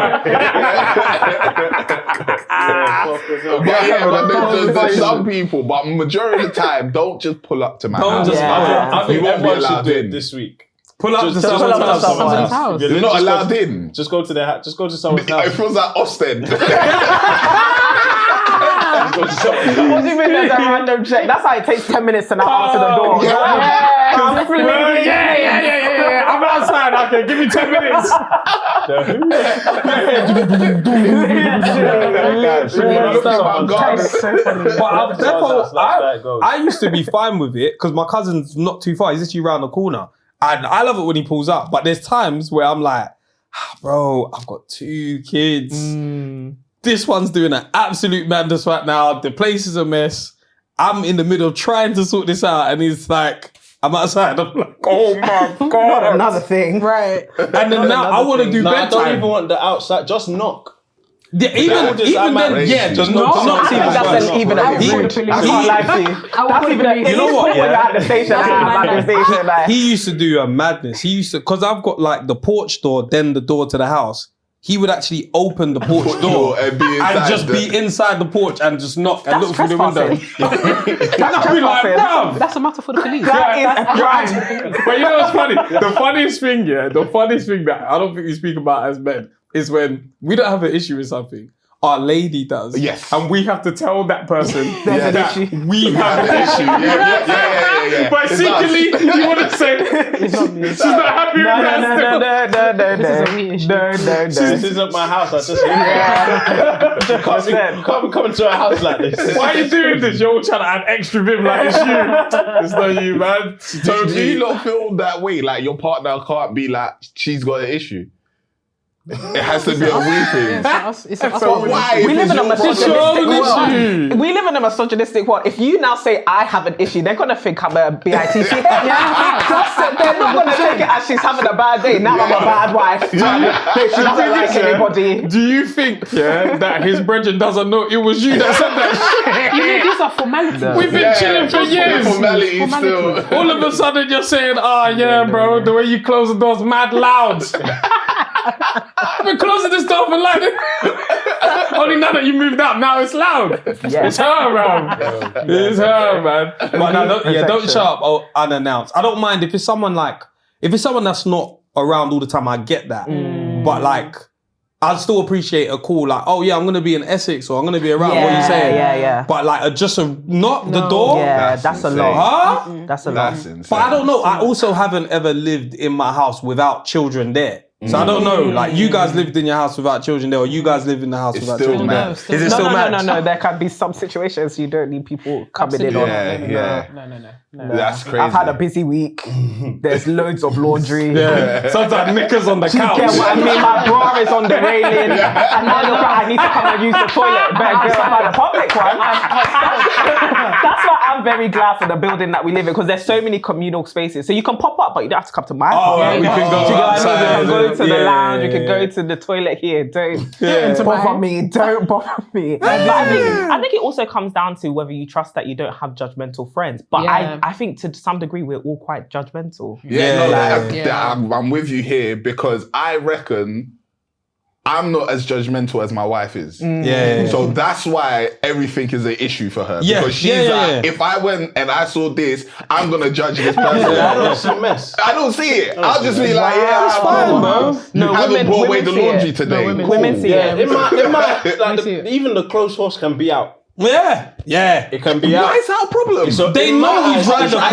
There's some people, but majority of the time, don't just pull up to my Don't house. just- Yeah. I think You won't be everyone should allowed do it in. this week. Pull up to Just someone's pull up to house. someone's house. You're not allowed in. Just go to their house. Just go to someone's It house. feels like Ostend. Just go to someone's house. What do you mean there's a random check? That's how it takes 10 minutes to now answer the door. Yeah. I'm free. Yeah. I'm outside. Okay, give me 10 minutes. But I used to be fine with it because my cousin's not too far. He's literally around the corner. And I love it when he pulls up. But there's times where I'm like, bro, I've got 2 kids. This one's doing an absolute madness right now. The place is a mess. I'm in the middle of trying to sort this out. And he's like, I'm outside. I'm like, oh my God. Another thing. Right. And then now I want to do No, I don't bedtime. even want the outside. Just knock. Yeah, even then, yeah, just No, not no, even That's even I a would bit call the rude. police. I can't lie to you. That's even a, You know what, when yeah? you're at the station, I'm at the station, like, He used to do a madness. He used to, because I've got like the porch door, then the door to the house. He would actually open the porch door and be inside just be inside the porch and just knock and That's look through the window. trespassing. And I'd be like, trespassing. bruv. That's a matter for the police. That is a crime. But you know what's funny? The funniest thing that I don't think we speak about as men is when we don't have an issue with something. Our lady does. Yes. And we have to tell that person There's an that issue. we have an issue. Yeah. But It's secretly, you want to say, It's not me. she's not happy with that This is a me issue. This isn't my house. I just live here. Can't come into a house like this. still. Why are you doing this? You're all trying to add extra vim like it's you. It's not you, man. She told Do you me. not feel that way? Like your partner can't be like, she's got an issue. It has to be a we thing. It's us. So why? We live in a misogynistic world. issue. We live in a misogynistic world. If you now say I have an issue, they're gonna think I'm a bitch. They're not gonna take it as she's having a bad day. Now I'm a bad wife. She doesn't like anybody. Do you think, that his brethren doesn't know it was you that said that You know, these are formalities. shit? We've been chilling for years. Formality still. All of a sudden you're saying, bro, the way you close the door's mad loud. I've been closing this door for like only now that you moved out, now it's loud. Yeah. It's her, man. It's her, man. But no, don't shut up unannounced. I don't mind if it's someone that's not around all the time, I get that. But like, I'd still appreciate a call like, oh yeah, I'm gonna be in Essex or I'm gonna be around. What are you saying? Yeah. But like, just knock the door. Yeah, that's a lot. Huh? That's a lot. That's insane. But I don't know. I also haven't ever lived in my house without children there. So I don't know. Like, you guys lived in your house without children there, or you guys live in the house It's without still children mad. there. Still Is it mad. still mad? No. There can be some situations you don't need people coming in on. Yeah. No. That's crazy. I've had a busy week. There's loads of laundry. Yeah. Sometimes knickers on the You couch. get what I mean? My bra is on the railing, and now look, I need to come and use the toilet. Better go find a public one. That's why I'm very glad for the building that we live in, because there's so many communal spaces. So you can pop up, but you don't have to come to my house. We can go Do you know what I mean? outside. You can go to the Yeah, lounge. You yeah, can go to the toilet here. Don't Yeah. bother me. Don't bother me. But I think it also comes down to whether you trust that you don't have judgmental friends. But Yeah. I think to some degree we're all quite judgmental. Yeah, Yeah. I'm with you here because I reckon I'm not as judgmental as my wife is. Yeah. So that's why everything is an issue for her. Yeah, Because she's if I went and I saw this, I'm going to judge this person. I don't see mess. I don't see it. I'll just be like, yeah, It's fine, bro. You haven't brought away the see laundry it. today. No, Cool. women see it. It might like see it. even the clothes horse can be out. Yeah. It can be Why out. is that a problem? So They in know my we eyes, dry it's the like-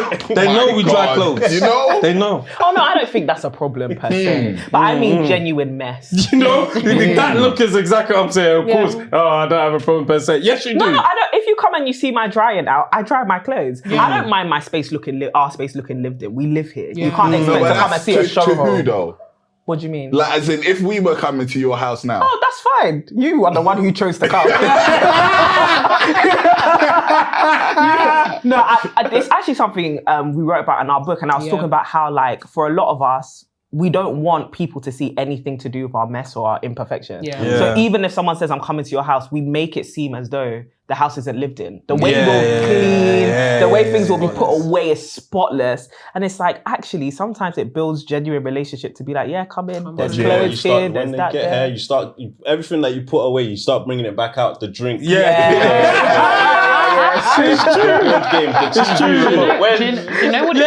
clothes. They know we dry God. clothes. You know? They know. Oh no, I don't think that's a problem per se. But I mean genuine mess. You know, that look is exactly what I'm saying. Of course, I don't have a problem per se. Yes, you do. No, I don't. If you come and you see my drying out, I dry my clothes. I don't mind my space looking, our space looking lived in. We live here. You can't expect But to come and that's see a to show who home. though? What do you mean? Like, as in, if we were coming to your house now. Oh, that's fine. You are the one who chose to come. No, it's actually something we wrote about in our book, and I was talking about how, like, for a lot of us, we don't want people to see anything to do with our mess or our imperfection. So even if someone says, I'm coming to your house, we make it seem as though the house isn't lived in. The way we'll clean, the way things will be put away is spotless. And it's like, actually, sometimes it builds genuine relationship to be like, yeah, come in. There's clothes here, there's that there. You start everything that you put away. You start bringing it back out. The drink. It's true. You know what?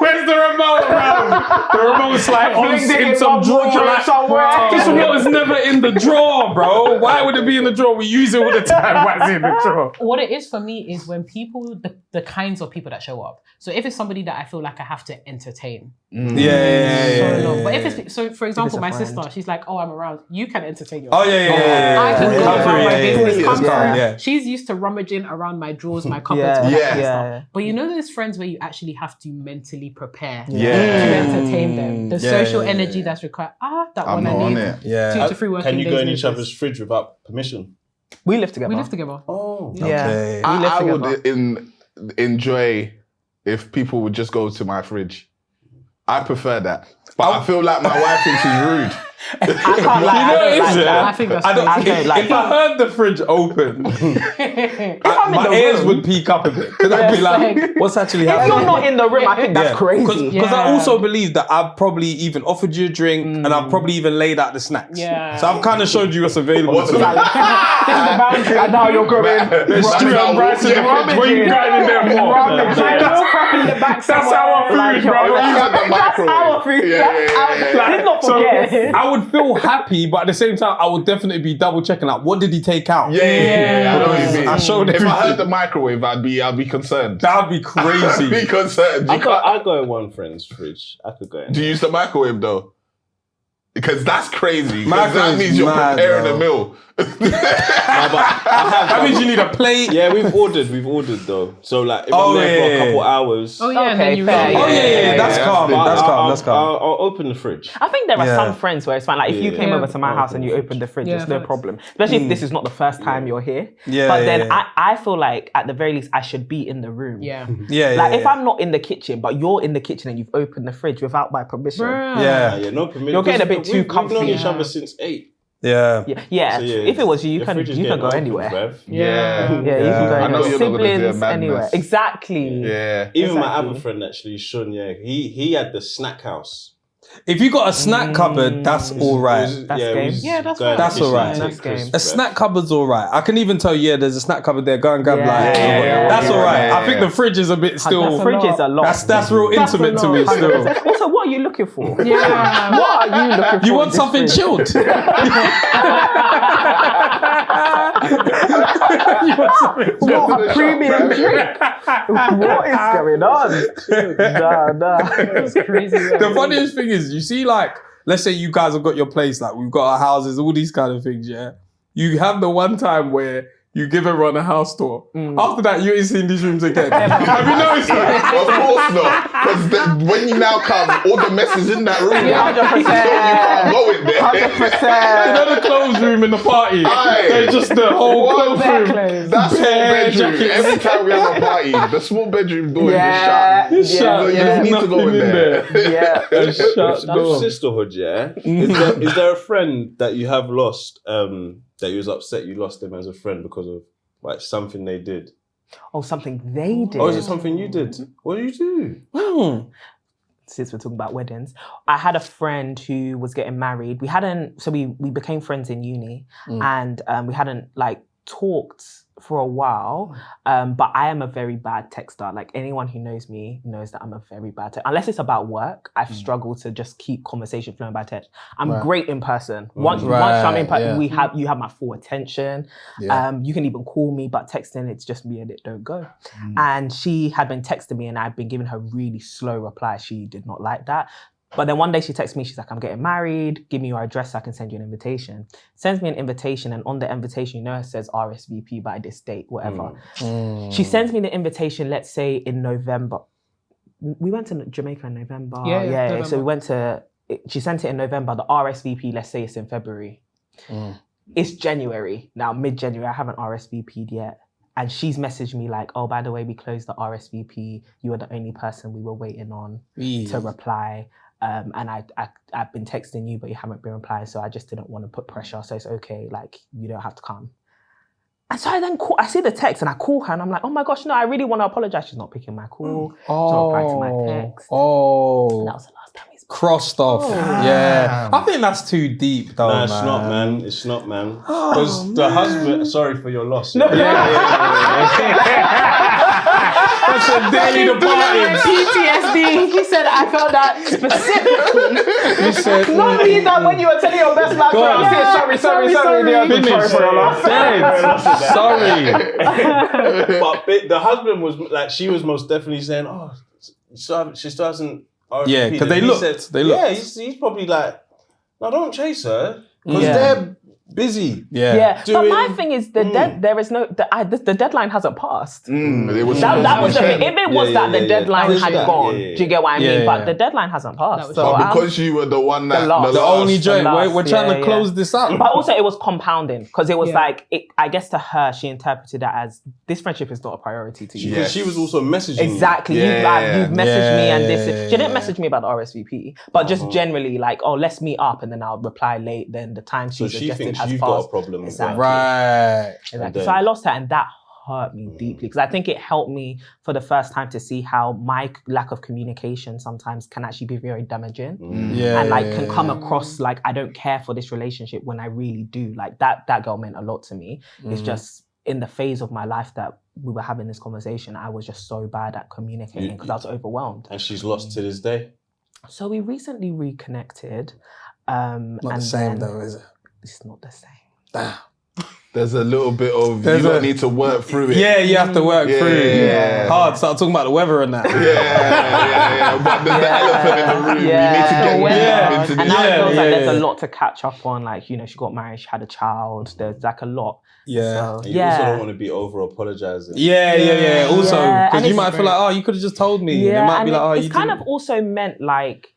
Where's the remote, bro? The remote's like in some drawer. Like, this remote is never in the drawer, bro. Why would it be in the drawer? We use it all the time. Why is it in the drawer? What it is for me is when people, the kinds of people that show up. So if it's somebody that I feel like I have to entertain. Yeah. But if it's, so for example, my sister, she's like, oh, I'm around. You can entertain Oh, yourself. yeah. I can go about my business. Come Yeah. through. She's used to rummaging around my drawers, my cupboards, all that kind of stuff. But you know those friends where you actually have to mentally prepare to entertain them. The social energy that's required. That I'm one not I on need. it. 2 to 3 working Can you days go in each notice. other's fridge without permission? We live together. We live together. Oh. Okay. I would enjoy if people would just go to my fridge. I prefer that. But I feel like my wife thinks she's rude. I can't lie. You know I it don't is, like that. I think that's I don't, crazy. if I heard the fridge open, I'm in my the ears room. would peak up a bit. Because I'd be like, what's actually If happening? you're not in the room, I think that's crazy. Because I also believe that I've probably even offered you a drink and I've probably even laid out the snacks. Yeah. So I've kind of showed you what's available. What's to that? me. This is the boundary, and now you're going. There's stew and rice in the fridge. Where you going in there for? That's our food, bro. That's our food. Let's not forget. I would feel happy, but at the same time, I would definitely be double checking out. What did he take out? Yeah. I know what you mean. I showed If I heard everything. the microwave, I'd be concerned. That'd be I'd be crazy. concerned. I go in one friend's fridge. I could go in. Do you use the microwave though? Because that's crazy. Because that Microwave's means you're mad, preparing bro. a meal. That means you need a plate. Yeah, we've ordered though. So like, if I'm there for a couple hours, Oh yeah, and Okay, then you fair. really- Yeah, that's calm. That's calm. That's calm. I'll open the fridge. I think there are Yeah. some friends where it's fine. Like if you came Yeah. over to my house and you opened the fridge, Yeah, it's no facts. problem. Especially if this is not the first time you're here. Yeah, But yeah, then yeah. I feel like at the very least I should be in the room. Yeah. Yeah, Like yeah, if I'm not in the kitchen, but you're in the kitchen and you've opened the fridge without my permission. Bruh. Yeah, No permission. You're getting a bit Because too we've known comfy. each other since 8. yeah. Yeah. So, If it was you, you the can fridge is go getting open, anywhere. bruv. Yeah. Yeah, you can go I know anywhere. you're not gonna do a Siblings, madness. anywhere. Exactly. Yeah. Even my Exactly. other friend actually, Sean, he had the snack house. If you got a snack cupboard, that's all right. That's game. Yeah, that's going fine. That's to the all right. kitchen and That's take game. crisps, A bruv. snack cupboard's all right. I can even tell you, yeah, there's a snack cupboard there. Go and grab Yeah. like. Yeah. That's all right. Yeah. I think the fridge is a bit still. The fridge is a lot. That's real intimate to me still. Also, what are you looking for? Yeah. What are you looking for? You in want this something fridge? chilled? You want something chilled? What a premium drink. What is going on? Nah. That's crazy. The funniest thing is, you see, like, let's say you guys have got your place, like we've got our houses, all these kind of things, yeah? You have the one time where you give everyone a house tour. After that, you ain't seen these rooms again. Have you noticed that? Of course not. Because when you now come, all the mess is in that room. Yeah, 100%. You can't go in there. 100%. You know the clothes room in the party? Aye. They're just the whole clothes Bare room. clothes. That small Bare bedroom. jackets. Every time we have a party, the small bedroom door Yeah, is just shut. You don't need to go in there. Yeah. Shut door. Sisterhood, yeah. Is there a friend that you have lost? That you was upset you lost them as a friend because of like something they did? Oh, something they did. Or is it something you did? What did you do? since we're talking about weddings, I had a friend who was getting married. We became friends in uni, and we hadn't like talked for a while. But I am a very bad texter. Like anyone who knows me knows that I'm a very bad texter. Unless it's about work, I've struggled to just keep conversation flowing by text. I'm great in person. Once I'm in person, you have my full attention. You can even call me, but texting, it's just me and it don't go. And she had been texting me and I'd been giving her really slow replies. She did not like that. But then one day she texts me, she's like, I'm getting married, give me your address so I can send you an invitation. Sends me an invitation, and on the invitation, it says RSVP by this date, whatever. She sends me the invitation, let's say in November. We went to Jamaica in November. November. So she sent it in November. The RSVP, let's say it's in February. It's January. Now, mid-January, I haven't RSVP'd yet. And she's messaged me like, oh, by the way, we closed the RSVP. You were the only person we were waiting on to reply. And I've been texting you, but you haven't been replying, so I just didn't want to put pressure. So it's okay, like you don't have to come. And so I then I see the text and I call her and I'm like, oh my gosh, no, I really want to apologize. She's not picking my call. She's not replying to my text. And that was the last time we spoke. Crossed off. Yeah. I think that's too deep though. No, it's not, man. It's not, man. Because the husband, sorry for your loss. That's a daily departing. PTSD. He said, I felt that specifically. You said, Not me that when you were telling your best man, sorry. Sorry. But the husband was like, she was most definitely saying, oh, she still hasn't. Yeah, because they looked. Yeah, he's probably like, no, don't chase her. Because they're busy. Yeah. But my thing is, the deadline hasn't passed. That was the thing. If it was that the deadline had gone, do you get what I mean? But the deadline hasn't passed. So but because you were the one that the only joint, we're trying to close this up. But also it was compounding because it was like, I guess to her, she interpreted that as this friendship is not a priority to you. Because she was also messaging you. Exactly. You've messaged me and this. She didn't message me about the RSVP, but just generally like, oh, let's meet up and then I'll reply late. Then the time she suggested has you've passed. got a problem with that. Right. Exactly. So I lost her and that hurt me deeply because I think it helped me for the first time to see how my lack of communication sometimes can actually be very damaging and can come across like I don't care for this relationship when I really do. Like that girl meant a lot to me. It's just in the phase of my life that we were having this conversation, I was just so bad at communicating because I was overwhelmed. And she's lost to this day? So we recently reconnected. Not the same though, is it? It's not the same. Damn. There's a little bit of you don't need to work through it. Yeah, you have to work through it. Hard. Start talking about the weather and that. But there's the elephant in the room. You need to get into and now it feels like there's a lot to catch up on. Like, you know, she got married, she had a child. There's like a lot. Yeah. So, you also don't want to be over apologizing. Yeah. Also, because you might feel like, oh, you could have just told me. Yeah, and it might be like, oh, it's kind of also meant like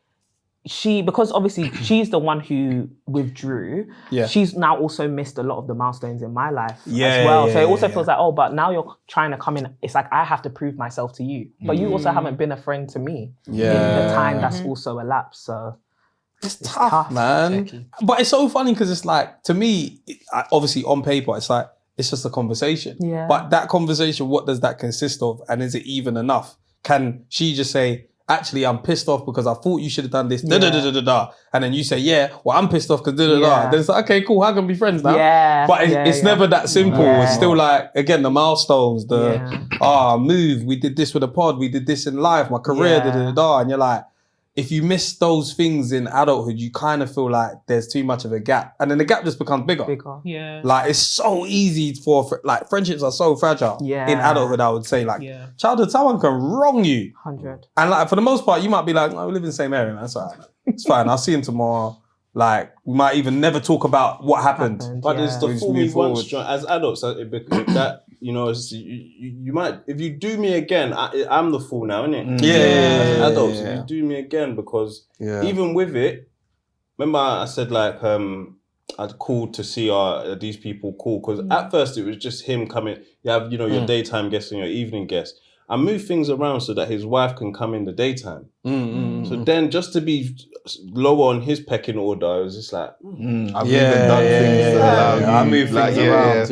because obviously she's the one who withdrew. Yeah. She's now also missed a lot of the milestones in my life as well. So it also feels like, oh, but now you're trying to come in. It's like I have to prove myself to you, but you also haven't been a friend to me in the time that's also elapsed. So it's tough, man. tricky. But it's so funny because it's like, to me, obviously on paper, it's like, it's just a conversation. Yeah. But that conversation, what does that consist of? And is it even enough? Can she just say, actually, I'm pissed off because I thought you should have done this, and then you say, yeah, well, I'm pissed off because Then it's like, okay, cool, how can we be friends now? Yeah. But it's never that simple. Yeah. It's still like, again, the milestones, move, we did this with a pod, we did this in life, my career, and you're like, if you miss those things in adulthood, you kind of feel like there's too much of a gap. And then the gap just becomes bigger. Yeah. Like, it's so easy like, friendships are so fragile in adulthood, I would say. Like, childhood, someone can wrong you. 100. And like, for the most part, you might be like, oh, we live in the same area, man. That's all right. It's fine. I'll see him tomorrow. Like, we might even never talk about what happened. But it's the fool me once, as adults, that, you know, you might, if you do me again, I'm the fool now, innit? As adults, if you do me again, because even with it, remember I said like, I'd called to see these people call, because at first it was just him coming, you have, you know, your daytime guest and your evening guest. I moved things around so that his wife can come in the daytime. So then just to be lower on his pecking order, I was just like, I've even done things that allow you. I move things around.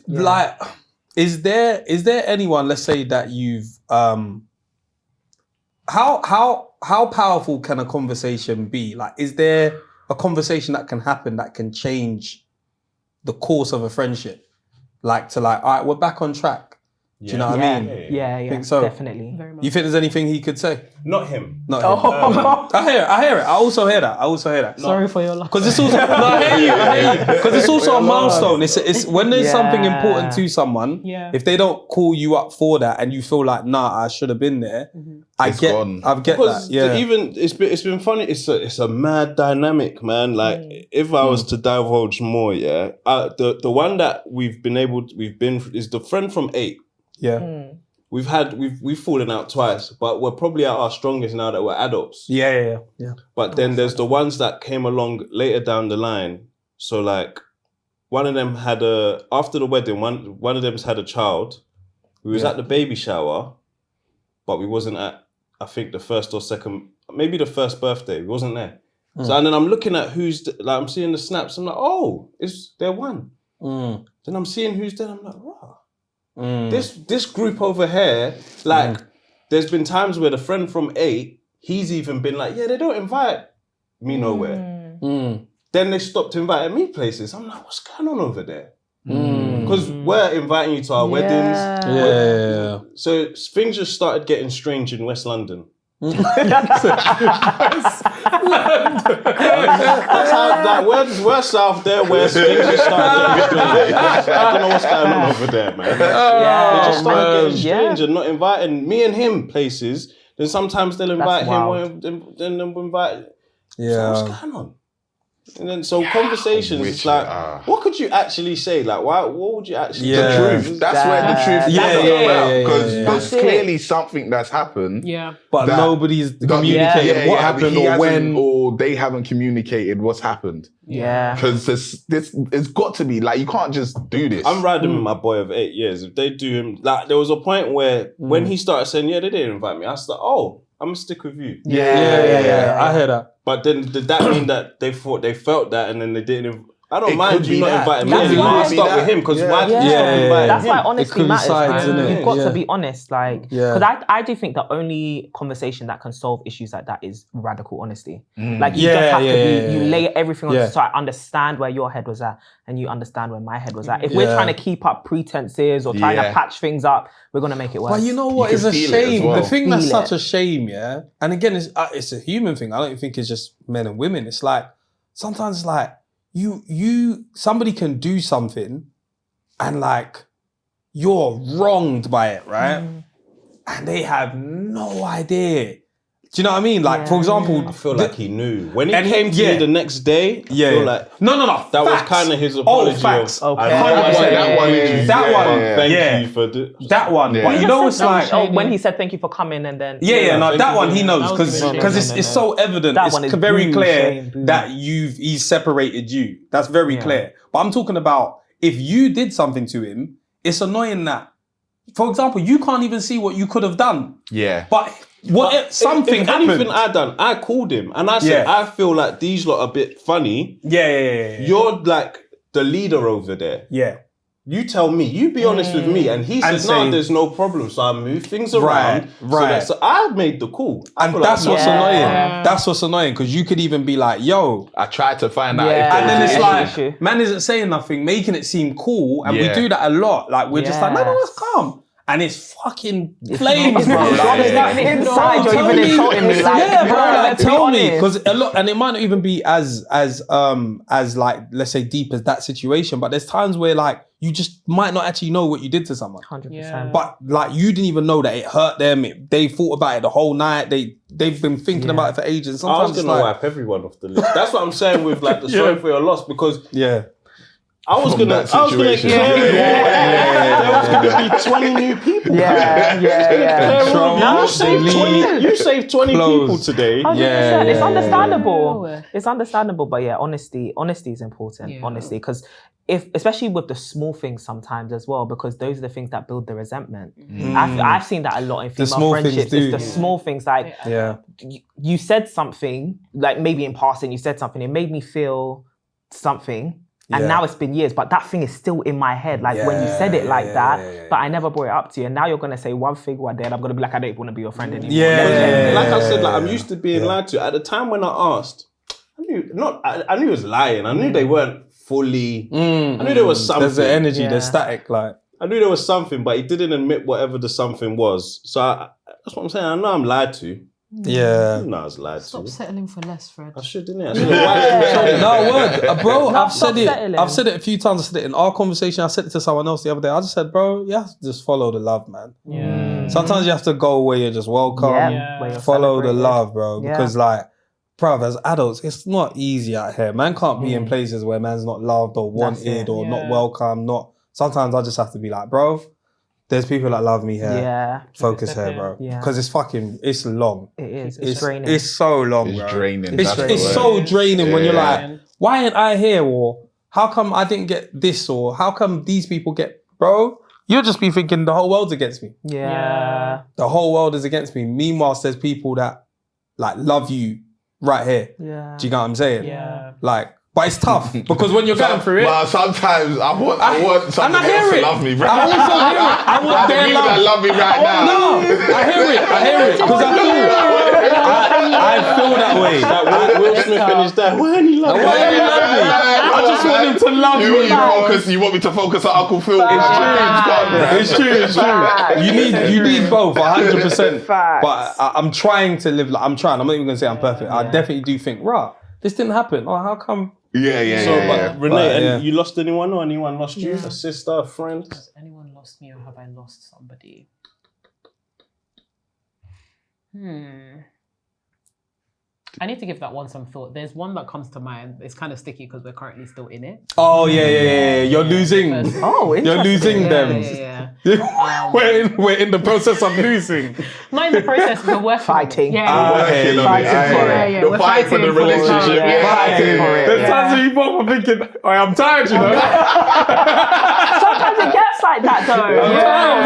Like, is there anyone, let's say that you've how powerful can a conversation be? Like, is there a conversation that can happen that can change the course of a friendship? Like all right, we're back on track. Do you know what I mean? Yeah, Think so? Definitely. Very much. You think there's anything he could say? Not him. Not him. I hear it. I also hear that. Sorry for your loss. Because it's also I hear you. Because it's also a milestone. It's when there's something important to someone. Yeah. If they don't call you up for that and you feel like, nah, I should have been there. I get Because that. Yeah. even it's been funny. It's a mad dynamic, man. Like if I was to divulge more, the one that we've been is the friend from 8. Yeah. We've fallen out twice, but we're probably at our strongest now that we're adults. Yeah. But then there's the ones that came along later down the line. So like one of them had after the wedding, one of them's had a child. We was at the baby shower, but we wasn't at, I think, the first or second, maybe the first birthday. We wasn't there. So and then I'm looking at I'm seeing the snaps. I'm like, oh, they're one. Then I'm seeing who's there. I'm like, wow. This group over here, like, there's been times where the friend from 8, he's even been like, yeah, they don't invite me nowhere. Then they stopped inviting me places. I'm like, what's going on over there? Because we're inviting you to our weddings. Yeah. So things just started getting strange in West London. That's how, like, we're south there where things just started getting strange. I don't know what's going on over there, man. They just started getting strange and not inviting me and him places. Then sometimes they'll invite him, then they'll invite. So what's going on? And then conversations, it's like, what could you actually say? Like, what would you actually The truth. That's where the truth comes out. Because there's clearly something that's happened. Yeah. But nobody's communicated what happened or when. Or they haven't communicated what's happened. Yeah. Because it's got to be, like, you can't just do this. I'm riding with my boy of 8 years. If they do him, like, there was a point where when he started saying, yeah, they didn't invite me, I was like, oh, I'm going to stick with you. Yeah. I heard that. But then did that mean that they felt that and then they didn't? I don't mind you not inviting me That's anymore. why- I'll start with him because why did you stop inviting That's him? why honesty matters, coincides, man. innit? You've got Yeah. to be honest, like, because I do think the only conversation that can solve issues like that is radical honesty. Like, you just have to be, you lay everything on so I understand where your head was at and you understand where my head was at. If we're trying to keep up pretenses or trying to patch things up, we're going to make it worse. But you know what You is can a feel it as shame? well. The thing that's Feel such a shame, and again, it's a human thing. I don't think it's just men and women. It's like, sometimes it's like, somebody can do something and like, you're wronged by it, right? And they have no idea. Do you know what I mean? Like, for example, I feel like he knew. When he came to me the next day, I feel like no. that was kind of his apology. Facts. Of, Okay. Thank Yeah. you for that one. Yeah. But you know, it's like, when he said thank you for coming and then... that one he knows That was because really it's so evident. That It's one is very boo, clear shame, boo. that he's separated you. That's very clear. But I'm talking about if you did something to him, it's annoying that, for example, you can't even see what you could have done. Yeah. But something if happened. anything I done, I called him and I said, I feel like these lot are a bit funny. Yeah. You're like the leader over there. Yeah. You tell me, you be honest with me. And he said, no, there's no problem. So I moved things around. Right. So I made the call. And that's what's annoying. That's what's annoying because you could even be like, yo. I tried to find out if And then it's issue. like, man isn't saying nothing, making it seem cool. And we do that a lot. Like, we're just like, no, it's calm. And it's fucking flames, bro. Inside, you're even insulting me. Like, Bro, let's be tell me, honest. because a lot, and it might not even be as like, let's say, deep as that situation. But there's times where like you just might not actually know what you did to someone. 100%. But like you didn't even know that it hurt them. They thought about it the whole night. They've been thinking about it for ages. I was Sometimes going to wipe everyone off the list. That's what I'm saying with like the sorry for your loss because I was gonna situation. There was gonna be 20 new people. You saved 20 people today. 100%. It's understandable. It's understandable, but honesty is important. Yeah. Honestly, because especially with the small things sometimes as well, because those are the things that build the resentment. I've seen that a lot in female friendships. It's the small things like you said something, like maybe in passing you said something, it made me feel something. And now it's been years, but that thing is still in my head. Like when you said it like that, but I never brought it up to you. And now you're going to say one thing one day and I'm going to be like, I don't want to be your friend anymore. Like I said, like I'm used to being lied to. At the time when I asked, I knew it was lying. I knew they weren't fully, I knew there was something. There's the energy, there's static, like. I knew there was something, but he didn't admit whatever the something was. So that's what I'm saying. I know I'm lied to. Yeah. No, I was lied Stop to. settling for less, Fred. I should, didn't I? I should have No word, bro. No, I've said it. settling. I've said it a few times. I said it in our conversation. I said it to someone else the other day. I just said, bro, you have to just follow the love, man. Yeah. Sometimes you have to go where you're just welcome. Where you're Follow the celebrated. love, bro. Because like, bruv, as adults, it's not easy out here. Man can't be in places where man's not loved or wanted or not welcome. Sometimes I just have to be like, bro, there's people that love me here. Yeah. Focus here, bro. Yeah. Because it's long. It is. It's draining. It's so long, bro. It's draining. It's so draining when you're like, why ain't I here? Or how come I didn't get this? Or how come these people get, bro? You'll just be thinking the whole world's against me. Yeah. The whole world is against me. Meanwhile, there's people that like love you right here. Yeah. Do you get what I'm saying? Yeah. Like, but it's tough because when you're going through it. Well, sometimes I want somebody hear else it. to love me. Right? I also hear it. I want Like the their people love. that love me right now. No, I hear it. Because I feel that way. Like Will Smith in his dad. Why ain't he love me? Why do you love me? I just want him to love me. You want me to focus on Uncle Phil? It's true. You need both, 100%. But I'm trying to live. I'm trying. I'm not even gonna say I'm perfect. I definitely do think, rah, this didn't happen. Oh, how come? Yeah. Renee, and you lost anyone or anyone lost you? A sister, a friend? Has anyone lost me or have I lost somebody? I need to give that one some thought. There's one that comes to mind. It's kind of sticky because we're currently still in it. Oh yeah. You're losing. Oh, You're losing them. Yeah. We're in the process of losing. Not in the process, we're working. Fighting. Yeah. Working on Fighting it. for it. You're We're fighting for the fighting for it. relationship. Yeah. Fighting for it. There's times when you both are thinking, oh, I'm tired, you know. Sometimes it gets like that, though.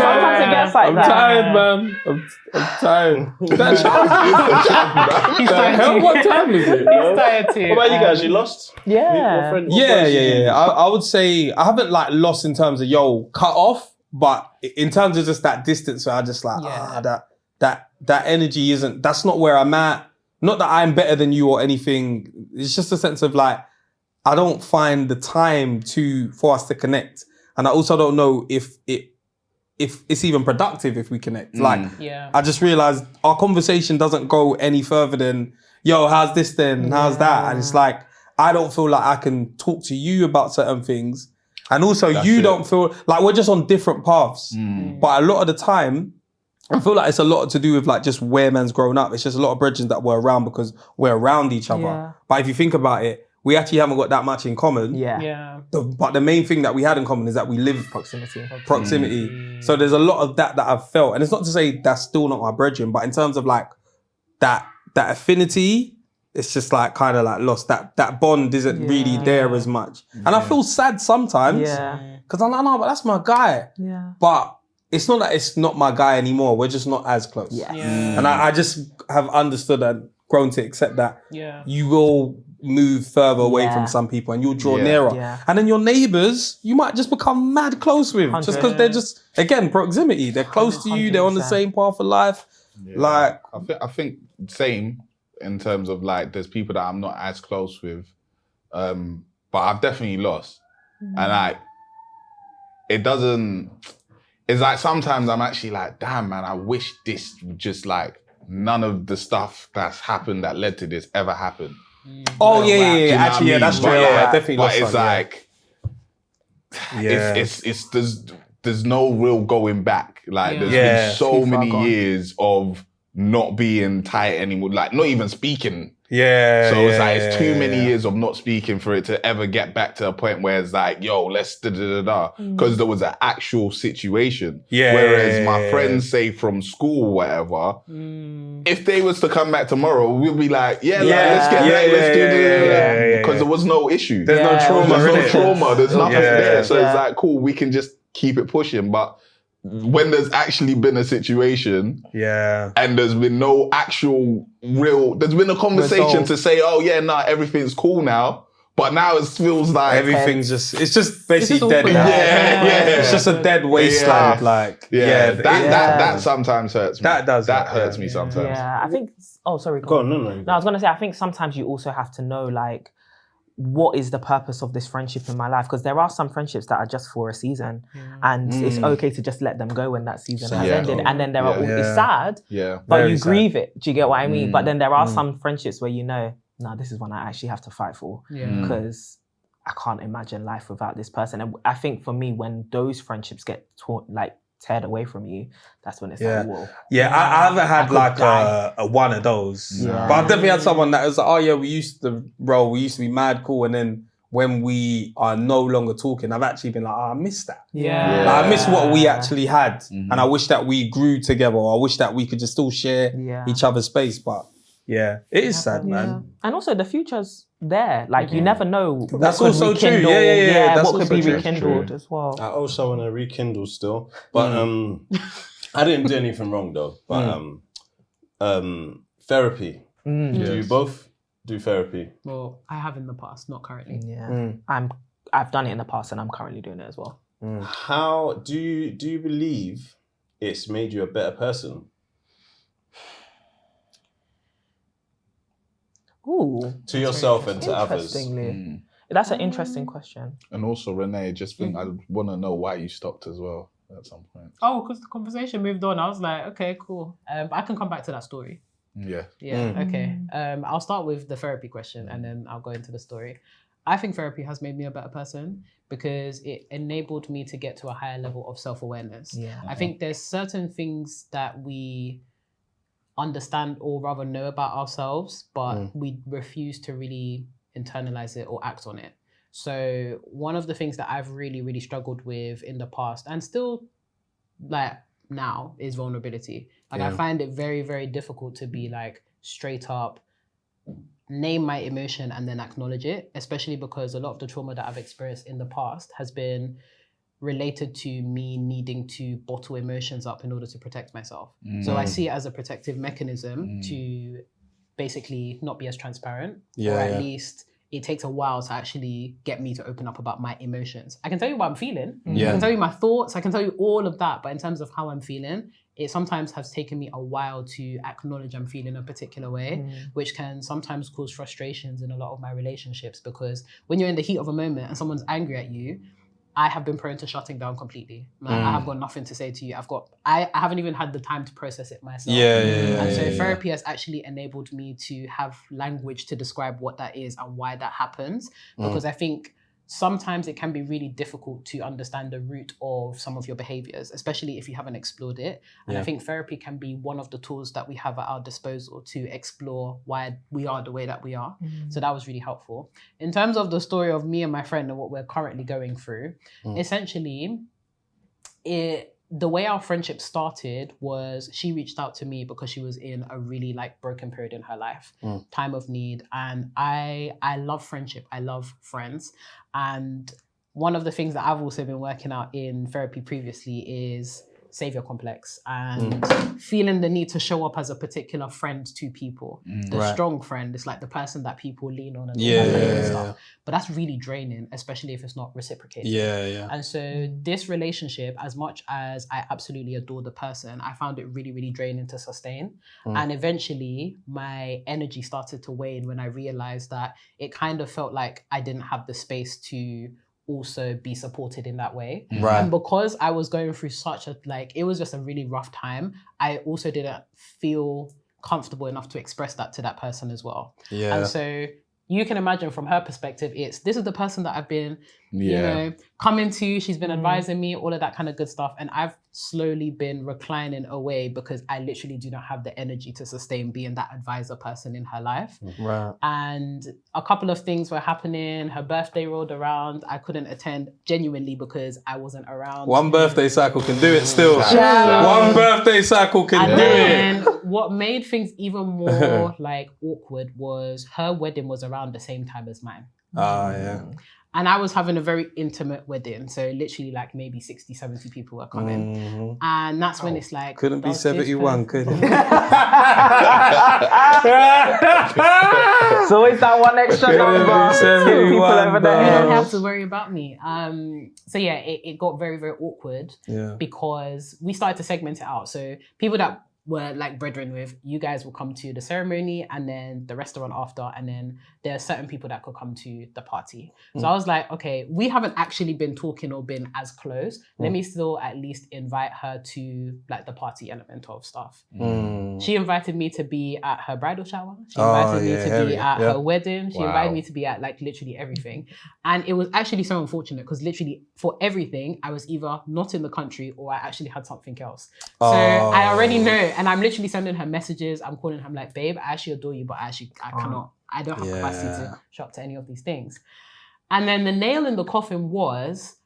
Sometimes it gets like I'm that. tired, man. I'm tired. That child. He's The tired hell? too. What time is it? He's tired too. What about you guys? You lost? Yeah. Yeah. I would say I haven't like lost in terms of cut off, but in terms of just that distance where I just like that energy isn't. That's not where I'm at. Not that I'm better than you or anything. It's just a sense of like I don't find the time for us to connect, and I also don't know if it's even productive if we connect. Like I just realized our conversation doesn't go any further than yo, how's this then? How's that? And it's like I don't feel like I can talk to you about certain things. And also you don't feel like we're just on different paths. But a lot of the time, I feel like it's a lot to do with like just where man's grown up. It's just a lot of bridges that we're around because we're around each other. Yeah. But if you think about it, we actually haven't got that much in common. Yeah. But the main thing that we had in common is that we live proximity. So there's a lot of that I've felt. And it's not to say that's still not my brethren, but in terms of like that affinity, it's just like kind of like lost. That bond isn't really there as much. And I feel sad sometimes. Because I'm like, no, but that's my guy. Yeah. But it's not that it's not my guy anymore. We're just not as close. And I just have understood and grown to accept that you will move further away from some people and you'll draw nearer. And then your neighbours, you might just become mad close with just because they're just, again, proximity. They're close to you. They're on the same path of life. Like, I think same in terms of like there's people that I'm not as close with, but I've definitely lost. And like, it's like sometimes I'm actually like, damn man, I wish this just like none of the stuff that's happened that led to this ever happened. Oh Do you know what actually, I mean? that's true. But I definitely but lost it's some, like, it's there's no real going back. Like there's been so many years of not being tight anymore, like not even speaking. So it's like it's too many years of not speaking for it to ever get back to a point where it's like, yo, let's because there was an actual situation. Whereas my friends say from school or whatever, if they was to come back tomorrow, we'll be like, let's get back, let's do because there was no issue. There's no trauma. There's no trauma. There's nothing there. So it's like, cool, we can just keep it pushing. But when there's actually been a situation and there's been no actual there's been a conversation to say, oh yeah, everything's cool now, But now it feels like Everything's it's just basically dead awkward. now. Yeah. It's just a dead wasteland. Like, that sometimes hurts me. That does. That hurts me sometimes. Yeah, I think. Oh, sorry. Go on, no. No, I was gonna say. I think sometimes you also have to know like, what is the purpose of this friendship in my life? Because there are some friendships that are just for a season, and it's okay to just let them go when that season has ended. And then there are it's sad, but Very you sad. grieve it. Do you get what I mean? But then there are some friendships where no, this is one I actually have to fight for because I can't imagine life without this person. And I think for me, when those friendships get teared away from you, that's when it's like, whoa. Yeah, I haven't had like a one of those. Yeah. But I've definitely had someone that was like, oh yeah, we used to be mad cool. And then when we are no longer talking, I've actually been like, I miss that. Yeah. Like, I miss what we actually had. And I wish that we grew together. Or I wish that we could just still share each other's space. But yeah, it is sad, man. And also the future's there. Like you never know. That's what also could true. rekindle. Yeah. That's what could also be true. rekindled as well. I also want to rekindle still, but I didn't do anything wrong though. But therapy. Do you both do therapy? Well, I have in the past, not currently. Yeah. I've done it in the past and I'm currently doing it as well. How do you believe it's made you a better person? Ooh. To yourself and to others. Interestingly. That's an interesting question. And also, Renee, just think I want to know why you stopped as well at some point. Oh, because the conversation moved on. I was like, okay, cool. I can come back to that story. Yeah. Yeah, okay. I'll start with the therapy question and then I'll go into the story. I think therapy has made me a better person because it enabled me to get to a higher level of self-awareness. Yeah. I think there's certain things that we understand or rather know about ourselves, but we refuse to really internalize it or act on it. So one of the things that I've really, really struggled with in the past and still like now is vulnerability. Like I find it very, very difficult to be like straight up, name my emotion and then acknowledge it, especially because a lot of the trauma that I've experienced in the past has been related to me needing to bottle emotions up in order to protect myself. So I see it as a protective mechanism to basically not be as transparent, or at least it takes a while to actually get me to open up about my emotions. I can tell you what I'm feeling. I can tell you my thoughts. I can tell you all of that. But in terms of how I'm feeling, it sometimes has taken me a while to acknowledge I'm feeling a particular way, which can sometimes cause frustrations in a lot of my relationships, because when you're in the heat of a moment and someone's angry at you, I have been prone to shutting down completely. Like, I have got nothing to say to you. I haven't even had the time to process it myself. And so therapy has actually enabled me to have language to describe what that is and why that happens. Because I think sometimes it can be really difficult to understand the root of some of your behaviors, especially if you haven't explored it. And I think therapy can be one of the tools that we have at our disposal to explore why we are the way that we are. So that was really helpful. In terms of the story of me and my friend and what we're currently going through, essentially, the way our friendship started was she reached out to me because she was in a really like broken period in her life, time of need. And I love friendship. I love friends. And one of the things that I've also been working out in therapy previously is savior complex and feeling the need to show up as a particular friend to people. The strong friend is like the person that people lean on and all that kind of stuff. But that's really draining, especially if it's not reciprocated. And so this relationship, as much as I absolutely adore the person, I found it really, really draining to sustain. And eventually my energy started to wane when I realized that it kind of felt like I didn't have the space to also be supported in that way. And because I was going through such a, like, it was just a really rough time, I also didn't feel comfortable enough to express that to that person as well. And so you can imagine from her perspective, this is the person that I've been, you know, coming to, she's been advising me, all of that kind of good stuff. And I've slowly been reclining away because I literally do not have the energy to sustain being that advisor person in her life. And a couple of things were happening. Her birthday rolled around. I couldn't attend genuinely because I wasn't around. One birthday cycle can do it still. One birthday cycle can do it. And what made things even more like awkward was her wedding was around the same time as mine. And I was having a very intimate wedding. So literally like maybe 60, 70 people were coming. And that's when it's like... Couldn't be 71, could it? So it's that one extra number. 71. never know. You don't have to worry about me. So yeah, it got very, very awkward because we started to segment it out. So people that were like brethren with, you guys will come to the ceremony and then the restaurant after, and then there are certain people that could come to the party. So I was like, okay, we haven't actually been talking or been as close. Let me still at least invite her to like the party element of stuff. She invited me to be at her bridal shower. She invited me to be at her wedding. She invited me to be at like literally everything. And it was actually so unfortunate because literally for everything, I was either not in the country or I actually had something else. So I already know. And I'm literally sending her messages. I'm calling her, I'm like, babe, I actually adore you, but I cannot. I don't have capacity to show up to any of these things. And then the nail in the coffin was,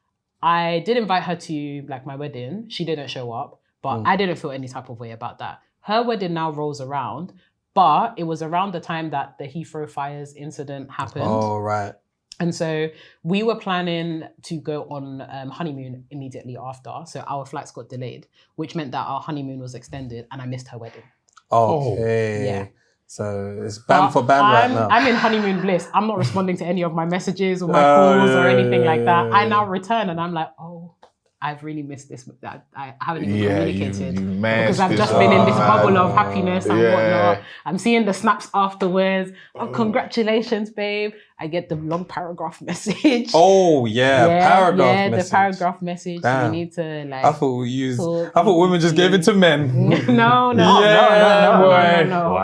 I did invite her to like my wedding. She didn't show up, but I didn't feel any type of way about that. Her wedding now rolls around, but it was around the time that the Heathrow fires incident happened. Oh, right. And so we were planning to go on honeymoon immediately after. So our flights got delayed, which meant that our honeymoon was extended and I missed her wedding. Okay. Yeah. So it's band for band right now. I'm in honeymoon bliss. I'm not responding to any of my messages or my calls or anything like that. I now return and I'm like, oh, I've really missed this. I haven't even communicated because I've just been in this bubble of happiness and whatnot. I'm seeing the snaps afterwards. Oh, congratulations, babe. I get the long paragraph message. Oh paragraph message. The paragraph message. Damn. We need to like. I thought women just gave it to men. No.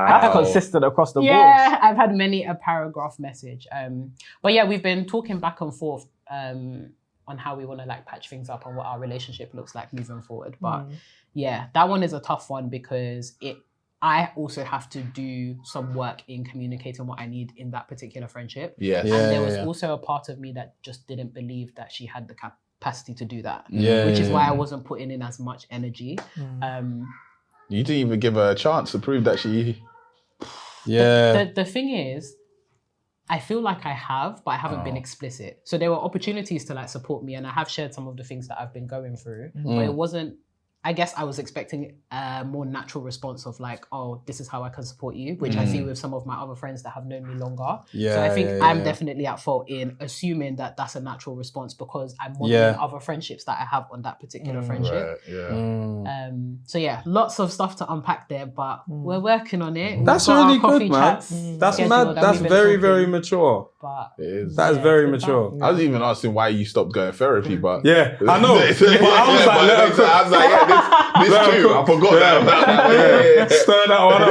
That's consistent across the board. Yeah, I've had many a paragraph message. But yeah, we've been talking back and forth on how we want to like patch things up and what our relationship looks like moving forward. But yeah, that one is a tough one because I also have to do some work in communicating what I need in that particular friendship. Yes. And there was also a part of me that just didn't believe that she had the capacity to do that. Which is why I wasn't putting in as much energy. You didn't even give her a chance to prove that she... The thing is, I feel like I have, but I haven't been explicit. So there were opportunities to like support me and I have shared some of the things that I've been going through, but it wasn't, I guess I was expecting a more natural response of like, oh, this is how I can support you, which I see with some of my other friends that have known me longer. So I think I'm definitely at fault in assuming that that's a natural response because I'm modeling other friendships that I have on that particular friendship. So yeah, lots of stuff to unpack there, but we're working on it. That's We've got really our good, coffee man. chats That's scheduled mad. and That's we've been very, talking, very mature. But It is. That is very mature. I was even asking why you stopped going therapy, but... Yeah, I know. But I was like, this too. I forgot that. Stir that one up.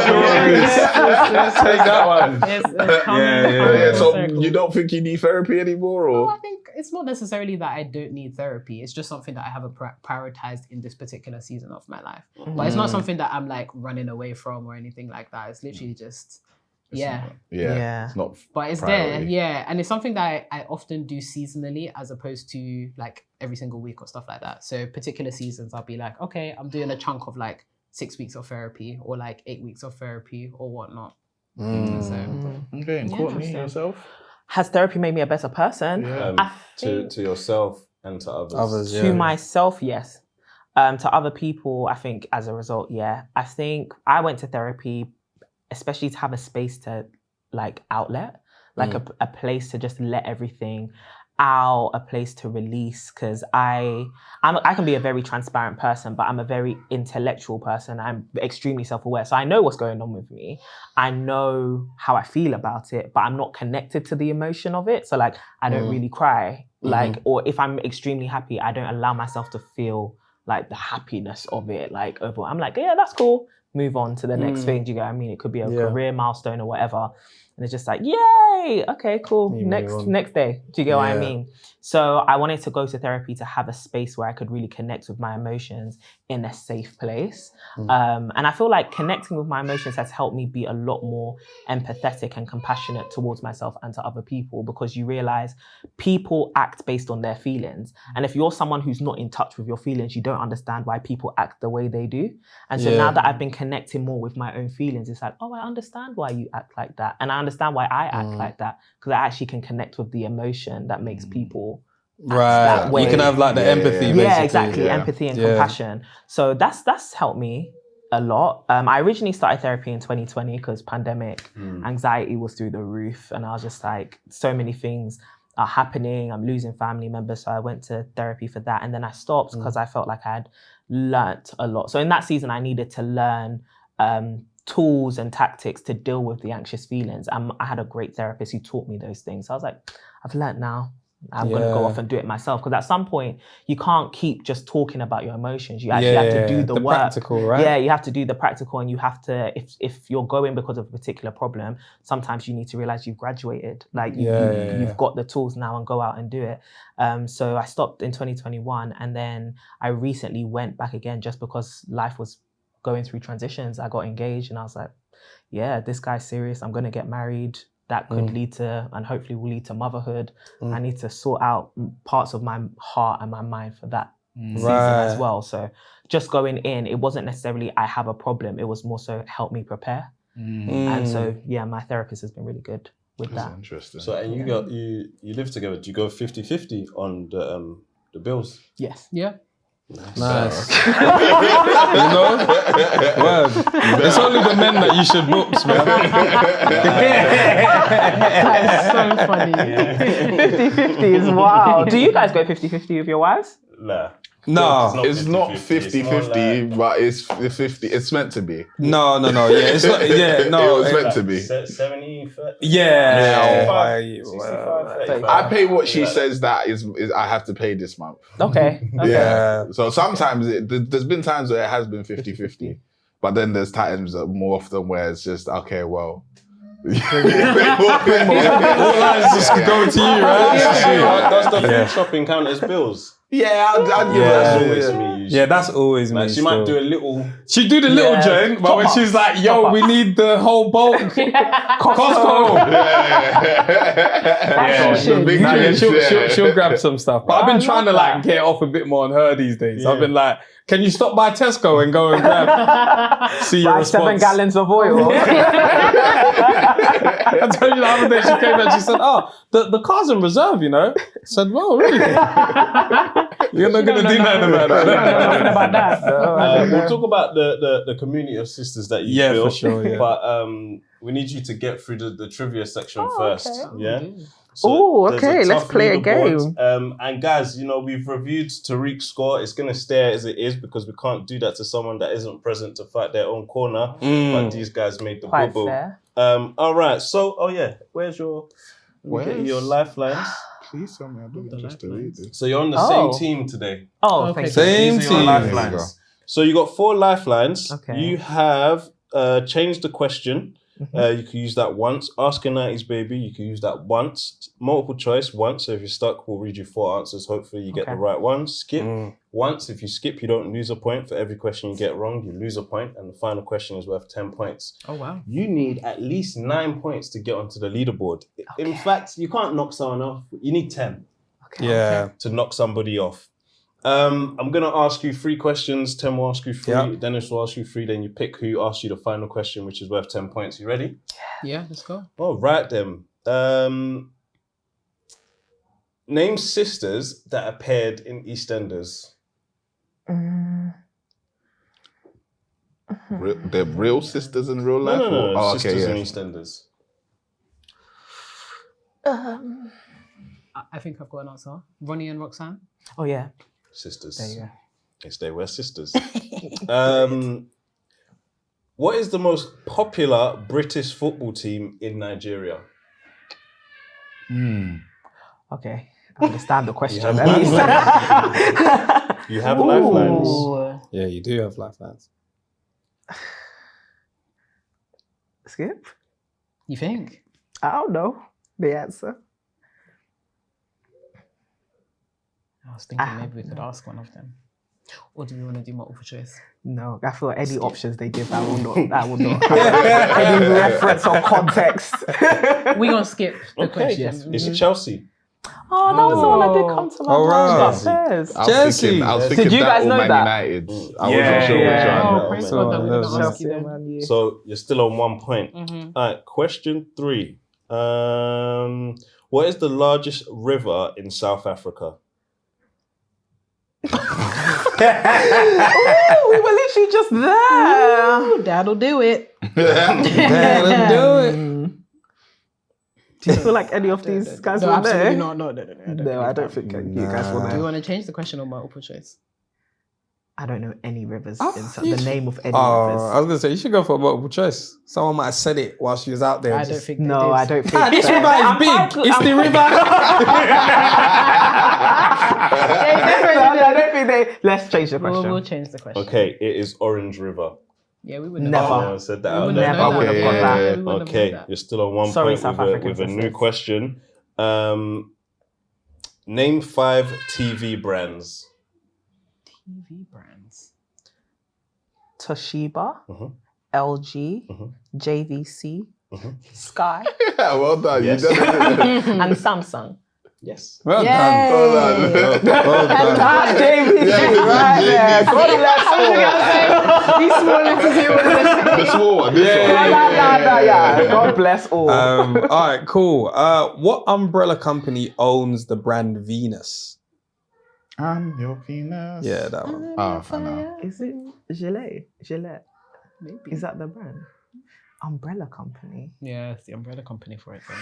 Take that one. it's coming So circle. you don't think you need therapy anymore, or? I think it's not necessarily that I don't need therapy. It's just something that I haven't prioritized in this particular season of my life. But it's not something that I'm like running away from or anything like that. It's literally just, It's not. But it's priority. there, and it's something that I often do seasonally as opposed to like every single week or stuff like that. So particular seasons, I'll be like, okay, I'm doing a chunk of like 6 weeks of therapy or like 8 weeks of therapy or whatnot. So, Okay, and Courtney, yourself? Has therapy made me a better person? To yourself and to others. To myself, yes. To other people, I think as a result, yeah. I think I went to therapy especially to have a space to like outlet, like a place to just let everything out, a place to release. Because I can be a very transparent person, but I'm a very intellectual person. I'm extremely self-aware. So I know what's going on with me. I know how I feel about it, but I'm not connected to the emotion of it. So like, I don't really cry. Like, or if I'm extremely happy, I don't allow myself to feel like the happiness of it. Like overall, I'm like, yeah, that's cool. Move on to the next thing. Do you get what I mean? It could be a career milestone or whatever. And it's just like, yay, okay, cool. Next day. Do you get what I mean? So I wanted to go to therapy to have a space where I could really connect with my emotions in a safe place. And I feel like connecting with my emotions has helped me be a lot more empathetic and compassionate towards myself and to other people, because you realize people act based on their feelings. And if you're someone who's not in touch with your feelings, you don't understand why people act the way they do. And so now that I've been connecting more with my own feelings, it's like, oh, I understand why you act like that. And I understand why I act like that, because I actually can connect with the emotion that makes people Right. You can have like the empathy, basically. Yeah, exactly. Empathy and compassion. So that's helped me a lot. I originally started therapy in 2020 because pandemic, anxiety was through the roof. And I was just like, so many things are happening. I'm losing family members, so I went to therapy for that, and then I stopped because I felt like I had learnt a lot. So in that season, I needed to learn tools and tactics to deal with the anxious feelings. I had a great therapist who taught me those things. So I was like, I've learnt now. I'm going to go off and do it myself. Because at some point, you can't keep just talking about your emotions. You actually have to do the work. Practical, right? Yeah, you have to do the practical, and you have to, if you're going because of a particular problem, sometimes you need to realize you've graduated. Like you've got the tools now and go out and do it. So I stopped in 2021, and then I recently went back again just because life was going through transitions. I got engaged and I was like, yeah, this guy's serious. I'm going to get married. That could lead to, and hopefully will lead to motherhood. I need to sort out parts of my heart and my mind for that season as well. So just going in, it wasn't necessarily I have a problem. It was more so help me prepare. And so, yeah, my therapist has been really good with that. Interesting. So, and you live together. Do you go 50-50 on the bills? Yes. Yeah. Nice. You know? Word. It's only the men that you should whoops, man. That is so funny. 50-50 is wild. Do you guys go 50-50 with your wives? Nah. No. It's not 50-50, 50-50, but it's 50. It's meant to be. No. Yeah, it's not. Yeah, no. It was meant to be. 70, 30. Yeah. 65, 35. I pay what she says that is I have to pay this month. Okay. Yeah. So sometimes there's been times where it has been 50-50, but then there's times more often where it's just okay. Well. All eyes just going to you, right? Does the food shopping count as bills? Yeah, I'd give That's that. always me usually. Yeah, that's always me. Like, she might do a little. She do the little joint, but when she's like, "Yo, we need the whole bulk," Costco. She'll grab some stuff. But I've been trying to like get off a bit more on her these days. I've been like, "Can you stop by Tesco and go and grab?" See your response. 7 gallons of oil. I told you the other day she came and she said, "Oh, the car's in reserve, you know." I said, "Well, really? You're not going to do nothing about that." We'll talk about the community of sisters that you built. For sure. Yeah. But we need you to get through the trivia section first. Okay. Yeah. Oh, there's okay, a let's tough play a leaderboard. game. And guys, you know, we've reviewed Tariq's score. It's going to stay as it is because we can't do that to someone that isn't present to fight their own corner. But these guys made the Quite boo-boo. fair. All right. So, where's your lifelines? Please tell me I don't just to read this. So you're on the same team today. Oh, Okay. thank you. Same These are your team. lifelines. So you got 4 lifelines. Okay. You have changed the question. You can use that once. Ask a 90s baby, you can use that once. Multiple choice once. So if you're stuck, we'll read you 4 answers. Hopefully you get the right one. Skip once. If you skip, you don't lose a point. For every question you get wrong, you lose a point. And the final question is worth 10 points. Oh, wow. You need at least 9 points to get onto the leaderboard. In fact, you can't knock someone off. You need 10 Yeah. to knock somebody off. I'm going to ask you 3 questions. 10 will ask you 3. Yep. Dennis will ask you 3. Then you pick who asks you the final question, which is worth 10 points. You ready? Yeah, let's go. All right, then. Name sisters that appeared in EastEnders. They're real sisters in real life? No. Oh, Sisters okay, in yeah. EastEnders. I think I've got an answer. Ronnie and Roxanne. Oh, yeah. Sisters. There you go. Yes, they were sisters. What is the most popular British football team in Nigeria? Okay. I understand the question. have at least. You have lifelines. Ooh. Yeah, you do have lifelines. Skip? You think? I don't know the answer. I was thinking maybe we could ask one of them. Or do we want to do multiple choice? No, I feel any options they give, that will not have any reference or context. We're going to skip the Okay, question. it's Chelsea. Oh, that was the one that did come to my Oh, mind. right. Upstairs. Chelsea. I was Did thinking you that guys or know Man that? United. I wasn't Yeah, sure yeah. which Oh, one. praise So, God that we that didn't was ask you Chelsea, then. man, yeah. So you're still on 1 point. All right, question 3. What is the largest river in South Africa? Ooh, we were literally just there. Ooh, that'll do it. That'll do it. Do you feel like any of these guys No, will absolutely know? not. No, I don't think you guys will Do you know. want to change the question or multiple choice? I don't know any rivers. Oh, The name of any I rivers. was gonna say you should go for a multiple choice. Someone might have said it while she was out there. I don't think. they No, did. I don't think Ah, this so. river is big. It's the river. I don't think they. Let's change the question. We'll change the question. Okay, it is Orange River. Yeah, we would Never. Oh, I said that. We out wouldn't there. have Never known would have that. got that. Yeah, we wouldn't have Okay, known that. you're still on 1 Sorry, point South with African a new sisters. question. Name 5 TV brands. TV brands. Toshiba, Mhm. LG, Mhm. JVC, Mhm. Sky, Yeah, well done. Yes. You done it. and Samsung. Yes. Well Yay! done. Well done. Well done. That's JVC right there. God bless all. These small letters here with The small one. This one. Yeah. God bless all. All right, cool. What umbrella company owns the brand Venus? I'm your Venus. Yeah, that one. Oh, I know. Is it Gillette? Gillette. Maybe. Is that the brand? Umbrella company. Yeah, it's the umbrella company for it then.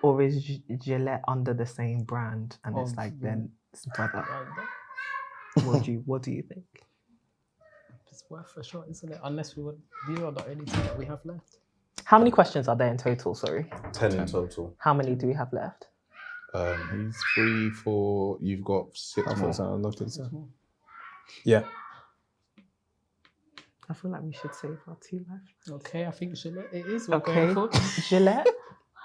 Or is Gillette under the same brand and it's Of- like then it's brother? What do you think? It's worth a shot, isn't it? Unless these are the only two that we have left. How many questions are there in total? Sorry. 10 in total. How many do we have left? He's 3, 4. You've got 6 I more. thought so. I looked at it. Yeah. I feel like we should save our 2 left. Okay, I think Gillette it is. We're Okay. going for. Gillette?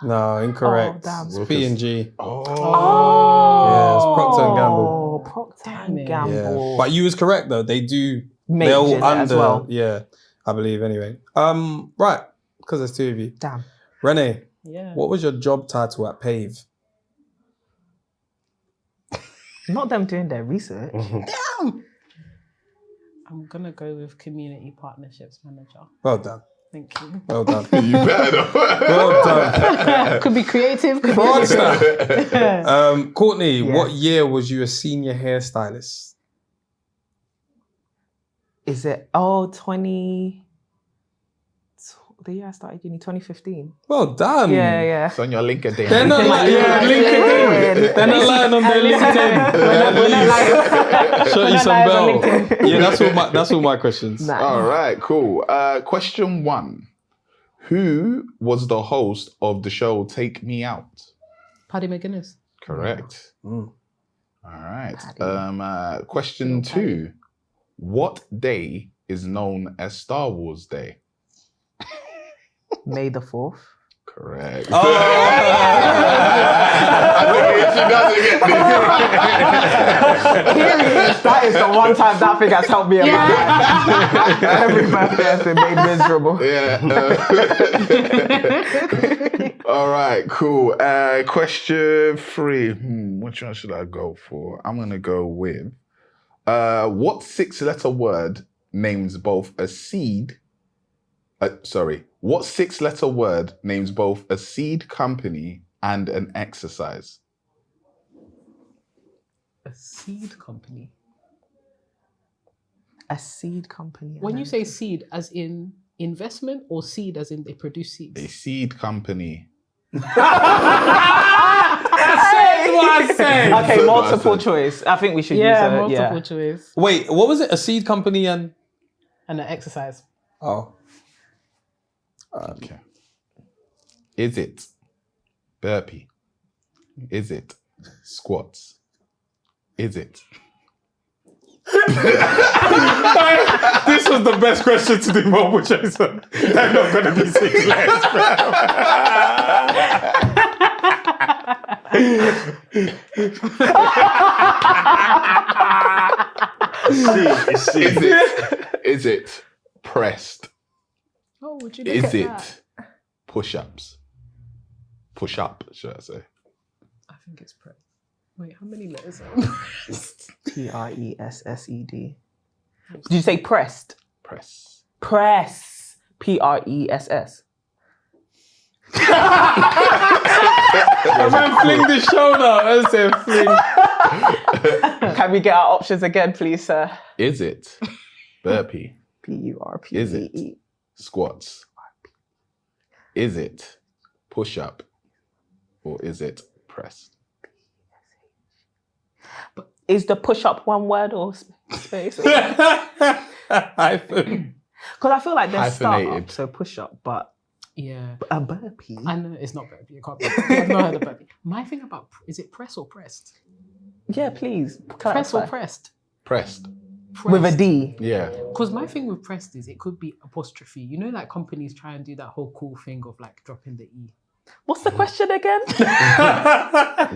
No, incorrect. Oh, damn. It's P&G. Oh. Yeah, it's Procter and Gamble. Oh, Procter Damn and it. Yeah. Gamble. But you was correct though. They do. Make They're all Gillette under. as well. Yeah, I believe anyway. Right, because there's 2 of you. Damn. Renee, Yeah. what was your job title at Pave? Not them doing their research. I'm gonna go with community partnerships manager. Well done. Thank you. Well done. You better. Well done. Could be creative. Could be Fraudster. Courtney, Yes. what year was you a senior hairstylist? Is it 20? The year I started uni, 2015. Well done. Yeah. It's on your LinkedIn. They're not lying. Yeah, LinkedIn. They're not lying on their LinkedIn. Show you some bell. Yeah, that's all my questions. Nice. All right, cool. Question 1. Who was the host of the show Take Me Out? Paddy McGuinness. Correct. Mm. All right. Question 2. What day is known as Star Wars Day? May the 4th. Correct. Oh. That is the one time that thing has helped me in my life. Every birthday has been made miserable. Yeah. All right, cool. Question 3. Which one should I go for? I'm going to go with what 6-letter word names both a seed? What 6-letter word names both a seed company and an exercise? A seed company. A seed company. When you say seed, as in investment, or seed as in they produce seeds? A seed company. That's what I said. Okay, multiple choice. I think we should use it. multiple choice. Wait, what was it? A seed company and... And an exercise. Oh. Okay. Is it burpee? Is it squats? Is it? This was the best question to do multiple choice on. They're not going to be 6 letters, Is it pressed? Oh, would you look Is at it that? push-ups? Push up, should I say? I think it's pre. Wait, how many letters are Pressed. Did you say pressed? Press. Press. Press. I meant fling the shoulder. I said fling. Can we get our options again, please, sir? Is it burpee? PURPEE. Is it squats? Is it push-up or is it press? Is the push-up one word or space? Hyphen. Because I feel like they're Hyphenated. start-up, so push-up, but Yeah. a burpee. I know it's not burpee. You can't be. I've not heard of burpee. My thing about is it press or pressed? Yeah, please. Press or clarify. pressed? Pressed. With a D. Yeah. Because my thing with pressed is it could be apostrophe. You know, like companies try and do that whole cool thing of like dropping the E. What's the question again?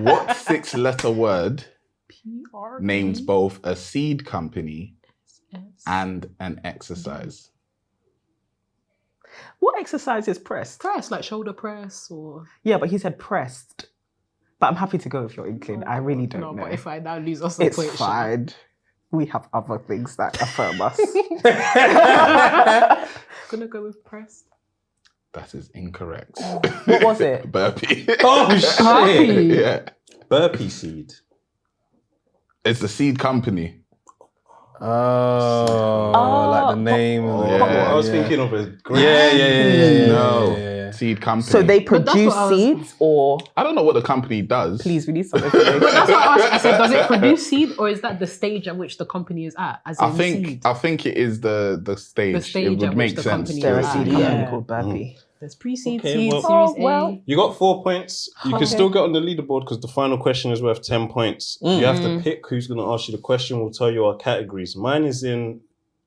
What 6-letter word PR names both a seed company and an exercise? What exercise is pressed? press, like shoulder press or. Yeah, but he said pressed. But I'm happy to go if you're inclined. I really don't No, know. but if I now lose us the It's point, fine. We have other things that affirm us. Gonna go with pressed. That is incorrect. What was it? Burpee. Oh shit! Burpee. Yeah. Burpee seed. It's the seed company. Oh, like the name. Of the, Yeah. I was thinking of a great. Yeah. No. yeah. Seed company. So they that's produce what I was- seeds or I don't know what the company does. please release some information. That's what I asked. I said, does it produce seed or is that the stage at which the company is at? As in I think seed. it is the stage. The stage It at would which make the sense. company They're a is seed at. company Yeah. called Burpee. There's pre-seed, Okay, seed, well- series Oh, well. You got 4 points. You can still get on the leaderboard because the final question is worth 10 points. You have to pick who's going to ask you the question. We'll tell you our categories. Mine is in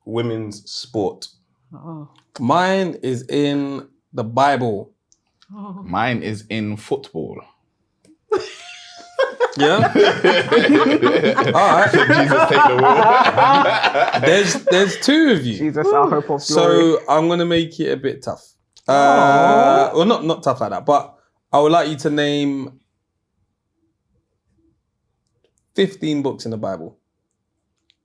women's sport. A. Oh. Mine is in the Bible. Oh. Mine is in football. Yeah. All right. Jesus take the wheel. There's 2 of you. Jesus, our hope of glory. So I'm gonna make it a bit tough. Well, not tough like that, but I would like you to name 15 books in the Bible.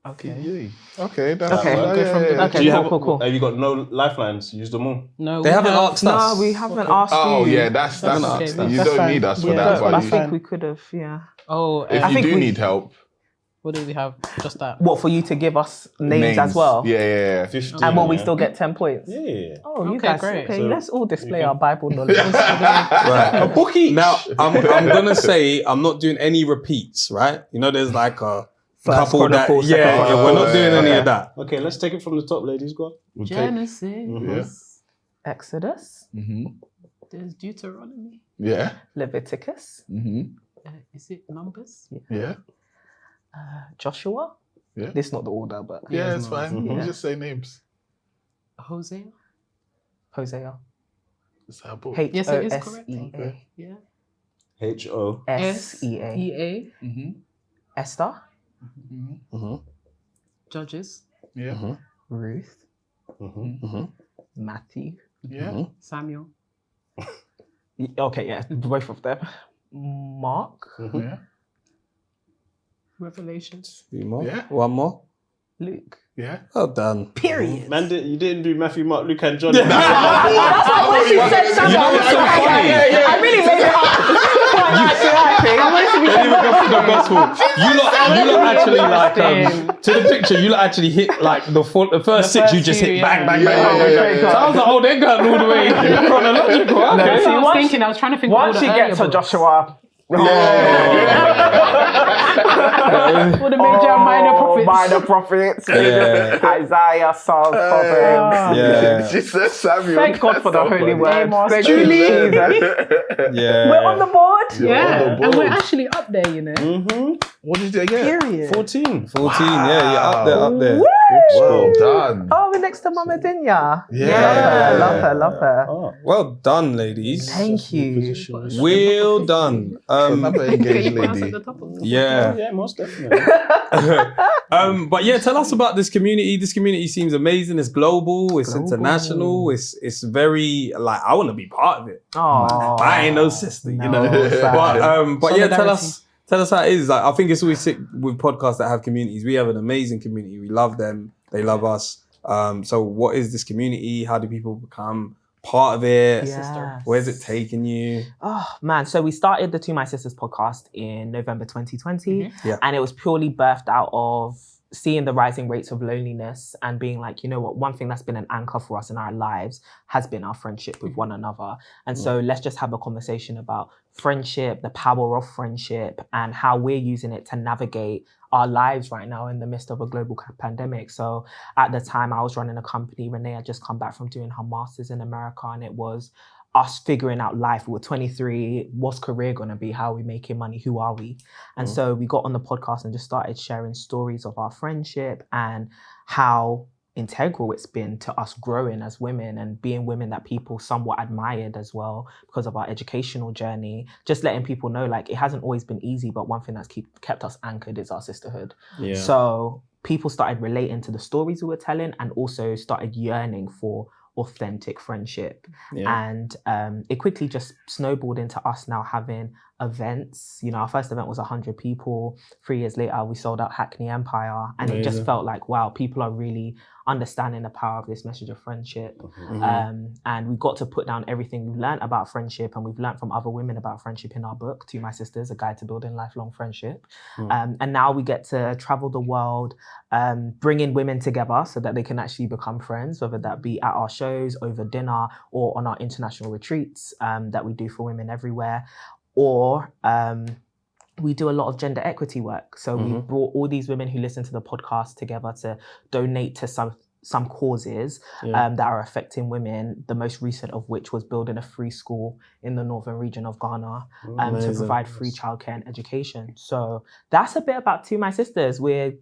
Okay. Okay, that's Okay. yeah, Go from yeah, the- yeah. Okay, Do you cool, have, cool, cool. Have you got no lifelines? Use them all. No, They we haven't have- asked us. No, we haven't asked Oh you. yeah, that's okay, you that's don't fine. need us for Yeah, that. But But I you, think we could have, yeah. Oh, if I you think do we- need help, what do we have? Just that. What, for you to give us names as well? Yeah. 15. And will we yeah. still get 10 points? Yeah. Oh, you Okay, guys, great. okay, So let's all display you our Bible knowledge. Right. A book each. Now I'm gonna say I'm not doing any repeats, right? You know, there's like a First couple that Chronicles, yeah, second yeah, we're not Chronicles. doing any Okay. of that. Okay, let's take it from the top, ladies. Go on. We'll take. Genesis. Exodus, There's Deuteronomy. Yeah. Leviticus, Is it Numbers? Yeah. Joshua. Yeah. This is not the order, but Yeah, it's fine. Yeah. You just say names. Hosea. Hosea. It's our book. Yes, it is correct. H-O-S-E-A. Yeah. H-O. S-E-A. E-A. Esther. Judges. Yeah. Ruth. Matthew. Yeah. Samuel. Okay, yeah, both of them. Mark. Yeah. Revelations. 3 more. Yeah. 1 more. Luke. Yeah. Well done. Period. Man, you didn't do Matthew, Mark, Luke, and John. When she said Samuel, You know what's so funny? I really made it up. I wanted to be Don't even go through the gospel. You lot actually like to the picture. You lot actually hit like the first 6. You first just few, hit bang, yeah. bang, bang, Yeah, bang, yeah, bang. yeah. So I was like, oh, they're going all the way chronological. No, Okay. That's what I was once- thinking. I was trying to think of all Once the you earlier get to books. Joshua. All the major and minor prophets. Minor prophets. Yeah. Isaiah, Psalms, Proverbs. Yeah. She said Samuel. Thank God That's for the so holy funny. word. Amos, Thank Julie. you, Jesus. Yeah. We're on the board. Yeah, on the and we're board. actually up there, you know. What did you get? Period. 14. 14. Yeah, you're up there. Woo! Well done. Oh, we're next to Mama Dinya. Yeah. Love her. Oh. Well done, ladies. Thank you. Well done. Another engaged You put us at lady. the top of the Yeah. Yeah, most definitely. But yeah, tell us about this community. This community seems amazing. It's global. It's international. It's very like I want to be part of it. Oh, I ain't no sister, you know. sad. But yeah, tell Solidarity. us how it is. Like I think it's always sick with podcasts that have communities. We have an amazing community. We love them. They love us. So what is this community? How do people become part of it? Yes. Where's it taking you? Oh man, so we started the To My Sisters podcast in November 2020, Yeah. and it was purely birthed out of seeing the rising rates of loneliness and being like, you know what, one thing that's been an anchor for us in our lives has been our friendship with one another. And so let's just have a conversation about friendship, the power of friendship, and how we're using it to navigate our lives right now in the midst of a global pandemic. So at the time I was running a company, Renee had just come back from doing her master's in America, and it was us figuring out life. We were 23. What's career going to be? How are we making money? Who are we? And so we got on the podcast and just started sharing stories of our friendship and how integral it's been to us growing as women and being women that people somewhat admired as well because of our educational journey. Just letting people know, like, it hasn't always been easy, but one thing that's kept us anchored is our sisterhood. Yeah. So people started relating to the stories we were telling and also started yearning for authentic friendship. And it quickly just snowballed into us now having events. You know, our first event was 100 people. 3 years later, we sold out Hackney Empire, and it just felt like, wow, people are really understanding the power of this message of friendship. And we got to put down everything we've learned about friendship, and we've learned from other women about friendship in our book, To My Sisters, A Guide to Building Lifelong Friendship. And now we get to travel the world, bringing women together so that they can actually become friends, whether that be at our shows, over dinner, or on our international retreats that we do for women everywhere. Or we do a lot of gender equity work. So we brought all these women who listen to the podcast together to donate to some causes that are affecting women, the most recent of which was building a free school in the northern region of Ghana to provide free childcare and education. So that's a bit about To My Sisters. We're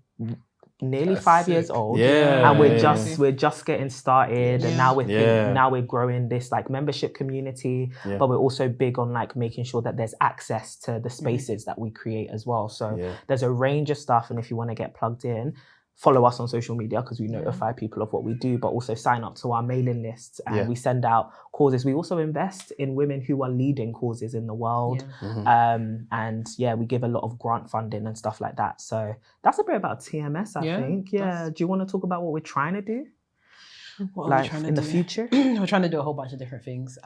nearly 5 years old, and we're just getting started, and now we're growing this like membership community, but we're also big on like making sure that there's access to the spaces that we create as well. So there's a range of stuff, and if you want to get plugged in, follow us on social media because we notify people of what we do, but also sign up to our mailing lists, and we send out causes. We also invest in women who are leading causes in the world. And we give a lot of grant funding and stuff like that. So that's a bit about TMS, I think. Do you want to talk about what we're trying to do? What like are we trying to in do? the future? We're trying to do a whole bunch of different things.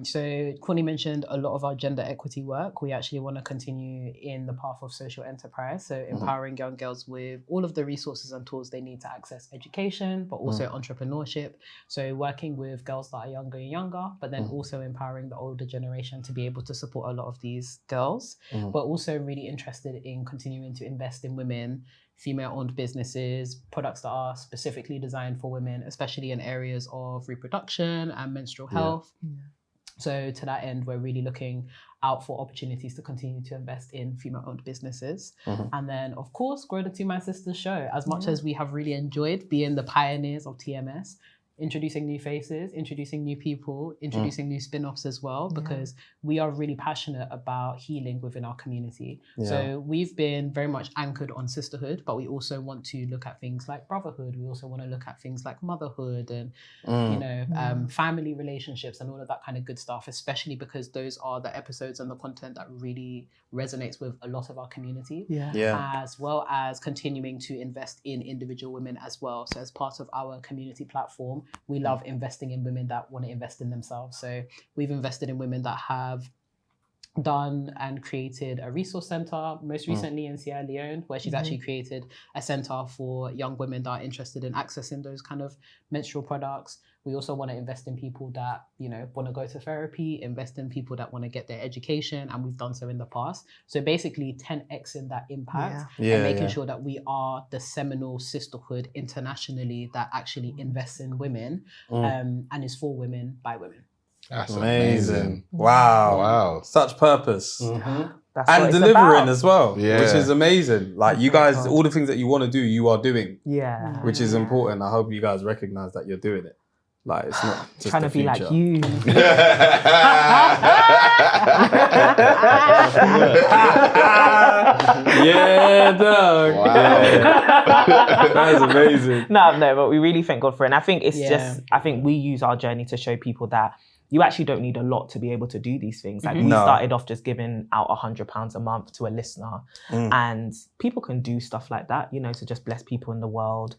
So Courtney mentioned a lot of our gender equity work. We actually want to continue in the path of social enterprise. So empowering young girls with all of the resources and tools they need to access education, but also entrepreneurship. So working with girls that are younger and younger, but then also empowering the older generation to be able to support a lot of these girls. But also really interested in continuing to invest in women, female-owned businesses, products that are specifically designed for women, especially in areas of reproduction and menstrual health. So to that end, we're really looking out for opportunities to continue to invest in female-owned businesses. And then, of course, grow the To My Sisters show. As much as we have really enjoyed being the pioneers of TMS, introducing new faces, introducing new people, introducing new spin-offs as well, because we are really passionate about healing within our community. So we've been very much anchored on sisterhood, but we also want to look at things like brotherhood. We also want to look at things like motherhood and, family relationships and all of that kind of good stuff, especially because those are the episodes and the content that really resonates with a lot of our community, as well as continuing to invest in individual women as well. So as part of our community platform, we love investing in women that want to invest in themselves. So we've invested in women that have done and created a resource center, most recently in Sierra Leone, where she's actually created a center for young women that are interested in accessing those kind of menstrual products. We also want to invest in people that, want to go to therapy, invest in people that want to get their education, and we've done so in the past. So basically 10x in that impact and making sure that we are the seminal sisterhood internationally that actually invests in women and is for women by women. That's amazing. Wow. Such purpose. That's and what it's delivering about. as well, which is amazing. Like you guys, all the things that you want to do, you are doing. Which is important. I hope you guys recognize that you're doing it. Like it's not just trying to be like you. Yeah, dog. Wow. Yeah. That is amazing. No, but we really thank God for it. And I think it's I think we use our journey to show people that you actually don't need a lot to be able to do these things. Like we started off just giving out £100 a month to a listener, and people can do stuff like that, to just bless people in the world.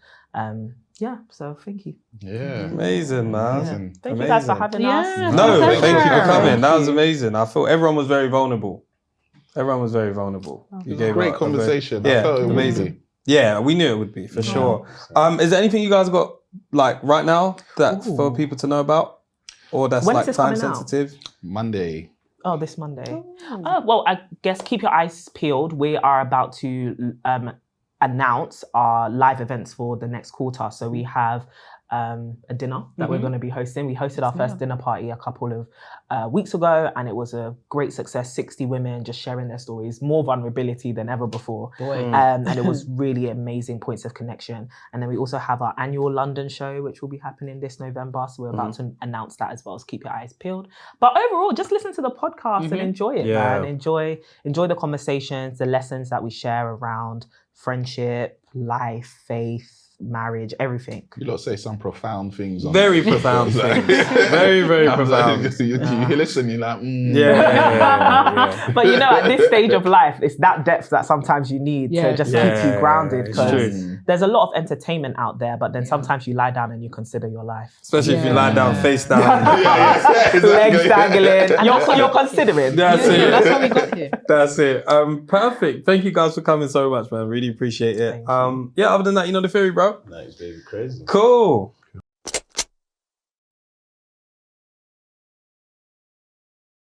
So thank you. Amazing, man. Thank you guys for having us. No, thank you for coming. That was amazing. I feel everyone was very vulnerable. You gave great conversation. I felt it amazing. Yeah, we knew it would be, for sure. Is there anything you guys got, like, right now that for people to know about? Or that's, When is like, this time coming out? sensitive? Monday. Oh, this Monday. Well, I guess keep your eyes peeled. We are about to announce our live events for the next quarter. So we have a dinner that we're going to be hosting. We hosted our first dinner party a couple of weeks ago, and it was a great success. 60 women just sharing their stories, more vulnerability than ever before. And it was really amazing points of connection. And then we also have our annual London show, which will be happening this November. So we're about to announce that as well. So keep your eyes peeled. But overall, just listen to the podcast and enjoy it, man. Enjoy the conversations, the lessons that we share around friendship, life, faith, marriage, everything. You lot say some profound things. On Very profound things. Very, very profound. You listen, you're like, Yeah. But you know, at this stage of life, it's that depth that sometimes you need to just keep you grounded, because there's a lot of entertainment out there, but then sometimes you lie down and you consider your life. Especially if you lie down, face down. Legs dangling. You're considering. That's it. That's how we got here. That's it. Perfect. Thank you guys for coming so much, man. Really appreciate it. Other than that, you know the theory, bro. Nice, baby, crazy. Cool.